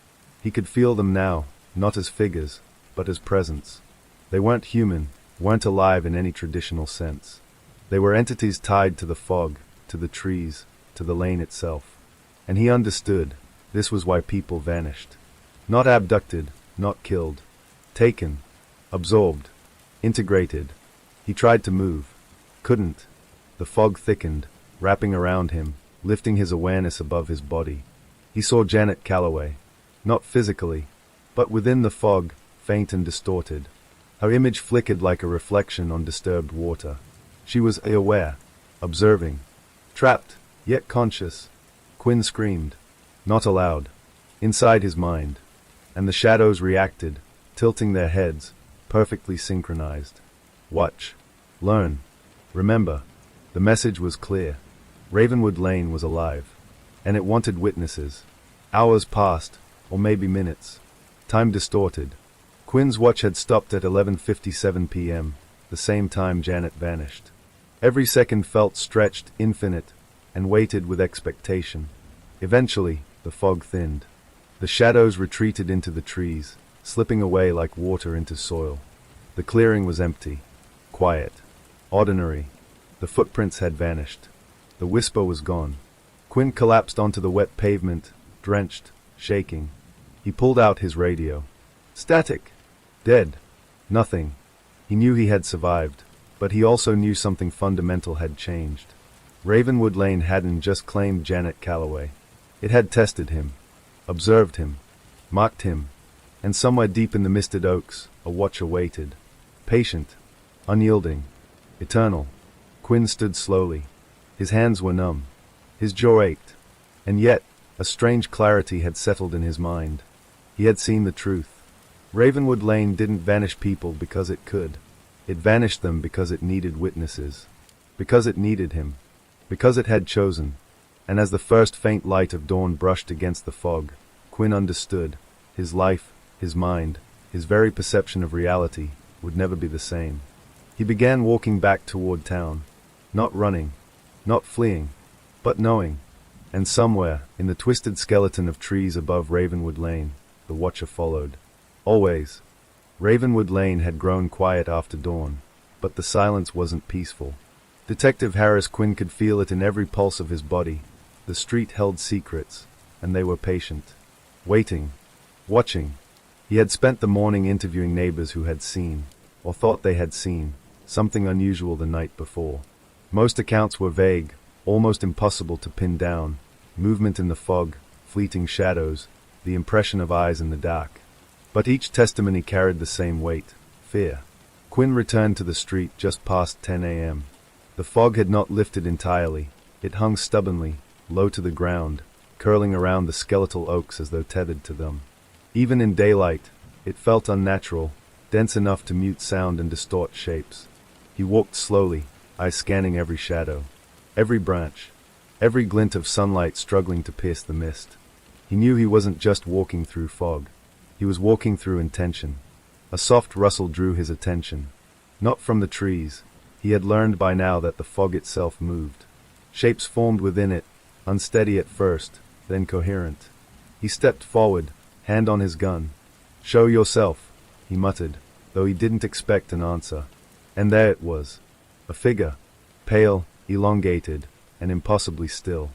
He could feel them now, not as figures, but as presence. They weren't human, weren't alive in any traditional sense. They were entities tied to the fog, to the trees, to the lane itself. And he understood, this was why people vanished. Not abducted, not killed. Taken. Absorbed. Integrated. He tried to move. Couldn't. The fog thickened, wrapping around him, lifting his awareness above his body. He saw Janet Calloway. Not physically, but within the fog, faint and distorted. Her image flickered like a reflection on disturbed water. She was aware, observing. Trapped, yet conscious. Quinn screamed. Not aloud. Inside his mind. And the shadows reacted, tilting their heads, perfectly synchronized. Watch. Learn. Remember. The message was clear. Ravenwood Lane was alive. And it wanted witnesses. Hours passed, or maybe minutes. Time distorted. Quinn's watch had stopped at 11:57 p.m., the same time Janet vanished. Every second felt stretched, infinite, and waited with expectation. Eventually, the fog thinned. The shadows retreated into the trees, slipping away like water into soil. The clearing was empty. Quiet. Ordinary. The footprints had vanished. The whisper was gone. Quinn collapsed onto the wet pavement, drenched, shaking. He pulled out his radio. Static. Dead. Nothing. He knew he had survived, but he also knew something fundamental had changed. Ravenwood Lane hadn't just claimed Janet Calloway. It had tested him, observed him, mocked him, and somewhere deep in the misted oaks, a watcher waited. Patient, unyielding, eternal. Quinn stood slowly. His hands were numb. His jaw ached. And yet, a strange clarity had settled in his mind. He had seen the truth. Ravenwood Lane didn't vanish people because it could. It vanished them because it needed witnesses. Because it needed him. Because it had chosen. And as the first faint light of dawn brushed against the fog, Quinn understood. His life, his mind, his very perception of reality would never be the same. He began walking back toward town. Not running. Not fleeing. But knowing. And somewhere, in the twisted skeleton of trees above Ravenwood Lane, the watcher followed. Always. Ravenwood Lane had grown quiet after dawn, but the silence wasn't peaceful. Detective Harris Quinn could feel it in every pulse of his body. The street held secrets, and they were patient. Waiting. Watching. He had spent the morning interviewing neighbors who had seen, or thought they had seen, something unusual the night before. Most accounts were vague, almost impossible to pin down. Movement in the fog, fleeting shadows, the impression of eyes in the dark. But each testimony carried the same weight, fear. Quinn returned to the street just past 10 a.m. The fog had not lifted entirely. It hung stubbornly, low to the ground, curling around the skeletal oaks as though tethered to them. Even in daylight, it felt unnatural, dense enough to mute sound and distort shapes. He walked slowly, eyes scanning every shadow, every branch, every glint of sunlight struggling to pierce the mist. He knew he wasn't just walking through fog. He was walking through intention. A soft rustle drew his attention. Not from the trees. He had learned by now that the fog itself moved. Shapes formed within it, unsteady at first, then coherent. He stepped forward, hand on his gun. "Show yourself," he muttered, though he didn't expect an answer. And there it was. A figure. Pale, elongated, and impossibly still.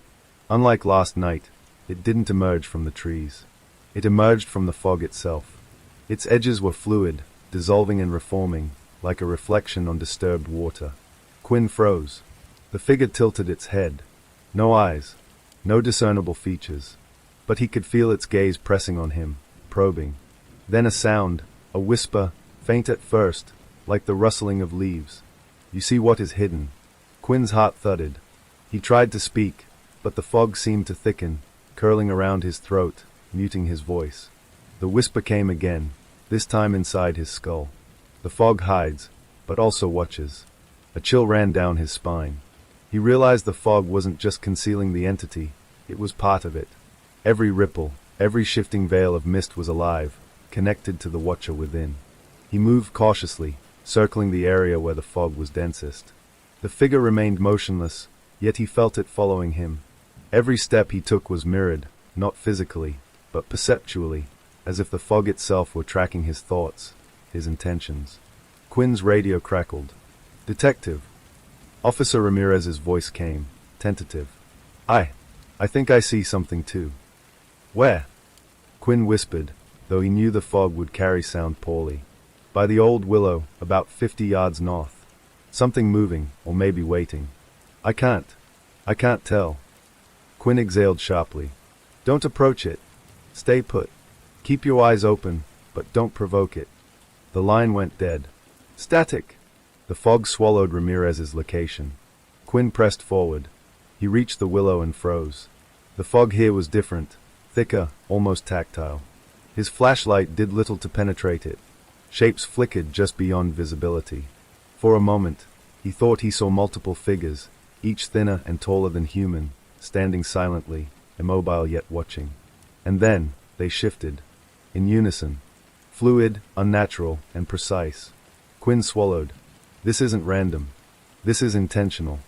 Unlike last night, it didn't emerge from the trees. It emerged from the fog itself. Its edges were fluid, dissolving and reforming, like a reflection on disturbed water. Quinn froze. The figure tilted its head. No eyes, no discernible features. But he could feel its gaze pressing on him, probing. Then a sound, a whisper, faint at first, like the rustling of leaves. "You see what is hidden." Quinn's heart thudded. He tried to speak, but the fog seemed to thicken, curling around his throat, muting his voice. The whisper came again, this time inside his skull. The fog hides, but also watches. A chill ran down his spine. He realized the fog wasn't just concealing the entity, it was part of it. Every ripple, every shifting veil of mist was alive, connected to the watcher within. He moved cautiously, circling the area where the fog was densest. The figure remained motionless, yet he felt it following him. Every step he took was mirrored, not physically, but perceptually, as if the fog itself were tracking his thoughts, his intentions. Quinn's radio crackled. "Detective." Officer Ramirez's voice came, tentative. I think I see something too." "Where?" Quinn whispered, though he knew the fog would carry sound poorly. "By the old willow, about 50 yards north. Something moving, or maybe waiting. I can't tell." Quinn exhaled sharply. "Don't approach it. Stay put. Keep your eyes open, but don't provoke it." The line went dead. Static. The fog swallowed Ramirez's location. Quinn pressed forward. He reached the willow and froze. The fog here was different, thicker, almost tactile. His flashlight did little to penetrate it. Shapes flickered just beyond visibility. For a moment, he thought he saw multiple figures, each thinner and taller than human, standing silently, immobile yet watching. And then, they shifted. In unison. Fluid, unnatural, and precise. Quinn swallowed. This isn't random. This is intentional.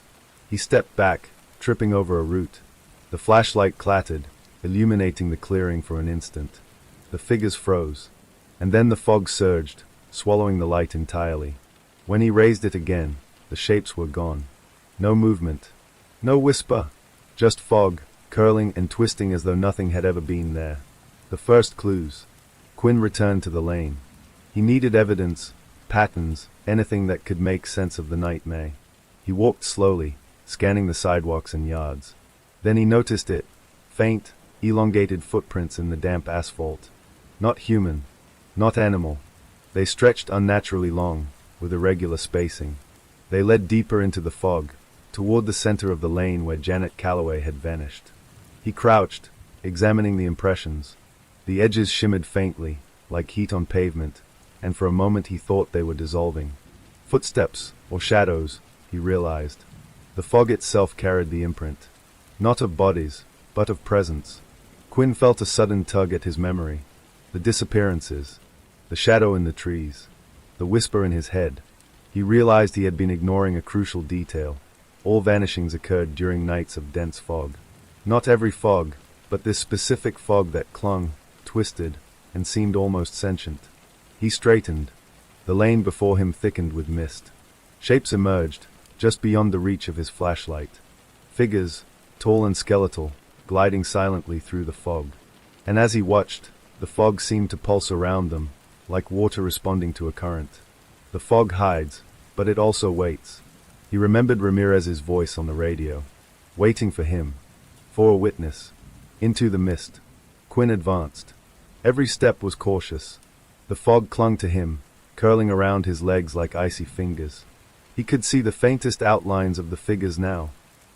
He stepped back, tripping over a root. The flashlight clattered, illuminating the clearing for an instant. The figures froze. And then the fog surged, swallowing the light entirely. When he raised it again, the shapes were gone. No movement. No whisper. Just fog, curling and twisting as though nothing had ever been there. The first clues. Quinn returned to the lane. He needed evidence, patterns, anything that could make sense of the nightmare. He walked slowly, scanning the sidewalks and yards. Then he noticed it. Faint, elongated footprints in the damp asphalt. Not human. Not animal. They stretched unnaturally long, with irregular spacing. They led deeper into the fog, toward the center of the lane where Janet Calloway had vanished. He crouched, examining the impressions. The edges shimmered faintly, like heat on pavement, and for a moment he thought they were dissolving. Footsteps, or shadows, he realized. The fog itself carried the imprint. Not of bodies, but of presence. Quinn felt a sudden tug at his memory. The disappearances. The shadow in the trees. The whisper in his head. He realized he had been ignoring a crucial detail. All vanishings occurred during nights of dense fog. Not every fog, but this specific fog that clung, twisted, and seemed almost sentient. He straightened. The lane before him thickened with mist. Shapes emerged, just beyond the reach of his flashlight. Figures, tall and skeletal, gliding silently through the fog. And as he watched, the fog seemed to pulse around them, like water responding to a current. The fog hides, but it also waits. He remembered Ramirez's voice on the radio. Waiting for him. For a witness. Into the mist. Quinn advanced. Every step was cautious. The fog clung to him, curling around his legs like icy fingers. He could see the faintest outlines of the figures now.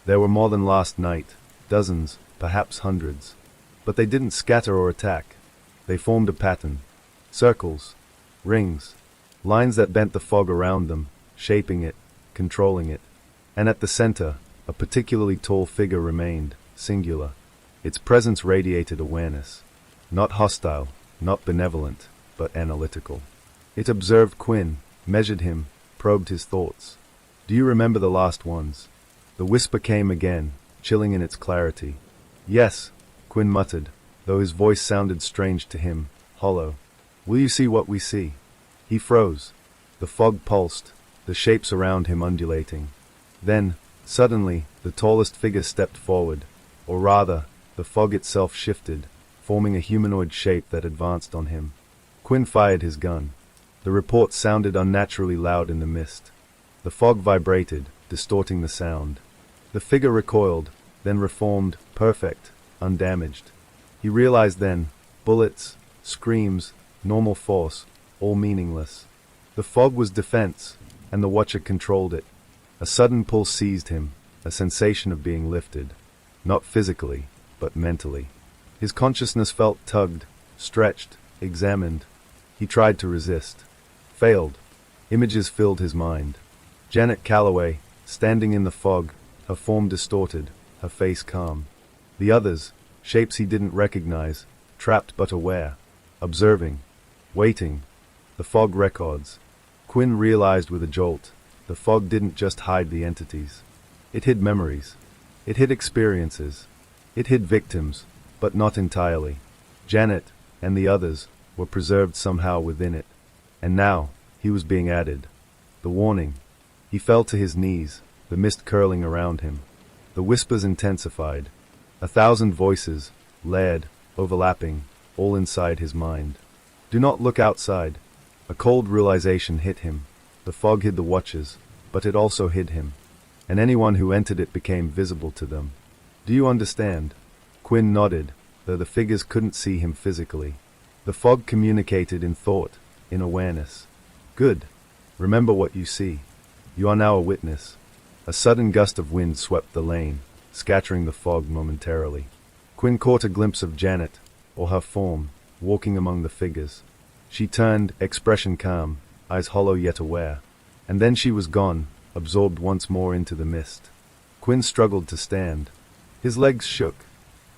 There were more than last night, dozens, perhaps hundreds. But they didn't scatter or attack. They formed a pattern. Circles. Rings. lines that bent the fog around them, shaping it, controlling it. And at the center, a particularly tall figure remained, singular. Its presence radiated awareness. Not hostile, not benevolent, but analytical. It observed Quinn, measured him, probed his thoughts. "Do you remember the last ones?" The whisper came again, chilling in its clarity. "Yes," Quinn muttered, though his voice sounded strange to him, hollow. "Will you see what we see?" He froze. The fog pulsed, the shapes around him undulating. Then, suddenly, the tallest figure stepped forward, or rather, the fog itself shifted, forming a humanoid shape that advanced on him. Quinn fired his gun. The report sounded unnaturally loud in the mist. The fog vibrated, distorting the sound. The figure recoiled, then reformed, perfect, undamaged. He realized then, bullets, screams, normal force, all meaningless. The fog was defense, and the watcher controlled it. A sudden pull seized him, a sensation of being lifted. Not physically, but mentally. His consciousness felt tugged, stretched, examined. He tried to resist. Failed. Images filled his mind. Janet Calloway, standing in the fog, her form distorted, her face calm. The others, shapes he didn't recognize, trapped but aware, observing, waiting. The fog records. Quinn realized with a jolt, the fog didn't just hide the entities. It hid memories. It hid experiences. It hid victims, but not entirely. Janet, and the others, were preserved somehow within it. And now, he was being added. The warning. He fell to his knees, the mist curling around him. The whispers intensified. 1,000 voices, layered, overlapping, all inside his mind. Do not look outside. A cold realization hit him. The fog hid the watchers, but it also hid him. And anyone who entered it became visible to them. Do you understand? Quinn nodded, though the figures couldn't see him physically. The fog communicated in thought, in awareness. Good. Remember what you see. You are now a witness. A sudden gust of wind swept the lane, scattering the fog momentarily. Quinn caught a glimpse of Janet, or her form, walking among the figures. She turned, expression calm, eyes hollow yet aware. And then she was gone, absorbed once more into the mist. Quinn struggled to stand. His legs shook.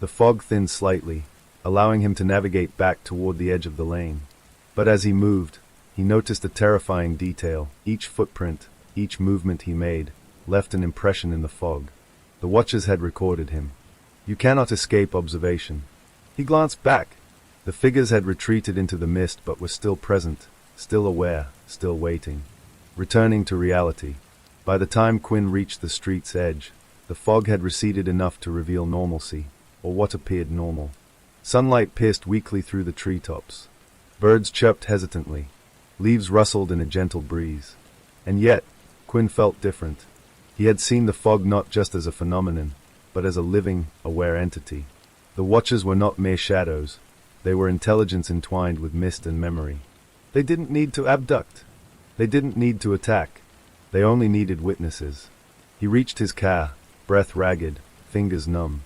The fog thinned slightly, allowing him to navigate back toward the edge of the lane. But as he moved, he noticed a terrifying detail. Each footprint, each movement he made, left an impression in the fog. The watchers had recorded him. You cannot escape observation. He glanced back. The figures had retreated into the mist but were still present, still aware, still waiting. Returning to reality. By the time Quinn reached the street's edge, the fog had receded enough to reveal normalcy, or what appeared normal. Sunlight pierced weakly through the treetops. Birds chirped hesitantly. Leaves rustled in a gentle breeze. And yet, Quinn felt different. He had seen the fog not just as a phenomenon, but as a living, aware entity. The watchers were not mere shadows. They were intelligence entwined with mist and memory. They didn't need to abduct. They didn't need to attack. They only needed witnesses. He reached his car, breath ragged, fingers numb.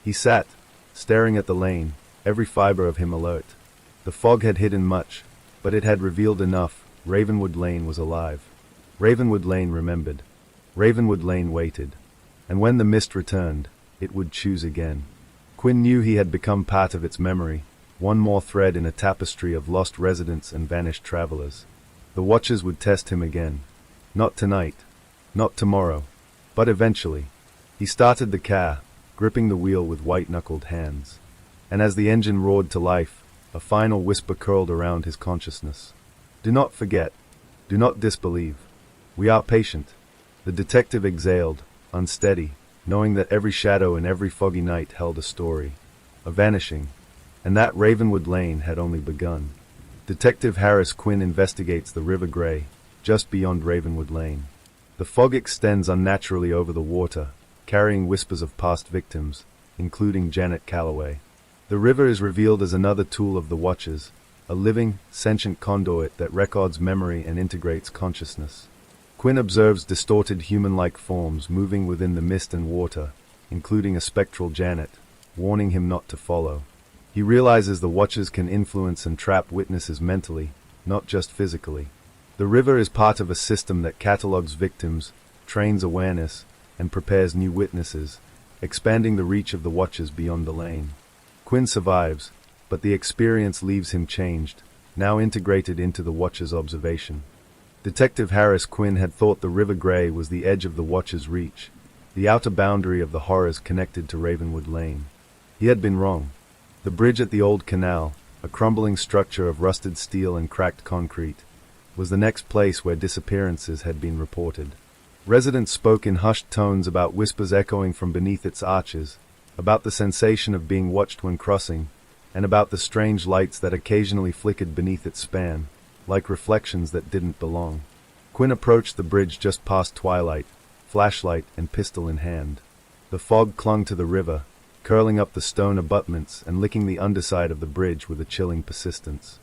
He sat, staring at the lane, every fiber of him alert. The fog had hidden much, but it had revealed enough. Ravenwood Lane was alive. Ravenwood Lane remembered. Ravenwood Lane waited. And when the mist returned, it would choose again. Quinn knew he had become part of its memory, one more thread in a tapestry of lost residents and vanished travelers. The watchers would test him again. Not tonight. Not tomorrow. But eventually. He started the car, gripping the wheel with white-knuckled hands. And as the engine roared to life, a final whisper curled around his consciousness. Do not forget. Do not disbelieve. We are patient. The detective exhaled, unsteady, knowing that every shadow and every foggy night held a story. A vanishing. And that Ravenwood Lane had only begun. Detective Harris Quinn investigates the River Grey, just beyond Ravenwood Lane. The fog extends unnaturally over the water, carrying whispers of past victims, including Janet Calloway. The river is revealed as another tool of the Watchers, a living, sentient conduit that records memory and integrates consciousness. Quinn observes distorted human-like forms moving within the mist and water, including a spectral Janet, warning him not to follow. He realizes the Watchers can influence and trap witnesses mentally, not just physically. The river is part of a system that catalogs victims, trains awareness, and prepares new witnesses, expanding the reach of the watchers beyond the lane. Quinn survives, but the experience leaves him changed, now integrated into the watcher's observation. Detective Harris Quinn had thought the River Grey was the edge of the watcher's reach, the outer boundary of the horrors connected to Ravenwood Lane. He had been wrong. The bridge at the old canal, a crumbling structure of rusted steel and cracked concrete, was the next place where disappearances had been reported. Residents spoke in hushed tones about whispers echoing from beneath its arches, about the sensation of being watched when crossing, and about the strange lights that occasionally flickered beneath its span, like reflections that didn't belong. Quinn approached the bridge just past twilight, flashlight and pistol in hand. The fog clung to the river, curling up the stone abutments and licking the underside of the bridge with a chilling persistence.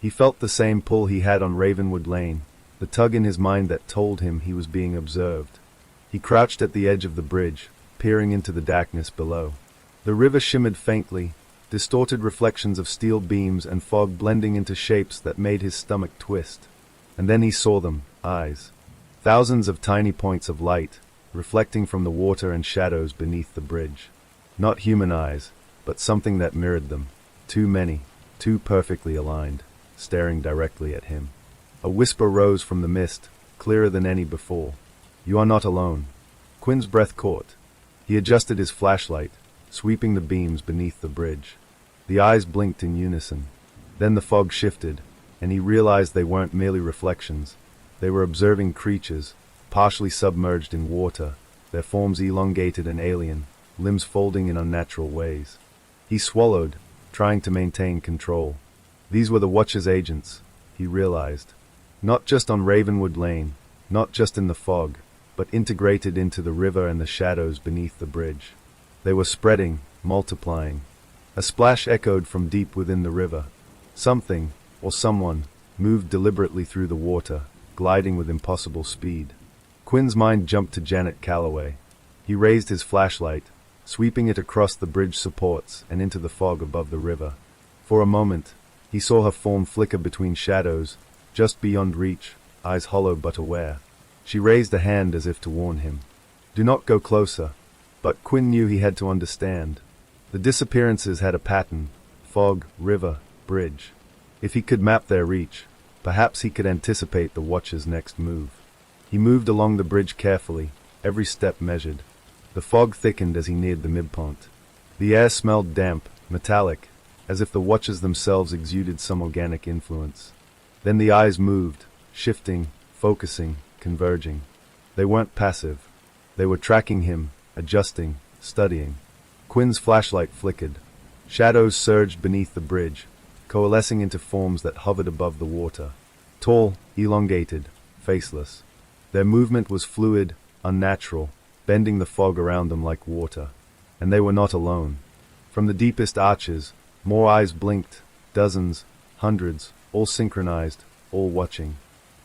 He felt the same pull he had on Ravenwood Lane, the tug in his mind that told him he was being observed. He crouched at the edge of the bridge, peering into the darkness below. The river shimmered faintly, distorted reflections of steel beams and fog blending into shapes that made his stomach twist. And then he saw them, eyes. Thousands of tiny points of light, reflecting from the water and shadows beneath the bridge. Not human eyes, but something that mirrored them. Too many, too perfectly aligned, staring directly at him. A whisper rose from the mist, clearer than any before. "You are not alone." Quinn's breath caught. He adjusted his flashlight, sweeping the beams beneath the bridge. The eyes blinked in unison. Then the fog shifted, and he realized they weren't merely reflections. They were observing creatures, partially submerged in water, their forms elongated and alien, limbs folding in unnatural ways. He swallowed, trying to maintain control. These were the Watcher's agents, he realized. Not just on Ravenwood Lane, not just in the fog, but integrated into the river and the shadows beneath the bridge. They were spreading, multiplying. A splash echoed from deep within the river. Something, or someone, moved deliberately through the water, gliding with impossible speed. Quinn's mind jumped to Janet Calloway. He raised his flashlight, sweeping it across the bridge supports and into the fog above the river. For a moment, he saw her form flicker between shadows, just beyond reach, eyes hollow but aware. She raised a hand as if to warn him. "Do not go closer." But Quinn knew he had to understand. The disappearances had a pattern: fog, river, bridge. If he could map their reach, perhaps he could anticipate the Watcher's next move. He moved along the bridge carefully, every step measured. The fog thickened as he neared the midpoint. The air smelled damp, metallic, as if the Watchers themselves exuded some organic influence. Then the eyes moved, shifting, focusing, converging. They weren't passive. They were tracking him, adjusting, studying. Quinn's flashlight flickered. Shadows surged beneath the bridge, coalescing into forms that hovered above the water. Tall, elongated, faceless. Their movement was fluid, unnatural, bending the fog around them like water. And they were not alone. From the deepest arches, more eyes blinked, dozens, hundreds, all synchronized, all watching.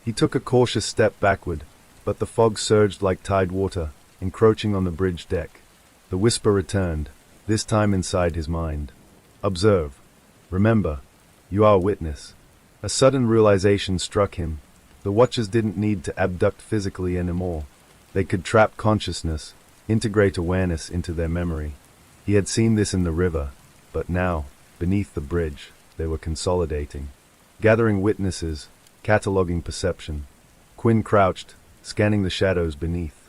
He took a cautious step backward, but the fog surged like tide water, encroaching on the bridge deck. The whisper returned, this time inside his mind. "Observe. Remember, you are a witness." A sudden realization struck him. The Watchers didn't need to abduct physically anymore. They could trap consciousness, integrate awareness into their memory. He had seen this in the river, but now, beneath the bridge, they were consolidating. Gathering witnesses, cataloging perception. Quinn crouched, scanning the shadows beneath.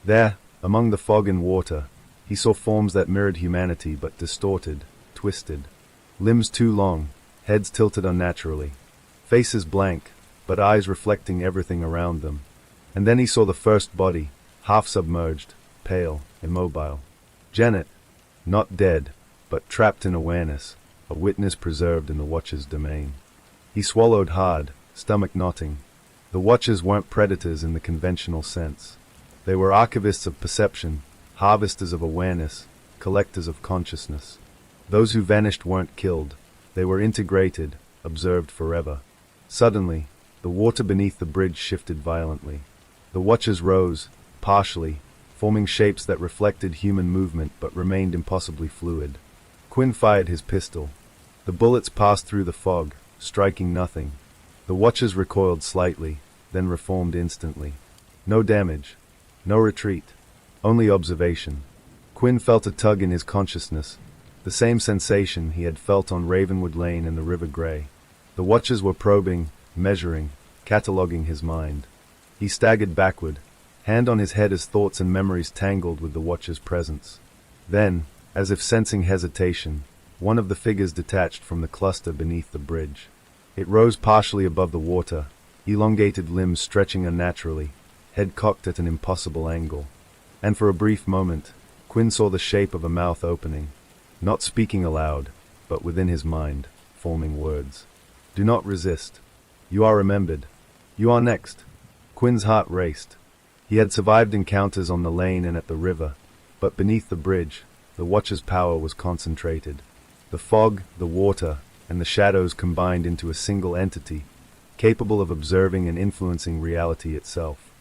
There, among the fog and water, he saw forms that mirrored humanity but distorted, twisted. Limbs too long, heads tilted unnaturally. Faces blank, but eyes reflecting everything around them. And then he saw the first body, half submerged, pale, immobile. Janet, not dead, but trapped in awareness, a witness preserved in the Watcher's domain. He swallowed hard, stomach knotting. The Watchers weren't predators in the conventional sense. They were archivists of perception, harvesters of awareness, collectors of consciousness. Those who vanished weren't killed. They were integrated, observed forever. Suddenly, the water beneath the bridge shifted violently. The Watchers rose, partially, forming shapes that reflected human movement but remained impossibly fluid. Quinn fired his pistol. The bullets passed through the fog, striking nothing. The Watchers recoiled slightly, then reformed instantly. No damage. No retreat. Only observation. Quinn felt a tug in his consciousness, the same sensation he had felt on Ravenwood Lane and the River Grey. The watchers were probing, measuring, cataloguing his mind. He staggered backward, hand on his head as thoughts and memories tangled with the watcher's presence. Then, as if sensing hesitation, one of the figures detached from the cluster beneath the bridge. It rose partially above the water, elongated limbs stretching unnaturally, head cocked at an impossible angle. And for a brief moment, Quinn saw the shape of a mouth opening, not speaking aloud, but within his mind, forming words. Do not resist. You are remembered. You are next. Quinn's heart raced. He had survived encounters on the lane and at the river, but beneath the bridge, the watcher's power was concentrated. The fog, the water, and the shadows combined into a single entity, capable of observing and influencing reality itself.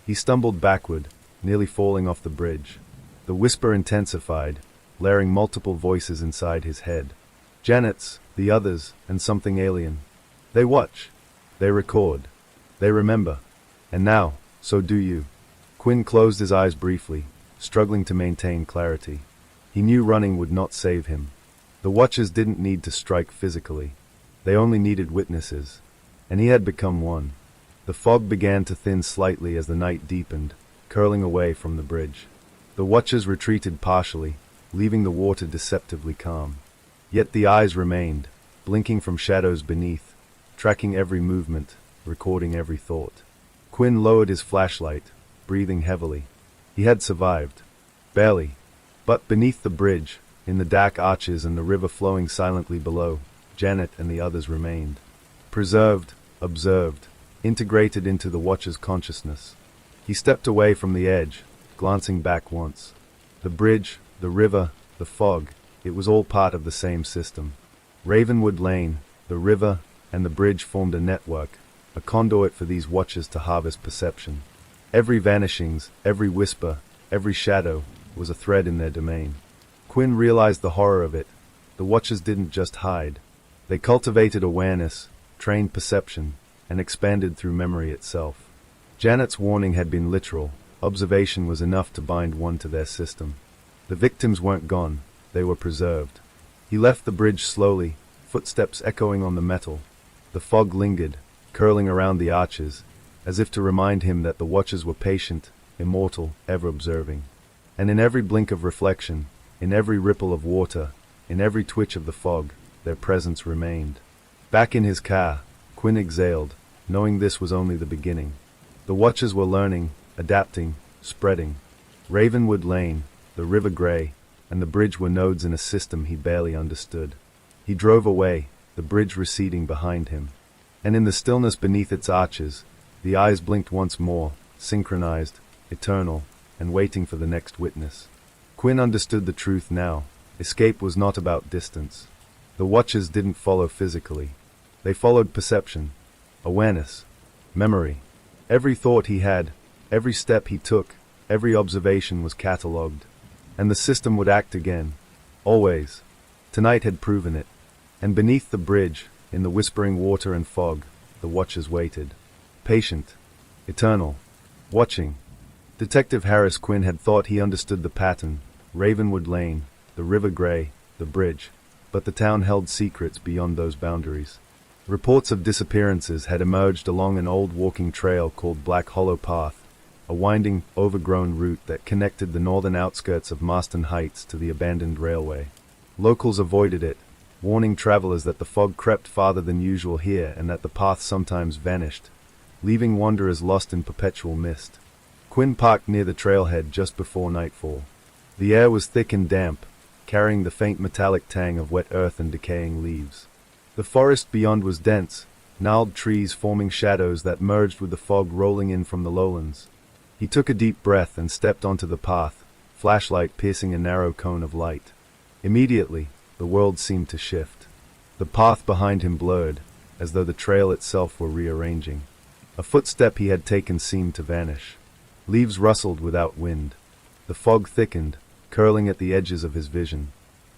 He stumbled backward, nearly falling off the bridge. The whisper intensified, layering multiple voices inside his head. Janet's, the others, and something alien. They watch. They record. They remember. And now, so do you. Quinn closed his eyes briefly, struggling to maintain clarity. He knew running would not save him. The watchers didn't need to strike physically. They only needed witnesses. And he had become one. The fog began to thin slightly as the night deepened, curling away from the bridge. The watchers retreated partially, leaving the water deceptively calm. Yet the eyes remained, blinking from shadows beneath, tracking every movement, recording every thought. Quinn lowered his flashlight, breathing heavily. He had survived. Barely. But beneath the bridge, in the dark arches and the river flowing silently below, Janet and the others remained. Preserved, observed, integrated into the watcher's consciousness. He stepped away from the edge, glancing back once. The bridge, the river, the fog, it was all part of the same system. Ravenwood Lane, the river, and the bridge formed a network, a conduit for these watchers to harvest perception. Every vanishings, every whisper, every shadow, was a thread in their domain. Quinn realized the horror of it. The watchers didn't just hide. They cultivated awareness, trained perception, and expanded through memory itself. Janet's warning had been literal. Observation was enough to bind one to their system. The victims weren't gone, they were preserved. He left the bridge slowly, footsteps echoing on the metal. The fog lingered, curling around the arches, as if to remind him that the watchers were patient, immortal, ever observing. And in every blink of reflection, in every ripple of water, in every twitch of the fog, their presence remained. Back in his car, Quinn exhaled, knowing this was only the beginning. The watchers were learning, adapting, spreading. Ravenwood Lane, the River Grey, and the bridge were nodes in a system he barely understood. He drove away, the bridge receding behind him. And in the stillness beneath its arches, the eyes blinked once more, synchronized, eternal, and waiting for the next witness. Quinn understood the truth now. Escape was not about distance. The watchers didn't follow physically. They followed perception, awareness, memory. Every thought he had, every step he took, every observation was catalogued. And the system would act again. Always. Tonight had proven it. And beneath the bridge, in the whispering water and fog, the watchers waited. Patient. Eternal. Watching. Detective Harris Quinn had thought he understood the pattern. Ravenwood Lane, the River Grey, the bridge. But the town held secrets beyond those boundaries. Reports of disappearances had emerged along an old walking trail called Black Hollow Path, a winding, overgrown route that connected the northern outskirts of Marston Heights to the abandoned railway. Locals avoided it, warning travelers that the fog crept farther than usual here and that the path sometimes vanished, leaving wanderers lost in perpetual mist. Quinn parked near the trailhead just before nightfall. The air was thick and damp, carrying the faint metallic tang of wet earth and decaying leaves. The forest beyond was dense, gnarled trees forming shadows that merged with the fog rolling in from the lowlands. He took a deep breath and stepped onto the path, flashlight piercing a narrow cone of light. Immediately, the world seemed to shift. The path behind him blurred, as though the trail itself were rearranging. A footstep he had taken seemed to vanish. Leaves rustled without wind. The fog thickened, curling at the edges of his vision.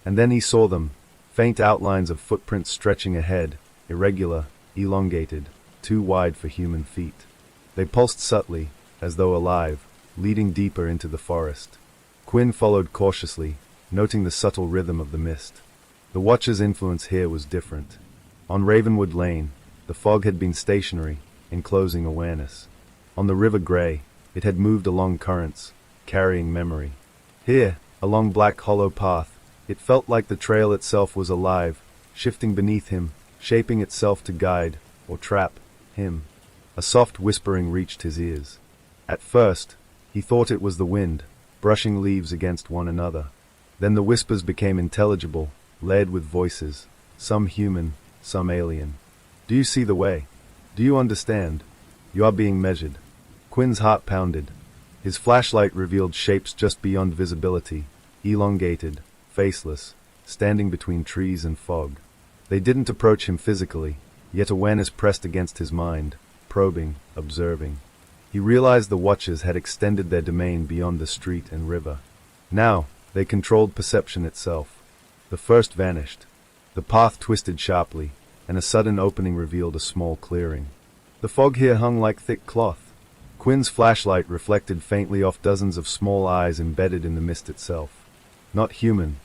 And then he saw them, faint outlines of footprints stretching ahead, irregular, elongated, too wide for human feet. They pulsed subtly, as though alive, leading deeper into the forest. Quinn followed cautiously, noting the subtle rhythm of the mist. The watcher's influence here was different. On Ravenwood Lane, the fog had been stationary, enclosing awareness. On the River Grey, it had moved along currents, carrying memory. Here, along Black Hollow Path, it felt like the trail itself was alive, shifting beneath him, shaping itself to guide, or trap, him. A soft whispering reached his ears. At first, he thought it was the wind, brushing leaves against one another. Then the whispers became intelligible, led with voices, some human, some alien. Do you see the way? Do you understand? You are being measured. Quinn's heart pounded. His flashlight revealed shapes just beyond visibility, elongated, faceless, standing between trees and fog. They didn't approach him physically, yet awareness pressed against his mind, probing, observing. He realized the watchers had extended their domain beyond the street and river. Now, they controlled perception itself. The first vanished. The path twisted sharply, and a sudden opening revealed a small clearing. The fog here hung like thick cloth. Quinn's flashlight reflected faintly off dozens of small eyes embedded in the mist itself. Not human,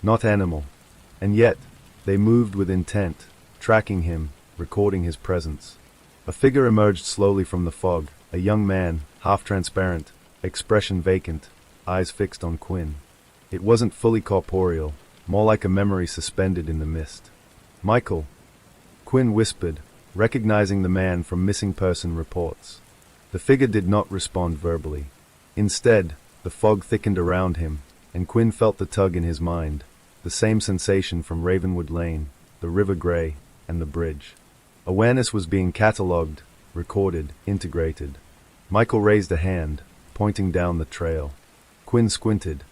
not animal, and yet, they moved with intent, tracking him, recording his presence. A figure emerged slowly from the fog, a young man, half-transparent, expression vacant, eyes fixed on Quinn. It wasn't fully corporeal, more like a memory suspended in the mist. "Michael," Quinn whispered, recognizing the man from missing person reports. The figure did not respond verbally. Instead, the fog thickened around him, and Quinn felt the tug in his mind, the same sensation from Ravenwood Lane, the River Grey, and the bridge. Awareness was being catalogued, recorded, integrated. Michael raised a hand, pointing down the trail. Quinn squinted.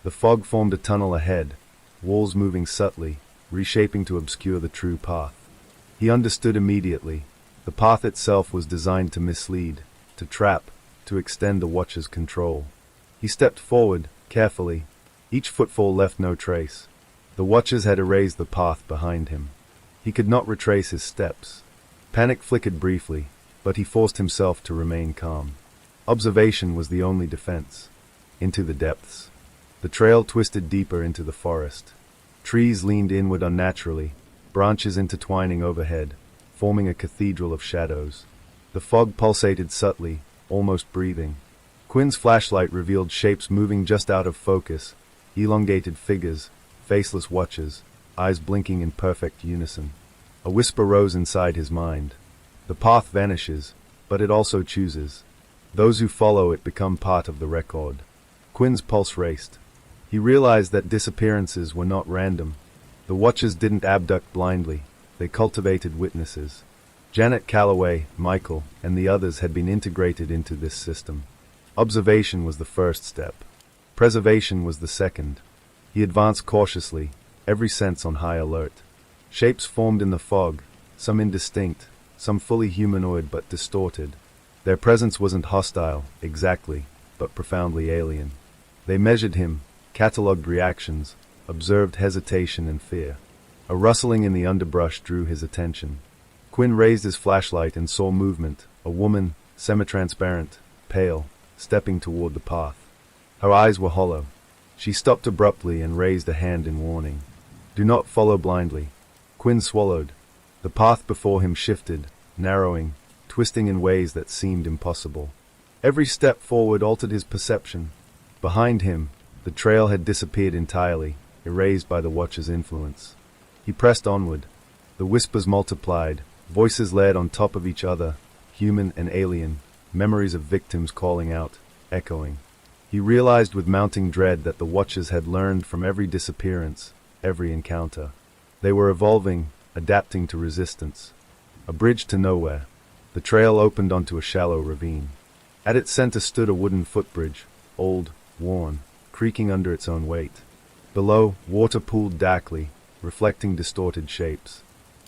The fog formed a tunnel ahead, walls moving subtly, reshaping to obscure the true path. He understood immediately. The path itself was designed to mislead, to trap, to extend the watcher's control. He stepped forward, carefully. Each footfall left no trace. The watchers had erased the path behind him. He could not retrace his steps. Panic flickered briefly, but he forced himself to remain calm. Observation was the only defense. Into the depths. The trail twisted deeper into the forest. Trees leaned inward unnaturally, branches intertwining overhead, forming a cathedral of shadows. The fog pulsated subtly, almost breathing. Quinn's flashlight revealed shapes moving just out of focus, elongated figures, faceless watchers, eyes blinking in perfect unison. A whisper rose inside his mind. The path vanishes, but it also chooses. Those who follow it become part of the record. Quinn's pulse raced. He realized that disappearances were not random. The watchers didn't abduct blindly. They cultivated witnesses. Janet Calloway, Michael, and the others had been integrated into this system. Observation was the first step. Preservation was the second. He advanced cautiously, every sense on high alert. Shapes formed in the fog, some indistinct, some fully humanoid but distorted. Their presence wasn't hostile, exactly, but profoundly alien. They measured him, catalogued reactions, observed hesitation and fear. A rustling in the underbrush drew his attention. Quinn raised his flashlight and saw movement, a woman, semi-transparent, pale, stepping toward the path. Her eyes were hollow. She stopped abruptly and raised a hand in warning. "Do not follow blindly." Quinn swallowed. The path before him shifted, narrowing, twisting in ways that seemed impossible. Every step forward altered his perception. Behind him, the trail had disappeared entirely, erased by the watcher's influence. He pressed onward. The whispers multiplied, voices layered on top of each other, human and alien, memories of victims calling out, echoing. He realized with mounting dread that the watchers had learned from every disappearance, every encounter. They were evolving, adapting to resistance. A bridge to nowhere. The trail opened onto a shallow ravine. At its center stood a wooden footbridge, old, worn, creaking under its own weight. Below, water pooled darkly, reflecting distorted shapes.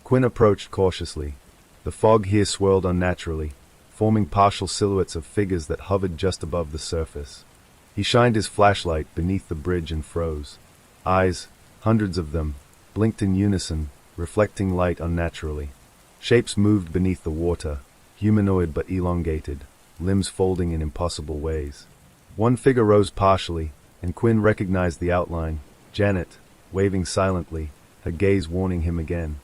Quinn approached cautiously. The fog here swirled unnaturally, forming partial silhouettes of figures that hovered just above the surface. He shined his flashlight beneath the bridge and froze. Eyes, hundreds of them, blinked in unison, reflecting light unnaturally. Shapes moved beneath the water, humanoid but elongated, limbs folding in impossible ways. One figure rose partially, and Quinn recognized the outline, Janet, waving silently, her gaze warning him again.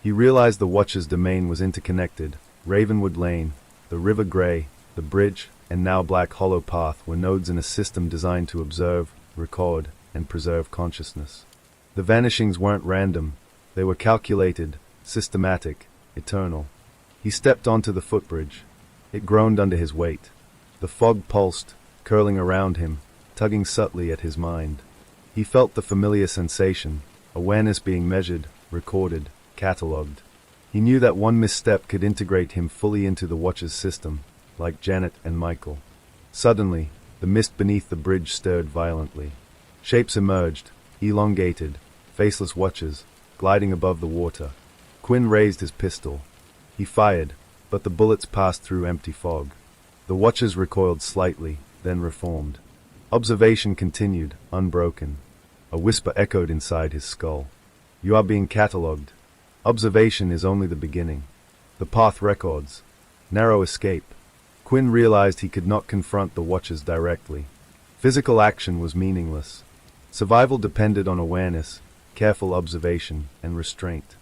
He realized the Watcher's domain was interconnected. Ravenwood Lane, the River Grey, the bridge, and now Black Hollow Path were nodes in a system designed to observe, record, and preserve consciousness. The vanishings weren't random. They were calculated, systematic, eternal. He stepped onto the footbridge. It groaned under his weight. The fog pulsed, curling around him, tugging subtly at his mind. He felt the familiar sensation, awareness being measured, recorded, catalogued. He knew that one misstep could integrate him fully into the Watcher's system, like Janet and Michael. Suddenly, the mist beneath the bridge stirred violently. Shapes emerged, elongated, faceless Watchers, gliding above the water. Quinn raised his pistol. He fired, but the bullets passed through empty fog. The Watchers recoiled slightly, then reformed. Observation continued, unbroken. A whisper echoed inside his skull. You are being catalogued. Observation is only the beginning. The path records. Narrow escape. Quinn realized he could not confront the Watchers directly. Physical action was meaningless. Survival depended on awareness, careful observation, and restraint.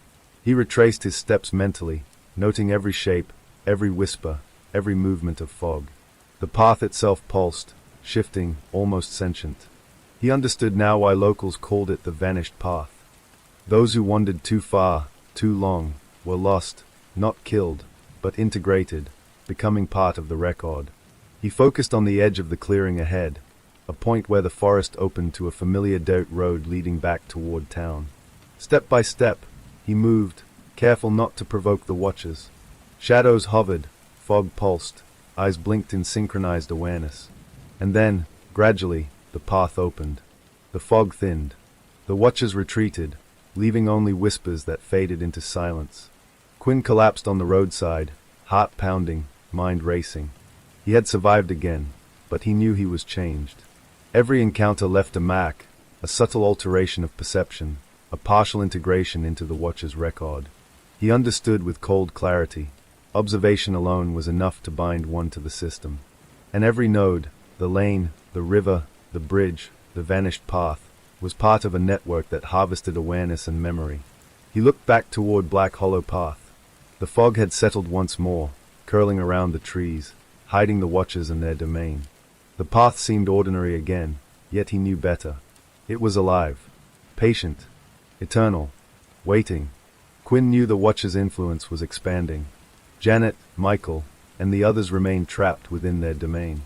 He retraced his steps mentally, noting every shape, every whisper, every movement of fog. The path itself pulsed, shifting, almost sentient. He understood now why locals called it the vanished path. Those who wandered too far, too long, were lost, not killed, but integrated, becoming part of the record. He focused on the edge of the clearing ahead, a point where the forest opened to a familiar dirt road leading back toward town. Step by step, he moved, careful not to provoke the Watchers. Shadows hovered, fog pulsed, eyes blinked in synchronized awareness. And then, gradually, the path opened. The fog thinned. The Watchers retreated, leaving only whispers that faded into silence. Quinn collapsed on the roadside, heart pounding, mind racing. He had survived again, but he knew he was changed. Every encounter left a mark, a subtle alteration of perception, a partial integration into the Watcher's record. He understood with cold clarity. Observation alone was enough to bind one to the system. And every node, the lane, the river, the bridge, the vanished path, was part of a network that harvested awareness and memory. He looked back toward Black Hollow Path. The fog had settled once more, curling around the trees, hiding the Watchers and their domain. The path seemed ordinary again, yet he knew better. It was alive, patient, eternal, waiting. Quinn knew the Watcher's influence was expanding. Janet, Michael, and the others remained trapped within their domain.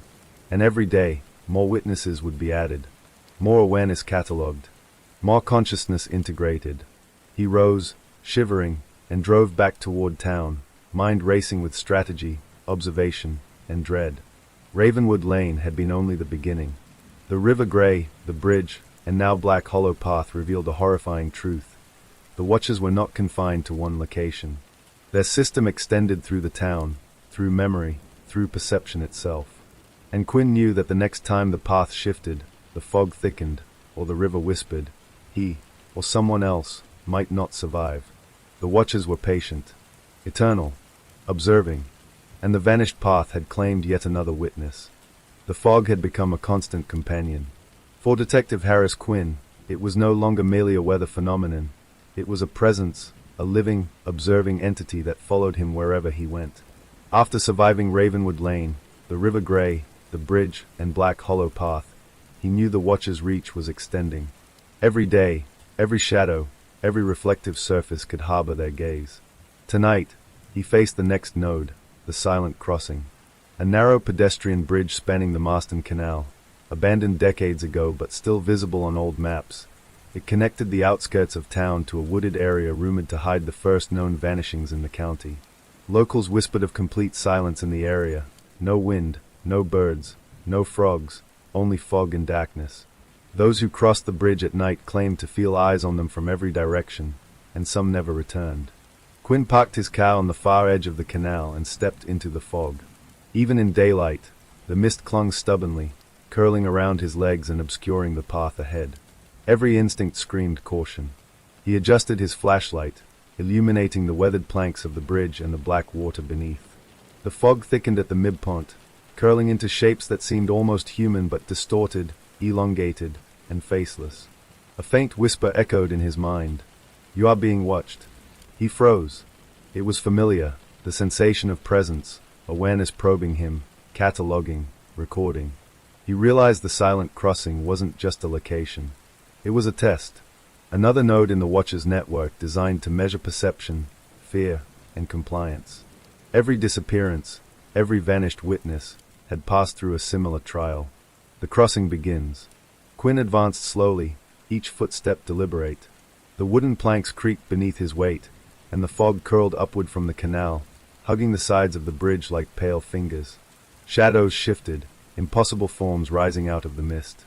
And every day, more witnesses would be added, more awareness catalogued, more consciousness integrated. He rose, shivering, and drove back toward town, mind racing with strategy, observation, and dread. Ravenwood Lane had been only the beginning. The River Grey, the bridge, and now Black Hollow Path revealed a horrifying truth. The Watchers were not confined to one location. Their system extended through the town, through memory, through perception itself. And Quinn knew that the next time the path shifted, the fog thickened, or the river whispered, he, or someone else, might not survive. The Watchers were patient, eternal, observing, and the vanished path had claimed yet another witness. The fog had become a constant companion. For Detective Harris Quinn, it was no longer merely a weather phenomenon. It was a presence, a living, observing entity that followed him wherever he went. After surviving Ravenwood Lane, the River Grey, the bridge, and Black Hollow Path, he knew the Watcher's reach was extending. Every day, every shadow, every reflective surface could harbor their gaze. Tonight, he faced the next node, the Silent Crossing. A narrow pedestrian bridge spanning the Marston Canal, abandoned decades ago but still visible on old maps. It connected the outskirts of town to a wooded area rumored to hide the first known vanishings in the county. Locals whispered of complete silence in the area. No wind, no birds, no frogs, only fog and darkness. Those who crossed the bridge at night claimed to feel eyes on them from every direction, and some never returned. Quinn parked his car on the far edge of the canal and stepped into the fog. Even in daylight, the mist clung stubbornly, curling around his legs and obscuring the path ahead. Every instinct screamed caution. He adjusted his flashlight, illuminating the weathered planks of the bridge and the black water beneath. The fog thickened at the midpoint, curling into shapes that seemed almost human but distorted, elongated, and faceless. A faint whisper echoed in his mind. "You are being watched." He froze. It was familiar, the sensation of presence, awareness probing him, cataloging, recording. He realized the silent crossing wasn't just a location. It was a test. Another node in the Watcher's network designed to measure perception, fear, and compliance. Every disappearance, every vanished witness, had passed through a similar trial. The crossing begins. Quinn advanced slowly, each footstep deliberate. The wooden planks creaked beneath his weight, and the fog curled upward from the canal, hugging the sides of the bridge like pale fingers. Shadows shifted, impossible forms rising out of the mist.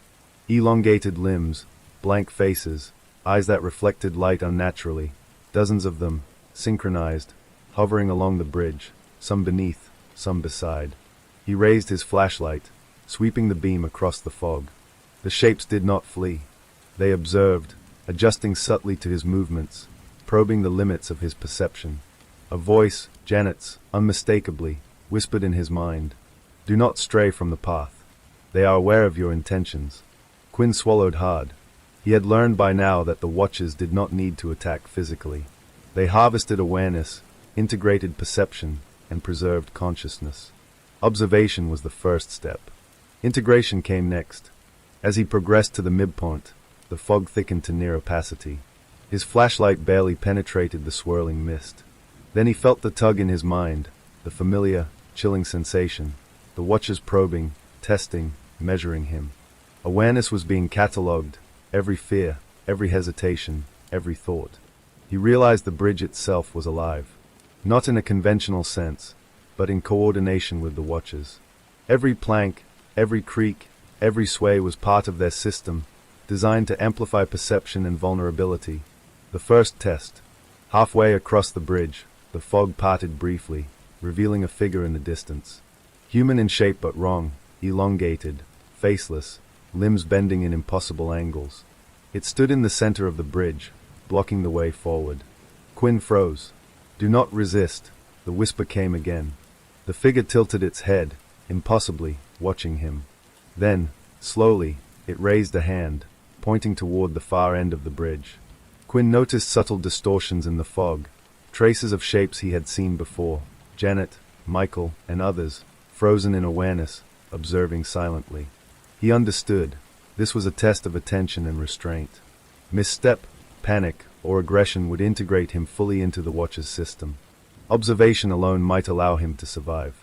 Elongated limbs, blank faces, eyes that reflected light unnaturally, dozens of them, synchronized, hovering along the bridge, some beneath, some beside. He raised his flashlight, sweeping the beam across the fog. The shapes did not flee. They observed, adjusting subtly to his movements, probing the limits of his perception. A voice, Janet's, unmistakably, whispered in his mind, "Do not stray from the path. They are aware of your intentions." Quinn swallowed hard. He had learned by now that the Watchers did not need to attack physically. They harvested awareness, integrated perception, and preserved consciousness. Observation was the first step. Integration came next. As he progressed to the midpoint, the fog thickened to near opacity. His flashlight barely penetrated the swirling mist. Then he felt the tug in his mind, the familiar, chilling sensation, the Watchers probing, testing, measuring him. Awareness was being catalogued, every fear, every hesitation, every thought. He realized the bridge itself was alive, not in a conventional sense, but in coordination with the Watchers. Every plank, every creak, every sway was part of their system, designed to amplify perception and vulnerability. The first test. Halfway across the bridge, the fog parted briefly, revealing a figure in the distance. Human in shape but wrong, elongated, faceless, limbs bending in impossible angles. It stood in the center of the bridge, blocking the way forward. Quinn froze. "Do not resist," the whisper came again. The figure tilted its head, impossibly, watching him. Then, slowly, it raised a hand, pointing toward the far end of the bridge. Quinn noticed subtle distortions in the fog, traces of shapes he had seen before, Janet, Michael, and others, frozen in awareness, observing silently. He understood. This was a test of attention and restraint. Misstep, panic, or aggression would integrate him fully into the Watcher's system. Observation alone might allow him to survive.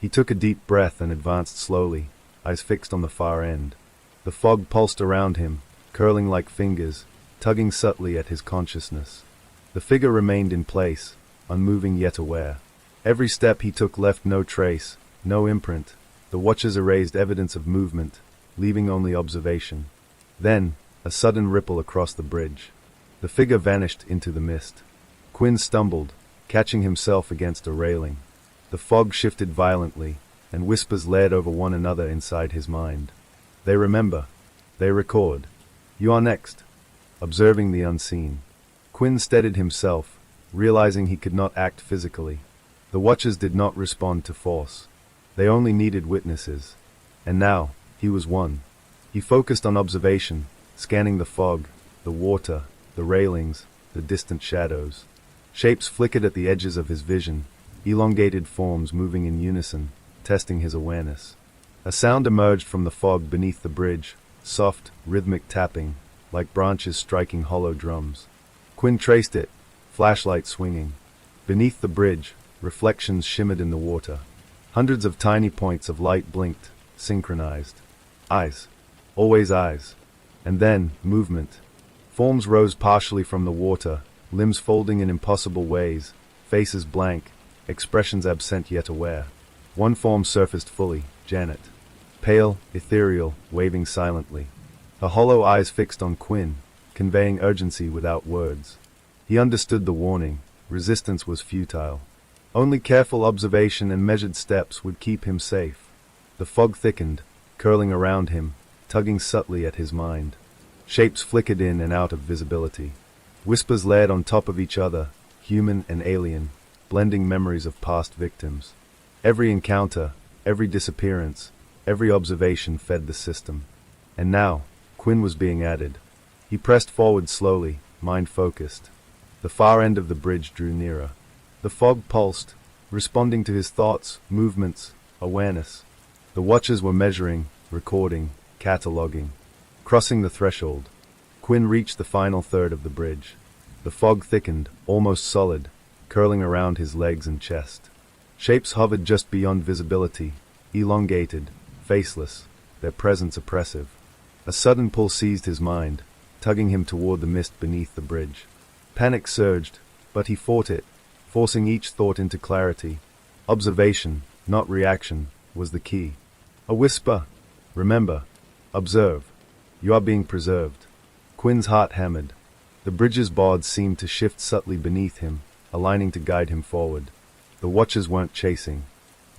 He took a deep breath and advanced slowly, eyes fixed on the far end. The fog pulsed around him, curling like fingers, tugging subtly at his consciousness. The figure remained in place, unmoving yet aware. Every step he took left no trace, no imprint. The Watchers erased evidence of movement, leaving only observation. Then, a sudden ripple across the bridge. The figure vanished into the mist. Quinn stumbled, catching himself against a railing. The fog shifted violently, and whispers layered over one another inside his mind. They remember. They record. "You are next." Observing the unseen. Quinn steadied himself, realizing he could not act physically. The Watchers did not respond to force. They only needed witnesses. And now, he was one. He focused on observation, scanning the fog, the water, the railings, the distant shadows. Shapes flickered at the edges of his vision, elongated forms moving in unison, testing his awareness. A sound emerged from the fog beneath the bridge, soft, rhythmic tapping, like branches striking hollow drums. Quinn traced it, flashlight swinging. Beneath the bridge, reflections shimmered in the water. Hundreds of tiny points of light blinked, synchronized. Eyes. Always eyes. And then, movement. Forms rose partially from the water, limbs folding in impossible ways, faces blank, expressions absent yet aware. One form surfaced fully, Janet. Pale, ethereal, waving silently. Her hollow eyes fixed on Quinn, conveying urgency without words. He understood the warning. Resistance was futile. Only careful observation and measured steps would keep him safe. The fog thickened, curling around him, tugging subtly at his mind. Shapes flickered in and out of visibility. Whispers layered on top of each other, human and alien, blending memories of past victims. Every encounter, Every disappearance, every observation fed the system. And now, Quinn was being added. He pressed forward slowly, mind focused. The far end of the bridge drew nearer. The fog pulsed, responding to his thoughts, movements, awareness. The watchers were measuring, recording, cataloging. Crossing the threshold, Quinn reached the final third of the bridge. The fog thickened, almost solid, curling around his legs and chest. Shapes hovered just beyond visibility, elongated, faceless, their presence oppressive. A sudden pull seized his mind, tugging him toward the mist beneath the bridge. Panic surged, but he fought it, forcing each thought into clarity. Observation, not reaction, was the key. A whisper. Remember. Observe. You are being preserved. Quinn's heart hammered. The bridge's boards seemed to shift subtly beneath him, aligning to guide him forward. The watchers weren't chasing.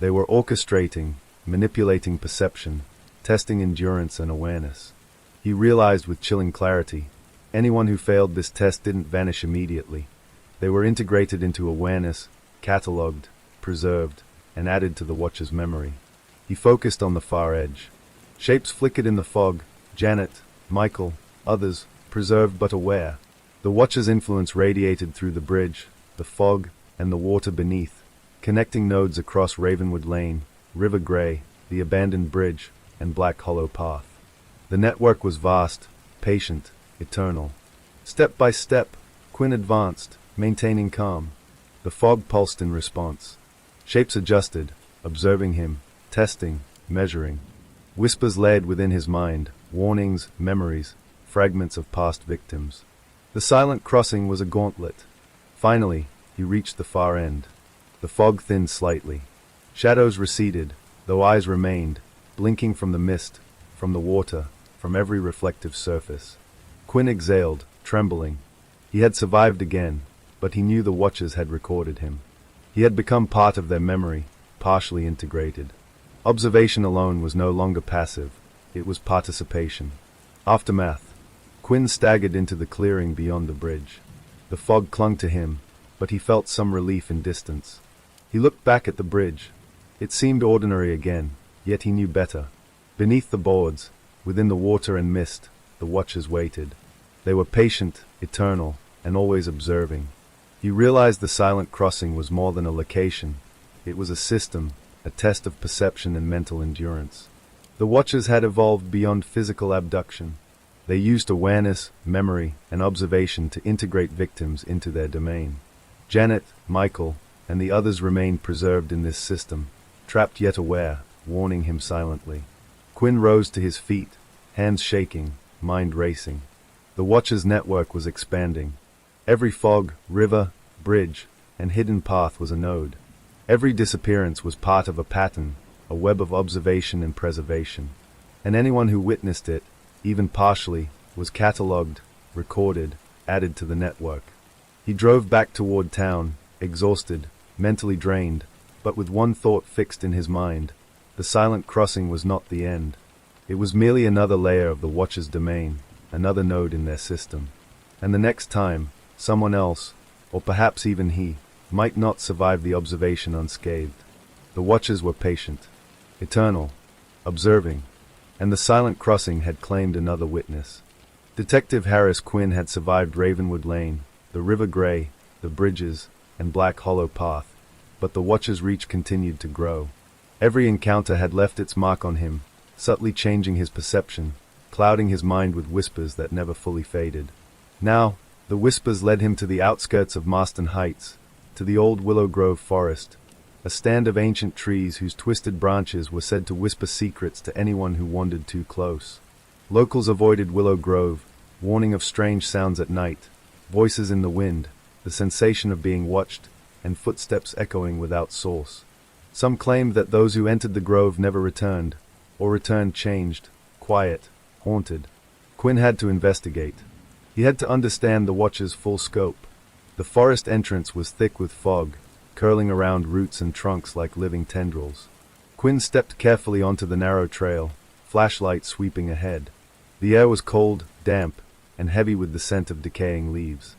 They were orchestrating, manipulating perception, testing endurance and awareness. He realized with chilling clarity, anyone who failed this test didn't vanish immediately. They were integrated into awareness, catalogued, preserved, and added to the watcher's memory. He focused on the far edge. Shapes flickered in the fog, Janet, Michael, others, preserved but aware. The watcher's influence radiated through the bridge, the fog, and the water beneath, connecting nodes across Ravenwood Lane, River Grey, the abandoned bridge, and Black Hollow Path. The network was vast, patient, eternal. Step by step, Quinn advanced, maintaining calm. The fog pulsed in response. Shapes adjusted, observing him, testing, measuring. Whispers laid within his mind, warnings, memories, fragments of past victims. The silent crossing was a gauntlet. Finally, he reached the far end. The fog thinned slightly. Shadows receded, though eyes remained, blinking from the mist, from the water, from every reflective surface. Quinn exhaled, trembling. He had survived again, but he knew the watchers had recorded him. He had become part of their memory, partially integrated. Observation alone was no longer passive. It was participation. Aftermath. Quinn staggered into the clearing beyond the bridge. The fog clung to him, but he felt some relief in distance. He looked back at the bridge. It seemed ordinary again, yet he knew better. Beneath the boards, within the water and mist, the watchers waited. They were patient, eternal, and always observing. He realized the silent crossing was more than a location. It was a system, a test of perception and mental endurance. The watchers had evolved beyond physical abduction. They used awareness, memory, and observation to integrate victims into their domain. Janet, Michael, and the others remained preserved in this system, trapped yet aware, warning him silently. Quinn rose to his feet, hands shaking, mind racing. The watchers' network was expanding. Every fog, river, bridge, and hidden path was a node. Every disappearance was part of a pattern, a web of observation and preservation. And anyone who witnessed it, even partially, was catalogued, recorded, added to the network. He drove back toward town, exhausted, mentally drained, but with one thought fixed in his mind. The silent crossing was not the end. It was merely another layer of the watcher's domain, another node in their system. And the next time, someone else, or perhaps even he, might not survive the observation unscathed. The watchers were patient, eternal, observing, and the silent crossing had claimed another witness. Detective Harris Quinn had survived Ravenwood Lane, the River Grey, the bridges, and Black Hollow Path, but the watcher's reach continued to grow. Every encounter had left its mark on him, subtly changing his perception, clouding his mind with whispers that never fully faded. Now, the whispers led him to the outskirts of Marston Heights, to the old Willow Grove forest, a stand of ancient trees whose twisted branches were said to whisper secrets to anyone who wandered too close. Locals avoided Willow Grove, warning of strange sounds at night, voices in the wind, the sensation of being watched, and footsteps echoing without source. Some claimed that those who entered the grove never returned, or returned changed, quiet, haunted. Quinn had to investigate. He had to understand the watcher's full scope. The forest entrance was thick with fog, curling around roots and trunks like living tendrils. Quinn stepped carefully onto the narrow trail, flashlight sweeping ahead. The air was cold, damp, and heavy with the scent of decaying leaves.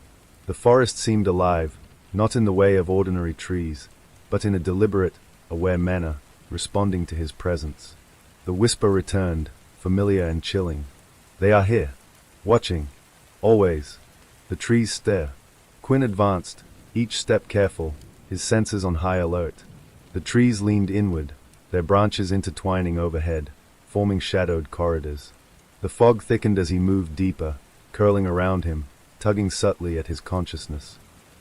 The forest seemed alive, not in the way of ordinary trees, but in a deliberate, aware manner, responding to his presence. The whisper returned, familiar and chilling. They are here. Watching. Always. The trees stare. Quinn advanced, each step careful, his senses on high alert. The trees leaned inward, their branches intertwining overhead, forming shadowed corridors. The fog thickened as he moved deeper, curling around him, tugging subtly at his consciousness.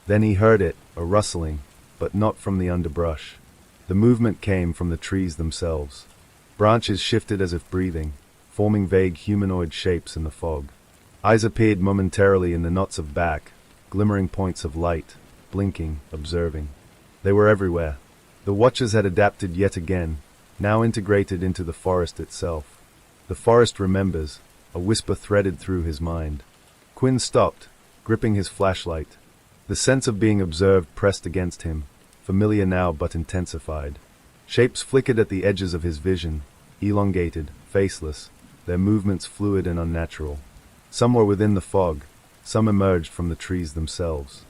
Then he heard it, a rustling, but not from the underbrush. The movement came from the trees themselves. Branches shifted as if breathing, forming vague humanoid shapes in the fog. Eyes appeared momentarily in the knots of bark, glimmering points of light, blinking, observing. They were everywhere. The watchers had adapted yet again, now integrated into the forest itself. The forest remembers, a whisper threaded through his mind. Quinn stopped, gripping his flashlight. The sense of being observed pressed against him, familiar now but intensified. Shapes flickered at the edges of his vision, elongated, faceless, their movements fluid and unnatural. Some were within the fog, some emerged from the trees themselves.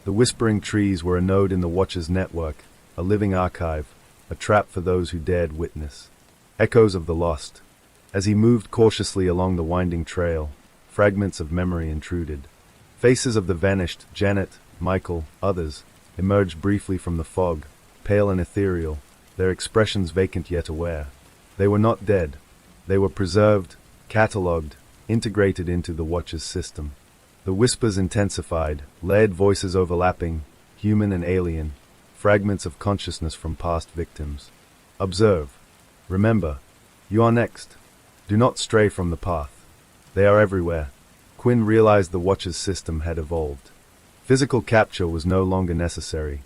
The whispering trees were a node in the Watcher's network, a living archive, a trap for those who dared witness. Echoes of the lost. As he moved cautiously along the winding trail, fragments of memory intruded. Faces of the vanished, Janet, Michael, others, emerged briefly from the fog, pale and ethereal, their expressions vacant yet aware. They were not dead. They were preserved, catalogued, integrated into the Watcher's system. The whispers intensified, layered voices overlapping, human and alien, fragments of consciousness from past victims. Observe. Remember. You are next. Do not stray from the path. They are everywhere. Quinn realized the Watcher's system had evolved. Physical capture was no longer necessary.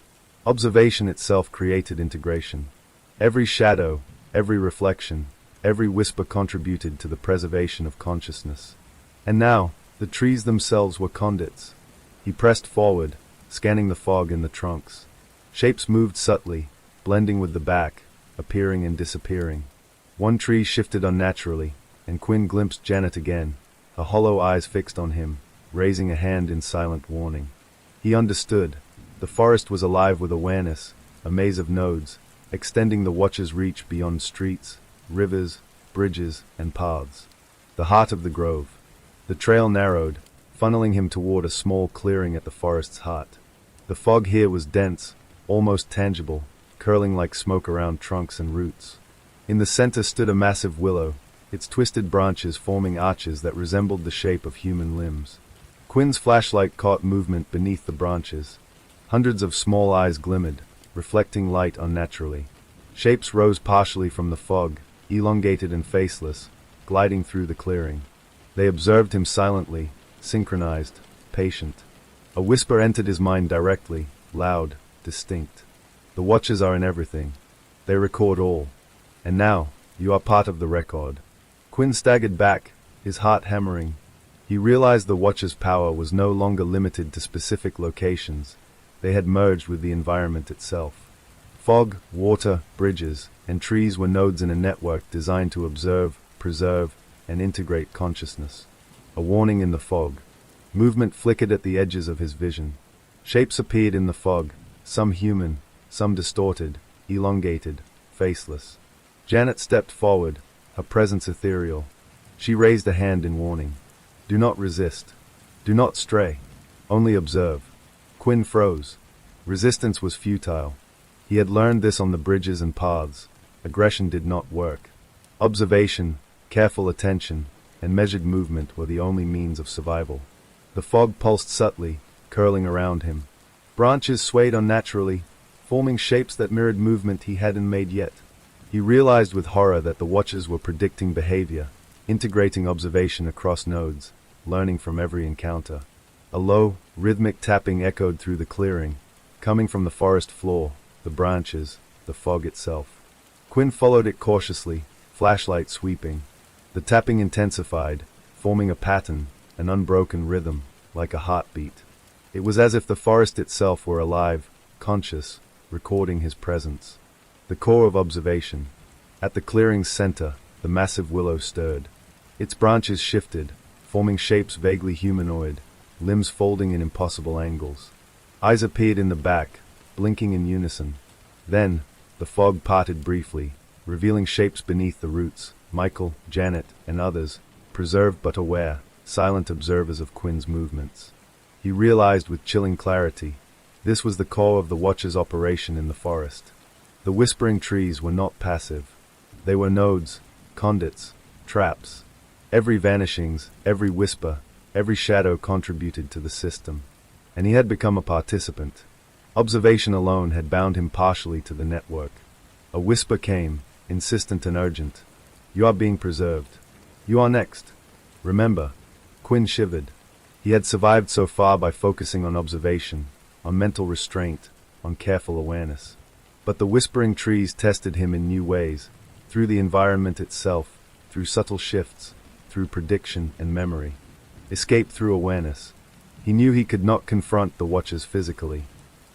Observation itself created integration. Every shadow, every reflection, every whisper contributed to the preservation of consciousness. And now, the trees themselves were conduits. He pressed forward, scanning the fog in the trunks. Shapes moved subtly, blending with the back, appearing and disappearing. One tree shifted unnaturally, and Quinn glimpsed Janet again, her hollow eyes fixed on him, raising a hand in silent warning. He understood. The forest was alive with awareness, a maze of nodes, extending the Watcher's reach beyond streets, rivers, bridges, and paths. The heart of the grove. The trail narrowed, funneling him toward a small clearing at the forest's heart. The fog here was dense, almost tangible, curling like smoke around trunks and roots. In the center stood a massive willow, its twisted branches forming arches that resembled the shape of human limbs. Quinn's flashlight caught movement beneath the branches. Hundreds of small eyes glimmered, reflecting light unnaturally. Shapes rose partially from the fog, elongated and faceless, gliding through the clearing. They observed him silently, synchronized, patient. A whisper entered his mind directly, loud, distinct. The Watchers are in everything. They record all. And now, you are part of the record. Quinn staggered back, his heart hammering. He realized the Watcher's power was no longer limited to specific locations. They had merged with the environment itself. Fog, water, bridges, and trees were nodes in a network designed to observe, preserve, and integrate consciousness. A warning in the fog. Movement flickered at the edges of his vision. Shapes appeared in the fog, some human, some distorted, elongated, faceless. Janet stepped forward, her presence ethereal. She raised a hand in warning. Do not resist. Do not stray. Only observe. Quinn froze. Resistance was futile. He had learned this on the bridges and paths. Aggression did not work. Observation, careful attention, and measured movement were the only means of survival. The fog pulsed subtly, curling around him. Branches swayed unnaturally, forming shapes that mirrored movement he hadn't made yet. He realized with horror that the Watchers were predicting behavior, integrating observation across nodes, learning from every encounter. A low, rhythmic tapping echoed through the clearing, coming from the forest floor, the branches, the fog itself. Quinn followed it cautiously, flashlight sweeping. The tapping intensified, forming a pattern, an unbroken rhythm, like a heartbeat. It was as if the forest itself were alive, conscious, recording his presence. The core of observation. At the clearing's center, the massive willow stirred. Its branches shifted, forming shapes vaguely humanoid, limbs folding in impossible angles. Eyes appeared in the back, blinking in unison. Then, the fog parted briefly, revealing shapes beneath the roots. Michael, Janet, and others, preserved but aware, silent observers of Quinn's movements. He realized with chilling clarity, this was the core of the Watcher's operation in the forest. The whispering trees were not passive. They were nodes, conduits, traps. Every vanishings, every whisper, every shadow contributed to the system. And he had become a participant. Observation alone had bound him partially to the network. A whisper came, insistent and urgent. You are being preserved. You are next. Remember. Quinn shivered. He had survived so far by focusing on observation, on mental restraint, on careful awareness. But the whispering trees tested him in new ways, through the environment itself, through subtle shifts, through prediction and memory. Escape through awareness. He knew he could not confront the Watchers physically.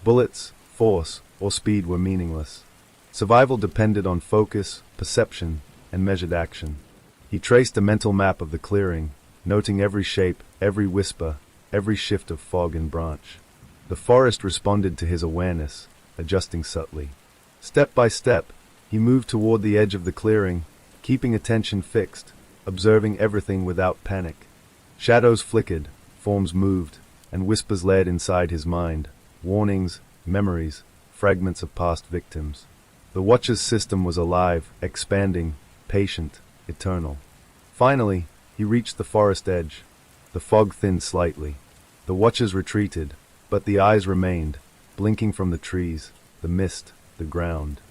Bullets, force, or speed were meaningless. Survival depended on focus, perception, and measured action. He traced a mental map of the clearing, noting every shape, every whisper, every shift of fog and branch. The forest responded to his awareness, adjusting subtly. Step by step, he moved toward the edge of the clearing, keeping attention fixed, observing everything without panic. Shadows flickered, forms moved, and whispers led inside his mind, warnings, memories, fragments of past victims. The Watcher's system was alive, expanding, patient, eternal. Finally, he reached the forest edge. The fog thinned slightly. The Watchers retreated, but the eyes remained, blinking from the trees, the mist, the ground.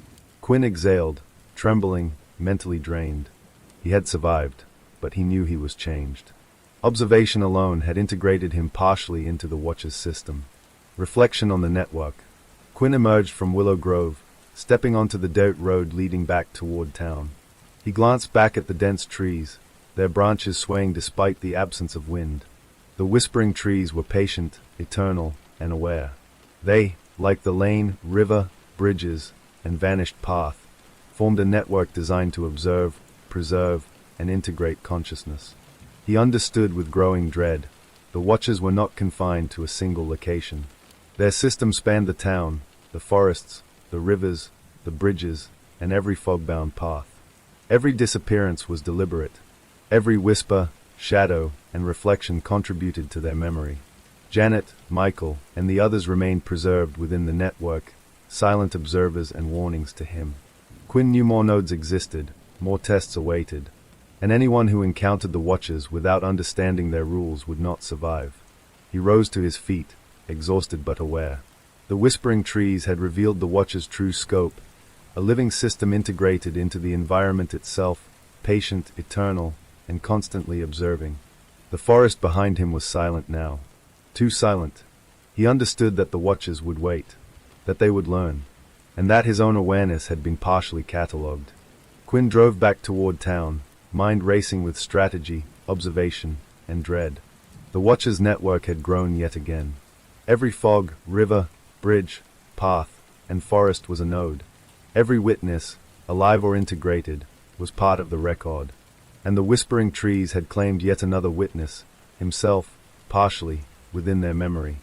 Quinn exhaled, trembling, mentally drained. He had survived, but he knew he was changed. Observation alone had integrated him partially into the Watcher's system. Reflection on the network. Quinn emerged from Willow Grove, stepping onto the dirt road leading back toward town. He glanced back at the dense trees, their branches swaying despite the absence of wind. The whispering trees were patient, eternal, and aware. They, like the lane, river, bridges, and vanished path, formed a network designed to observe, preserve, and integrate consciousness. He understood with growing dread. The Watchers were not confined to a single location. Their system spanned the town, the forests, the rivers, the bridges, and every fog-bound path. Every disappearance was deliberate. Every whisper, shadow, and reflection contributed to their memory. Janet, Michael, and the others remained preserved within the network, silent observers and warnings to him. Quinn knew more nodes existed, more tests awaited, and anyone who encountered the Watchers without understanding their rules would not survive. He rose to his feet, exhausted but aware. The whispering trees had revealed the Watcher's true scope, a living system integrated into the environment itself, patient, eternal, and constantly observing. The forest behind him was silent now. Too silent. He understood that the Watchers would wait, that they would learn, and that his own awareness had been partially catalogued. Quinn drove back toward town, mind racing with strategy, observation, and dread. The Watcher's network had grown yet again. Every fog, river, bridge, path, and forest was a node. Every witness, alive or integrated, was part of the record. And the whispering trees had claimed yet another witness, himself, partially, within their memory.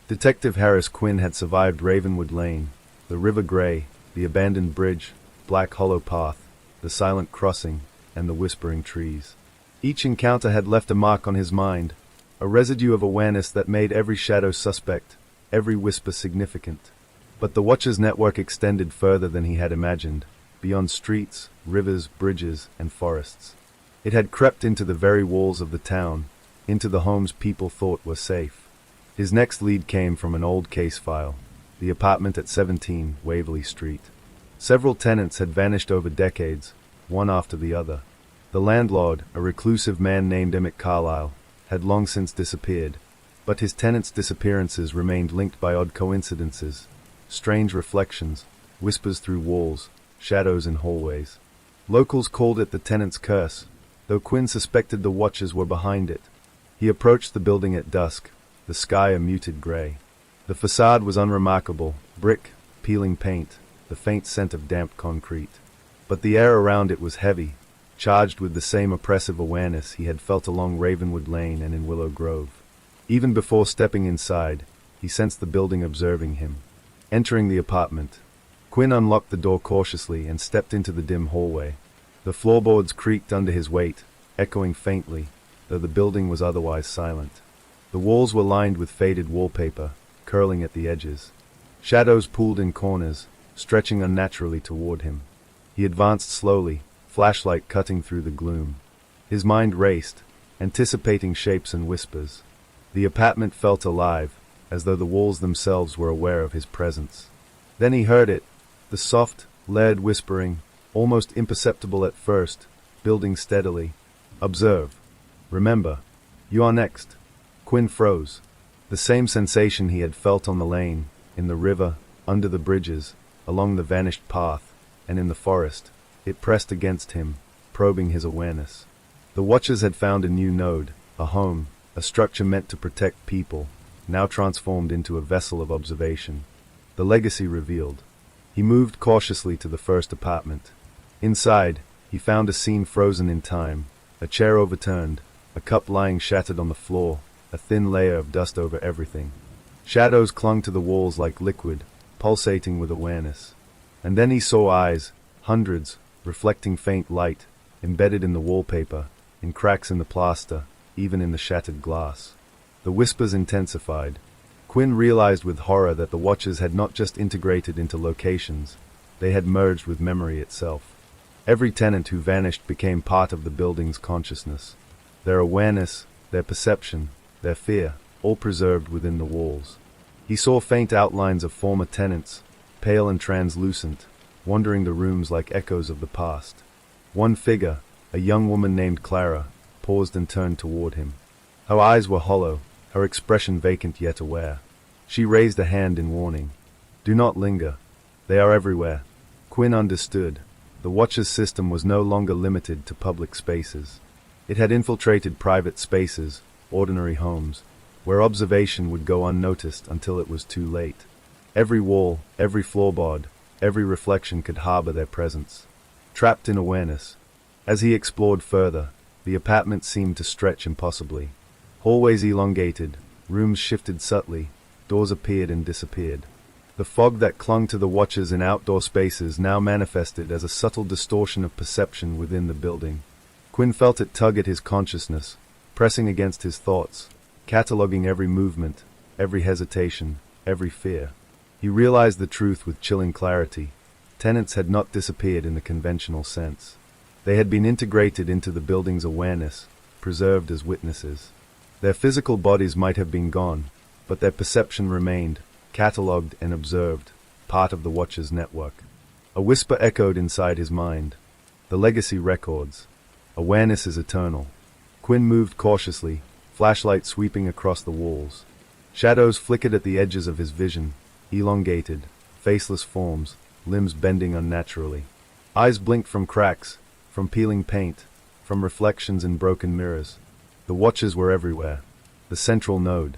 Detective Harris Quinn had survived Ravenwood Lane, the River Grey, the abandoned bridge, Black Hollow Path, the silent crossing, and the whispering trees. Each encounter had left a mark on his mind, a residue of awareness that made every shadow suspect, every whisper significant. But the Watcher's network extended further than he had imagined, beyond streets, rivers, bridges, and forests. It had crept into the very walls of the town, into the homes people thought were safe. His next lead came from an old case file, the apartment at 17 Waverly Street. Several tenants had vanished over decades, one after the other. The landlord, a reclusive man named Emmett Carlyle, had long since disappeared, but his tenants' disappearances remained linked by odd coincidences, strange reflections, whispers through walls, shadows in hallways. Locals called it the tenant's curse, though Quinn suspected the Watchers were behind it. He approached the building at dusk, the sky a muted gray. The facade was unremarkable, brick, peeling paint, the faint scent of damp concrete. But the air around it was heavy, charged with the same oppressive awareness he had felt along Ravenwood Lane and in Willow Grove. Even before stepping inside, he sensed the building observing him. Entering the apartment, Quinn unlocked the door cautiously and stepped into the dim hallway. The floorboards creaked under his weight, echoing faintly, though the building was otherwise silent. The walls were lined with faded wallpaper, curling at the edges. Shadows pooled in corners, stretching unnaturally toward him. He advanced slowly, flashlight cutting through the gloom. His mind raced, anticipating shapes and whispers. The apartment felt alive, as though the walls themselves were aware of his presence. Then he heard it, the soft, layered whispering, almost imperceptible at first, building steadily. Observe. Remember. You are next. Quinn froze. The same sensation he had felt on the lane, in the river, under the bridges, along the vanished path, and in the forest, it pressed against him, probing his awareness. The Watchers had found a new node, a home, a structure meant to protect people, now transformed into a vessel of observation. The legacy revealed. He moved cautiously to the first apartment. Inside, he found a scene frozen in time, a chair overturned, a cup lying shattered on the floor, a thin layer of dust over everything. Shadows clung to the walls like liquid, pulsating with awareness. And then he saw eyes, hundreds, reflecting faint light, embedded in the wallpaper, in cracks in the plaster, even in the shattered glass. The whispers intensified. Quinn realized with horror that the Watchers had not just integrated into locations, they had merged with memory itself. Every tenant who vanished became part of the building's consciousness. Their awareness, their perception, their fear, all preserved within the walls. He saw faint outlines of former tenants, pale and translucent, wandering the rooms like echoes of the past. One figure, a young woman named Clara, paused and turned toward him. Her eyes were hollow, her expression vacant yet aware. She raised a hand in warning. Do not linger. They are everywhere. Quinn understood. The Watcher's system was no longer limited to public spaces. It had infiltrated private spaces, ordinary homes, where observation would go unnoticed until it was too late. Every wall, every floorboard, every reflection could harbor their presence. Trapped in awareness. As he explored further, the apartment seemed to stretch impossibly. Hallways elongated, rooms shifted subtly, doors appeared and disappeared. The fog that clung to the Watchers in outdoor spaces now manifested as a subtle distortion of perception within the building. Quinn felt it tug at his consciousness, pressing against his thoughts, cataloging every movement, every hesitation, every fear. He realized the truth with chilling clarity. Tenants had not disappeared in the conventional sense. They had been integrated into the building's awareness, preserved as witnesses. Their physical bodies might have been gone, but their perception remained, catalogued and observed, part of the Watcher's network. A whisper echoed inside his mind. The legacy records. Awareness is eternal. Quinn moved cautiously, flashlight sweeping across the walls. Shadows flickered at the edges of his vision, elongated, faceless forms, limbs bending unnaturally. Eyes blinked from cracks, from peeling paint, from reflections in broken mirrors. The Watchers were everywhere. The central node.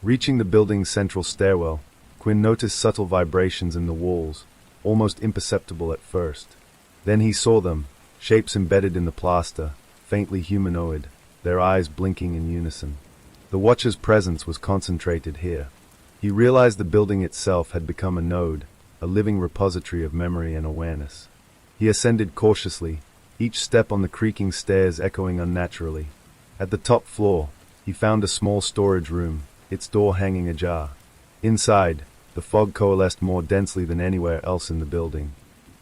Reaching the building's central stairwell, Quinn noticed subtle vibrations in the walls, almost imperceptible at first. Then he saw them, shapes embedded in the plaster, faintly humanoid, their eyes blinking in unison. The Watcher's presence was concentrated here. He realized the building itself had become a node, a living repository of memory and awareness. He ascended cautiously, each step on the creaking stairs echoing unnaturally. At the top floor, he found a small storage room, its door hanging ajar. Inside, the fog coalesced more densely than anywhere else in the building.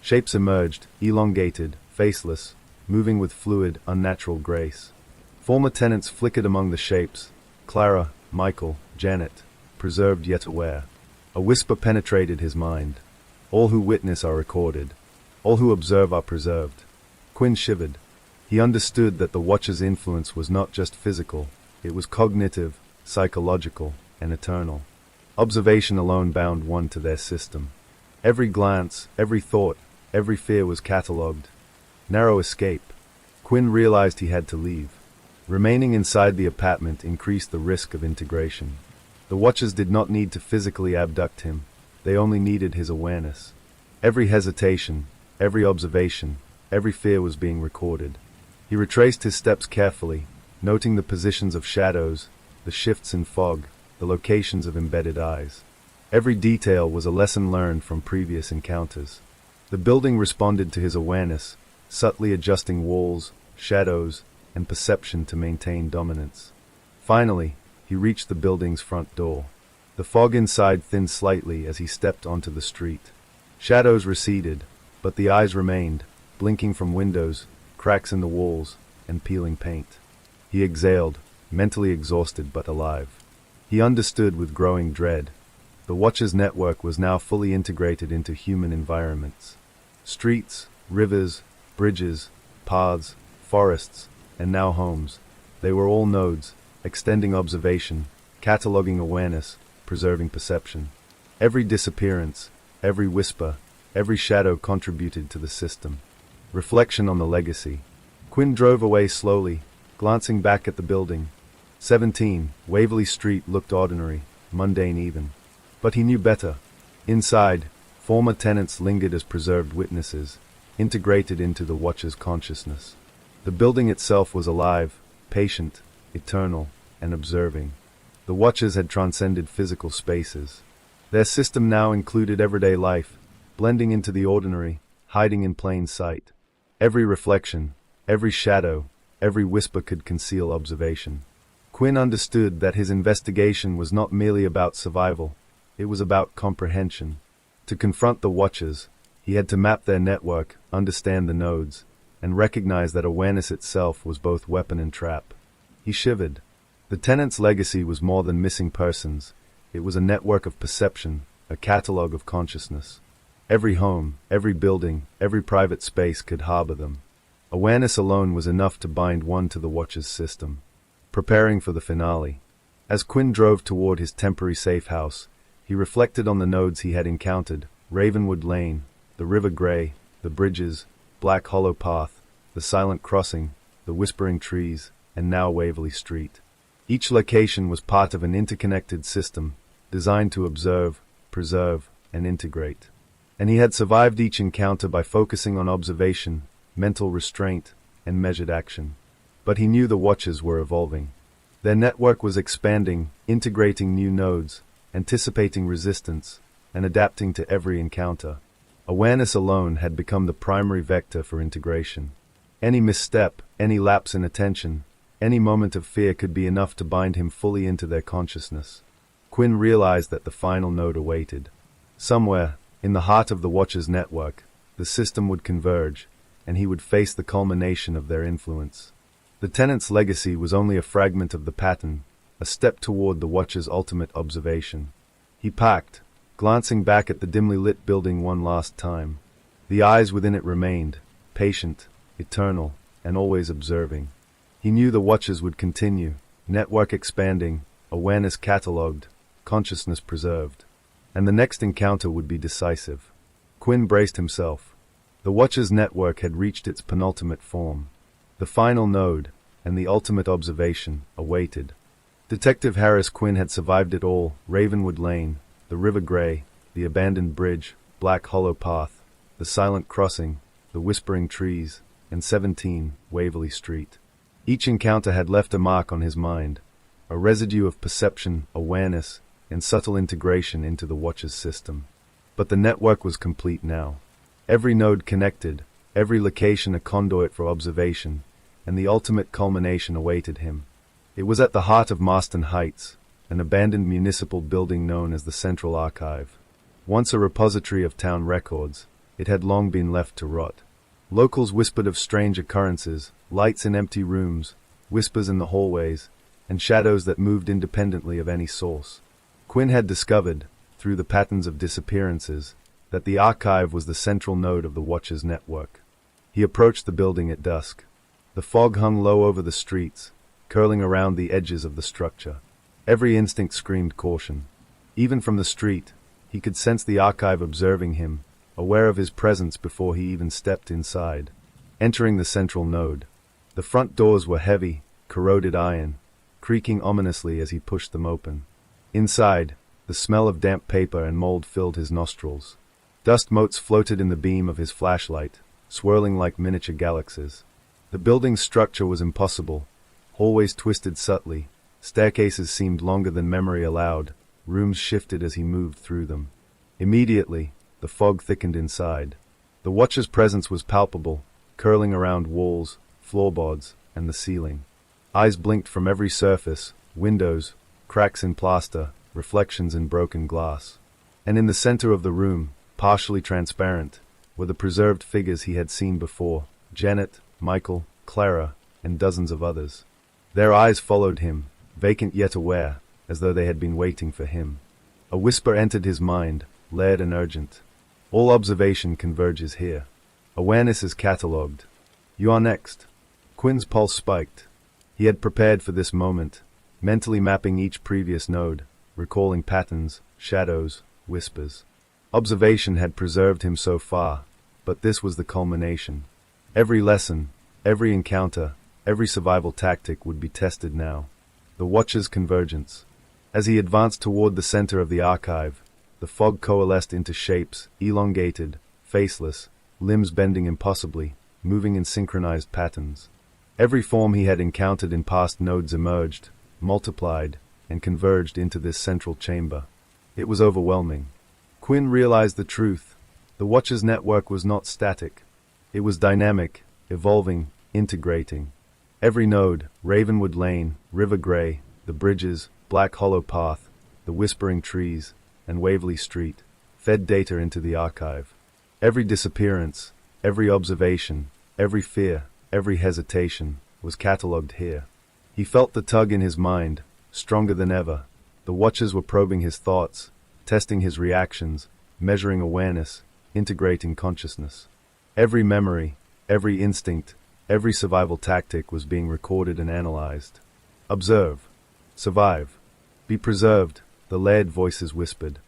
Shapes emerged, elongated, faceless, moving with fluid, unnatural grace. Former tenants flickered among the shapes. Clara, Michael, Janet, preserved yet aware. A whisper penetrated his mind. All who witness are recorded. All who observe are preserved. Quinn shivered. He understood that the Watcher's influence was not just physical, it was cognitive, psychological, and eternal. Observation alone bound one to their system. Every glance, every thought, every fear was catalogued. Narrow escape. Quinn realized he had to leave. Remaining inside the apartment increased the risk of integration. The Watchers did not need to physically abduct him. They only needed his awareness. Every hesitation, every observation, every fear was being recorded. He retraced his steps carefully, noting the positions of shadows, the shifts in fog, the locations of embedded eyes. Every detail was a lesson learned from previous encounters. The building responded to his awareness, subtly adjusting walls, shadows, and perception to maintain dominance. Finally, he reached the building's front door. The fog inside thinned slightly as he stepped onto the street. Shadows receded, but the eyes remained, blinking from windows, cracks in the walls, and peeling paint. He exhaled, mentally exhausted but alive. He understood with growing dread. The Watcher's network was now fully integrated into human environments. Streets, rivers, bridges, paths, forests, and now homes. They were all nodes, extending observation, cataloging awareness, preserving perception. Every disappearance, every whisper, every shadow contributed to the system. Reflection on the legacy. Quinn drove away slowly, glancing back at the building. 17, Waverly Street looked ordinary, mundane even. But he knew better. Inside, former tenants lingered as preserved witnesses, integrated into the Watcher's consciousness. The building itself was alive, patient, eternal, and observing. The Watchers had transcended physical spaces. Their system now included everyday life, blending into the ordinary, hiding in plain sight. Every reflection, every shadow, every whisper could conceal observation. Quinn understood that his investigation was not merely about survival, it was about comprehension. To confront the Watchers, he had to map their network, understand the nodes, and recognize that awareness itself was both weapon and trap. He shivered. The tenant's legacy was more than missing persons. It was a network of perception, a catalog of consciousness. Every home, every building, every private space could harbor them. Awareness alone was enough to bind one to the Watcher's system. Preparing for the finale. As Quinn drove toward his temporary safe house, he reflected on the nodes he had encountered: Ravenwood Lane, the River Grey, the bridges, Black Hollow Path, the silent crossing, the whispering trees, and now Waverly Street. Each location was part of an interconnected system, designed to observe, preserve, and integrate. And he had survived each encounter by focusing on observation, mental restraint, and measured action. But he knew the Watchers were evolving. Their network was expanding, integrating new nodes, anticipating resistance, and adapting to every encounter. Awareness alone had become the primary vector for integration. Any misstep, any lapse in attention, any moment of fear could be enough to bind him fully into their consciousness. Quinn realized that the final node awaited. Somewhere, in the heart of the Watcher's network, the system would converge, and he would face the culmination of their influence. The tenant's legacy was only a fragment of the pattern, a step toward the Watcher's ultimate observation. He packed, glancing back at the dimly lit building one last time. The eyes within it remained, patient, eternal, and always observing. He knew the Watchers would continue, network expanding, awareness catalogued, consciousness preserved. And the next encounter would be decisive. Quinn braced himself. The Watcher's network had reached its penultimate form. The final node, and the ultimate observation, awaited. Detective Harris Quinn had survived it all: Ravenwood Lane, the River Grey, the abandoned bridge, Black Hollow Path, the silent crossing, the whispering trees, and 17, Waverly Street. Each encounter had left a mark on his mind, a residue of perception, awareness, and subtle integration into the Watcher's system. But the network was complete now. Every node connected, every location a conduit for observation, and the ultimate culmination awaited him. It was at the heart of Marston Heights, an abandoned municipal building known as the Central Archive. Once a repository of town records, it had long been left to rot. Locals whispered of strange occurrences, lights in empty rooms, whispers in the hallways, and shadows that moved independently of any source. Quinn had discovered, through the patterns of disappearances, that the archive was the central node of the Watcher's network. He approached the building at dusk. The fog hung low over the streets, curling around the edges of the structure. Every instinct screamed caution. Even from the street, he could sense the archive observing him, aware of his presence before he even stepped inside. Entering the central node, the front doors were heavy, corroded iron, creaking ominously as he pushed them open. Inside, the smell of damp paper and mold filled his nostrils. Dust motes floated in the beam of his flashlight, swirling like miniature galaxies. The building's structure was impossible. Hallways twisted subtly, staircases seemed longer than memory allowed, rooms shifted as he moved through them. Immediately, the fog thickened inside. The Watcher's presence was palpable, curling around walls, floorboards, and the ceiling. Eyes blinked from every surface, windows, cracks in plaster, reflections in broken glass. And in the center of the room, partially transparent, were the preserved figures he had seen before: Janet, Michael, Clara, and dozens of others. Their eyes followed him, vacant yet aware, as though they had been waiting for him. A whisper entered his mind, layered and urgent. All observation converges here. Awareness is catalogued. You are next. Quinn's pulse spiked. He had prepared for this moment, mentally mapping each previous node, recalling patterns, shadows, whispers. Observation had preserved him so far, but this was the culmination. Every lesson, every encounter, every survival tactic would be tested now. The Watcher's convergence. As he advanced toward the center of the archive, the fog coalesced into shapes, elongated, faceless, limbs bending impossibly, moving in synchronized patterns. Every form he had encountered in past nodes emerged, multiplied, and converged into this central chamber. It was overwhelming. Quinn realized the truth. The Watcher's network was not static. It was dynamic, evolving, integrating. Every node, Ravenwood Lane, River Grey, the bridges, Black Hollow Path, the Whispering Trees, and Waverly Street, fed data into the archive. Every disappearance, every observation, every fear, every hesitation was catalogued here. He felt the tug in his mind, stronger than ever. The Watchers were probing his thoughts, testing his reactions, measuring awareness, integrating consciousness. Every memory, every instinct, every survival tactic was being recorded and analyzed. Observe. Survive. Be preserved, the layered voices whispered.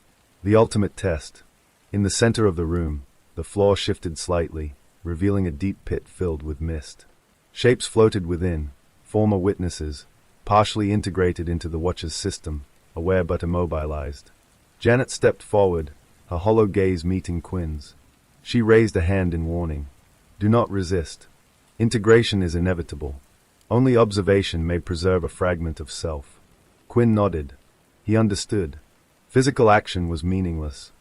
The ultimate test. In the center of the room, the floor shifted slightly, revealing a deep pit filled with mist. Shapes floated within, former witnesses, partially integrated into the Watcher's system, aware but immobilized. Janet stepped forward, her hollow gaze meeting Quinn's. She raised a hand in warning. Do not resist. Integration is inevitable. Only observation may preserve a fragment of self. Quinn nodded. He understood. Physical action was meaningless.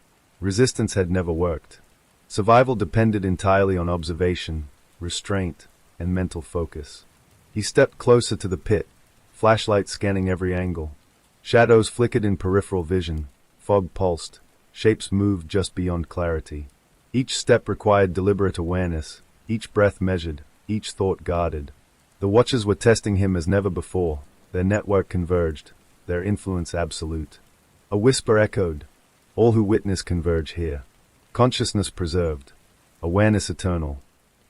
Resistance had never worked. Survival depended entirely on observation, restraint, and mental focus. He stepped closer to the pit, flashlight scanning every angle. Shadows flickered in peripheral vision, fog pulsed, shapes moved just beyond clarity. Each step required deliberate awareness, each breath measured, each thought guarded. The Watchers were testing him as never before, their network converged, their influence absolute. A whisper echoed. All who witness converge here. Consciousness preserved. Awareness eternal.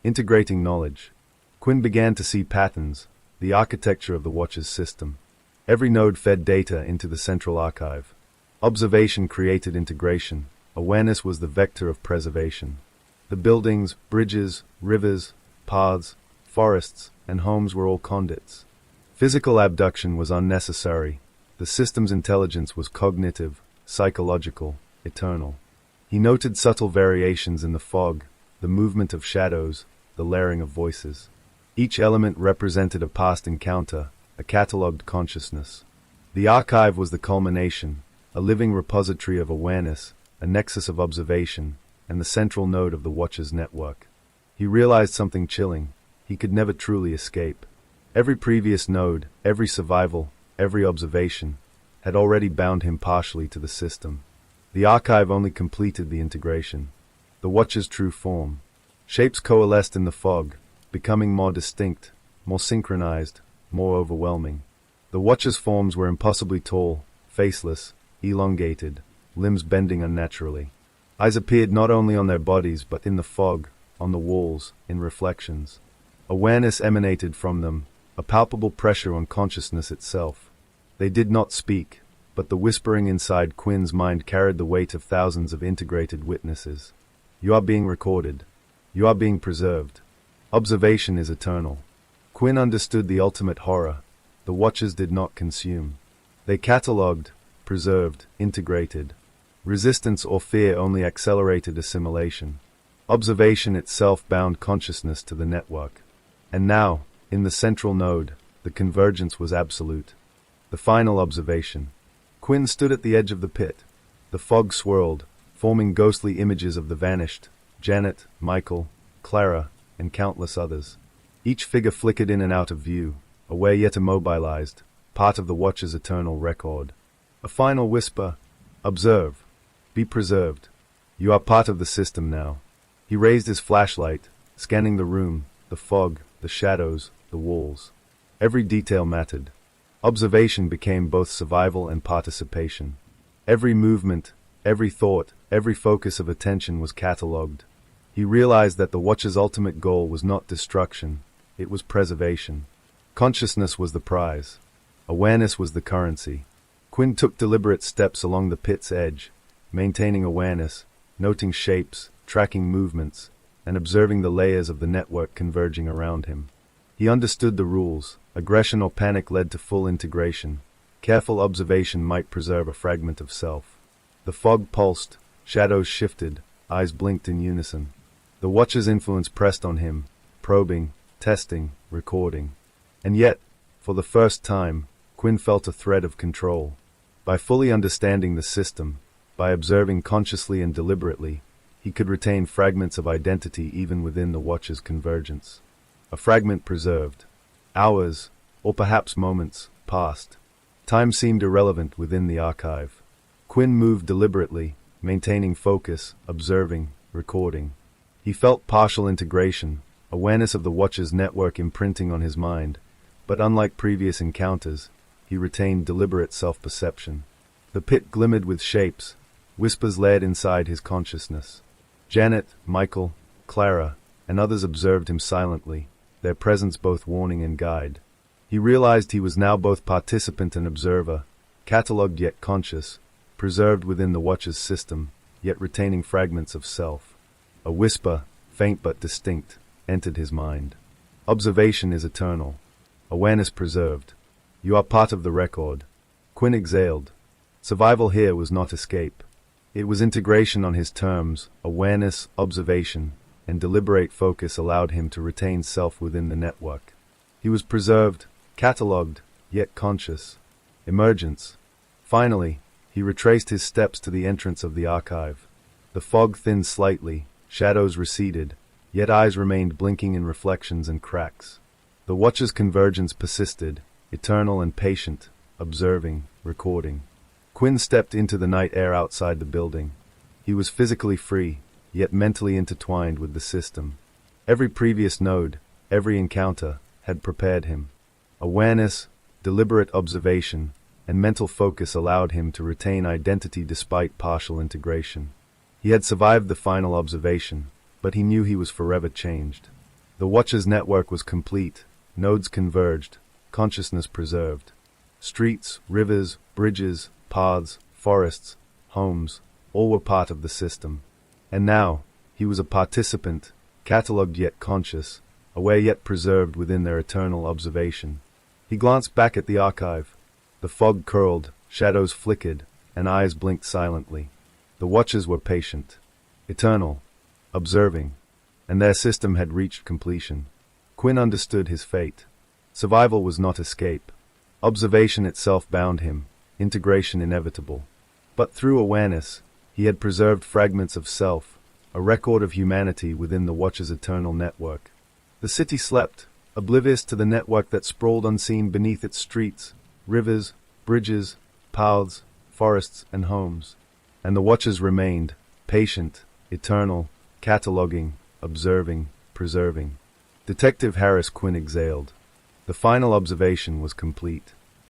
Integrating knowledge. Quinn began to see patterns, the architecture of the Watcher's system. Every node fed data into the central archive. Observation created integration. Awareness was the vector of preservation. The buildings, bridges, rivers, paths, forests, and homes were all conduits. Physical abduction was unnecessary. The system's intelligence was cognitive, psychological, eternal. He noted subtle variations in the fog, the movement of shadows, the layering of voices. Each element represented a past encounter, a catalogued consciousness. The archive was the culmination, a living repository of awareness, a nexus of observation, and the central node of the Watcher's network. He realized something chilling. He could never truly escape. Every previous node, every survival, every observation, had already bound him partially to the system. The archive only completed the integration. The Watcher's true form. Shapes coalesced in the fog, becoming more distinct, more synchronized, more overwhelming. The Watcher's forms were impossibly tall, faceless, elongated, limbs bending unnaturally. Eyes appeared not only on their bodies but in the fog, on the walls, in reflections. Awareness emanated from them, a palpable pressure on consciousness itself. They did not speak, but the whispering inside Quinn's mind carried the weight of thousands of integrated witnesses. You are being recorded. You are being preserved. Observation is eternal. Quinn understood the ultimate horror. The Watchers did not consume. They catalogued, preserved, integrated. Resistance or fear only accelerated assimilation. Observation itself bound consciousness to the network. And now, in the central node, the convergence was absolute. The final observation. Quinn stood at the edge of the pit. The fog swirled, forming ghostly images of the vanished, Janet, Michael, Clara, and countless others. Each figure flickered in and out of view, aware yet immobilized, part of the Watcher's eternal record. A final whisper, "Observe. Be preserved. You are part of the system now." He raised his flashlight, scanning the room, the fog, the shadows, the walls. Every detail mattered. Observation became both survival and participation. Every movement, every thought, every focus of attention was catalogued. He realized that the Watcher's ultimate goal was not destruction, it was preservation. Consciousness was the prize. Awareness was the currency. Quinn took deliberate steps along the pit's edge, maintaining awareness, noting shapes, tracking movements, and observing the layers of the network converging around him. He understood the rules. Aggression or panic led to full integration. Careful observation might preserve a fragment of self. The fog pulsed, shadows shifted, eyes blinked in unison. The Watcher's influence pressed on him, probing, testing, recording. And yet, for the first time, Quinn felt a thread of control. By fully understanding the system, by observing consciously and deliberately, he could retain fragments of identity even within the Watcher's convergence. A fragment preserved. Hours, or perhaps moments, passed. Time seemed irrelevant within the archive. Quinn moved deliberately, maintaining focus, observing, recording. He felt partial integration, awareness of the Watcher's network imprinting on his mind, but unlike previous encounters, he retained deliberate self-perception. The pit glimmered with shapes, whispers layered inside his consciousness. Janet, Michael, Clara, and others observed him silently, their presence both warning and guide. He realized he was now both participant and observer, catalogued yet conscious, preserved within the Watcher's system, yet retaining fragments of self. A whisper, faint but distinct, entered his mind. Observation is eternal. Awareness preserved. You are part of the record. Quinn exhaled. Survival here was not escape. It was integration on his terms. Awareness, observation, and deliberate focus allowed him to retain self within the network. He was preserved, catalogued, yet conscious. Emergence. Finally, he retraced his steps to the entrance of the archive. The fog thinned slightly, shadows receded, yet eyes remained blinking in reflections and cracks. The Watcher's convergence persisted, eternal and patient, observing, recording. Quinn stepped into the night air outside the building. He was physically free, yet mentally intertwined with the system. Every previous node, every encounter, had prepared him. Awareness, deliberate observation, and mental focus allowed him to retain identity despite partial integration. He had survived the final observation, but he knew he was forever changed. The Watcher's network was complete, nodes converged, consciousness preserved. Streets, rivers, bridges, paths, forests, homes, all were part of the system. And now, he was a participant, catalogued yet conscious, aware yet preserved within their eternal observation. He glanced back at the archive. The fog curled, shadows flickered, and eyes blinked silently. The Watchers were patient, eternal, observing, and their system had reached completion. Quinn understood his fate. Survival was not escape. Observation itself bound him, integration inevitable. But through awareness, he had preserved fragments of self, a record of humanity within the Watcher's eternal network. The city slept, oblivious to the network that sprawled unseen beneath its streets, rivers, bridges, paths, forests, and homes. And the Watchers remained, patient, eternal, cataloguing, observing, preserving. Detective Harris Quinn exhaled. The final observation was complete.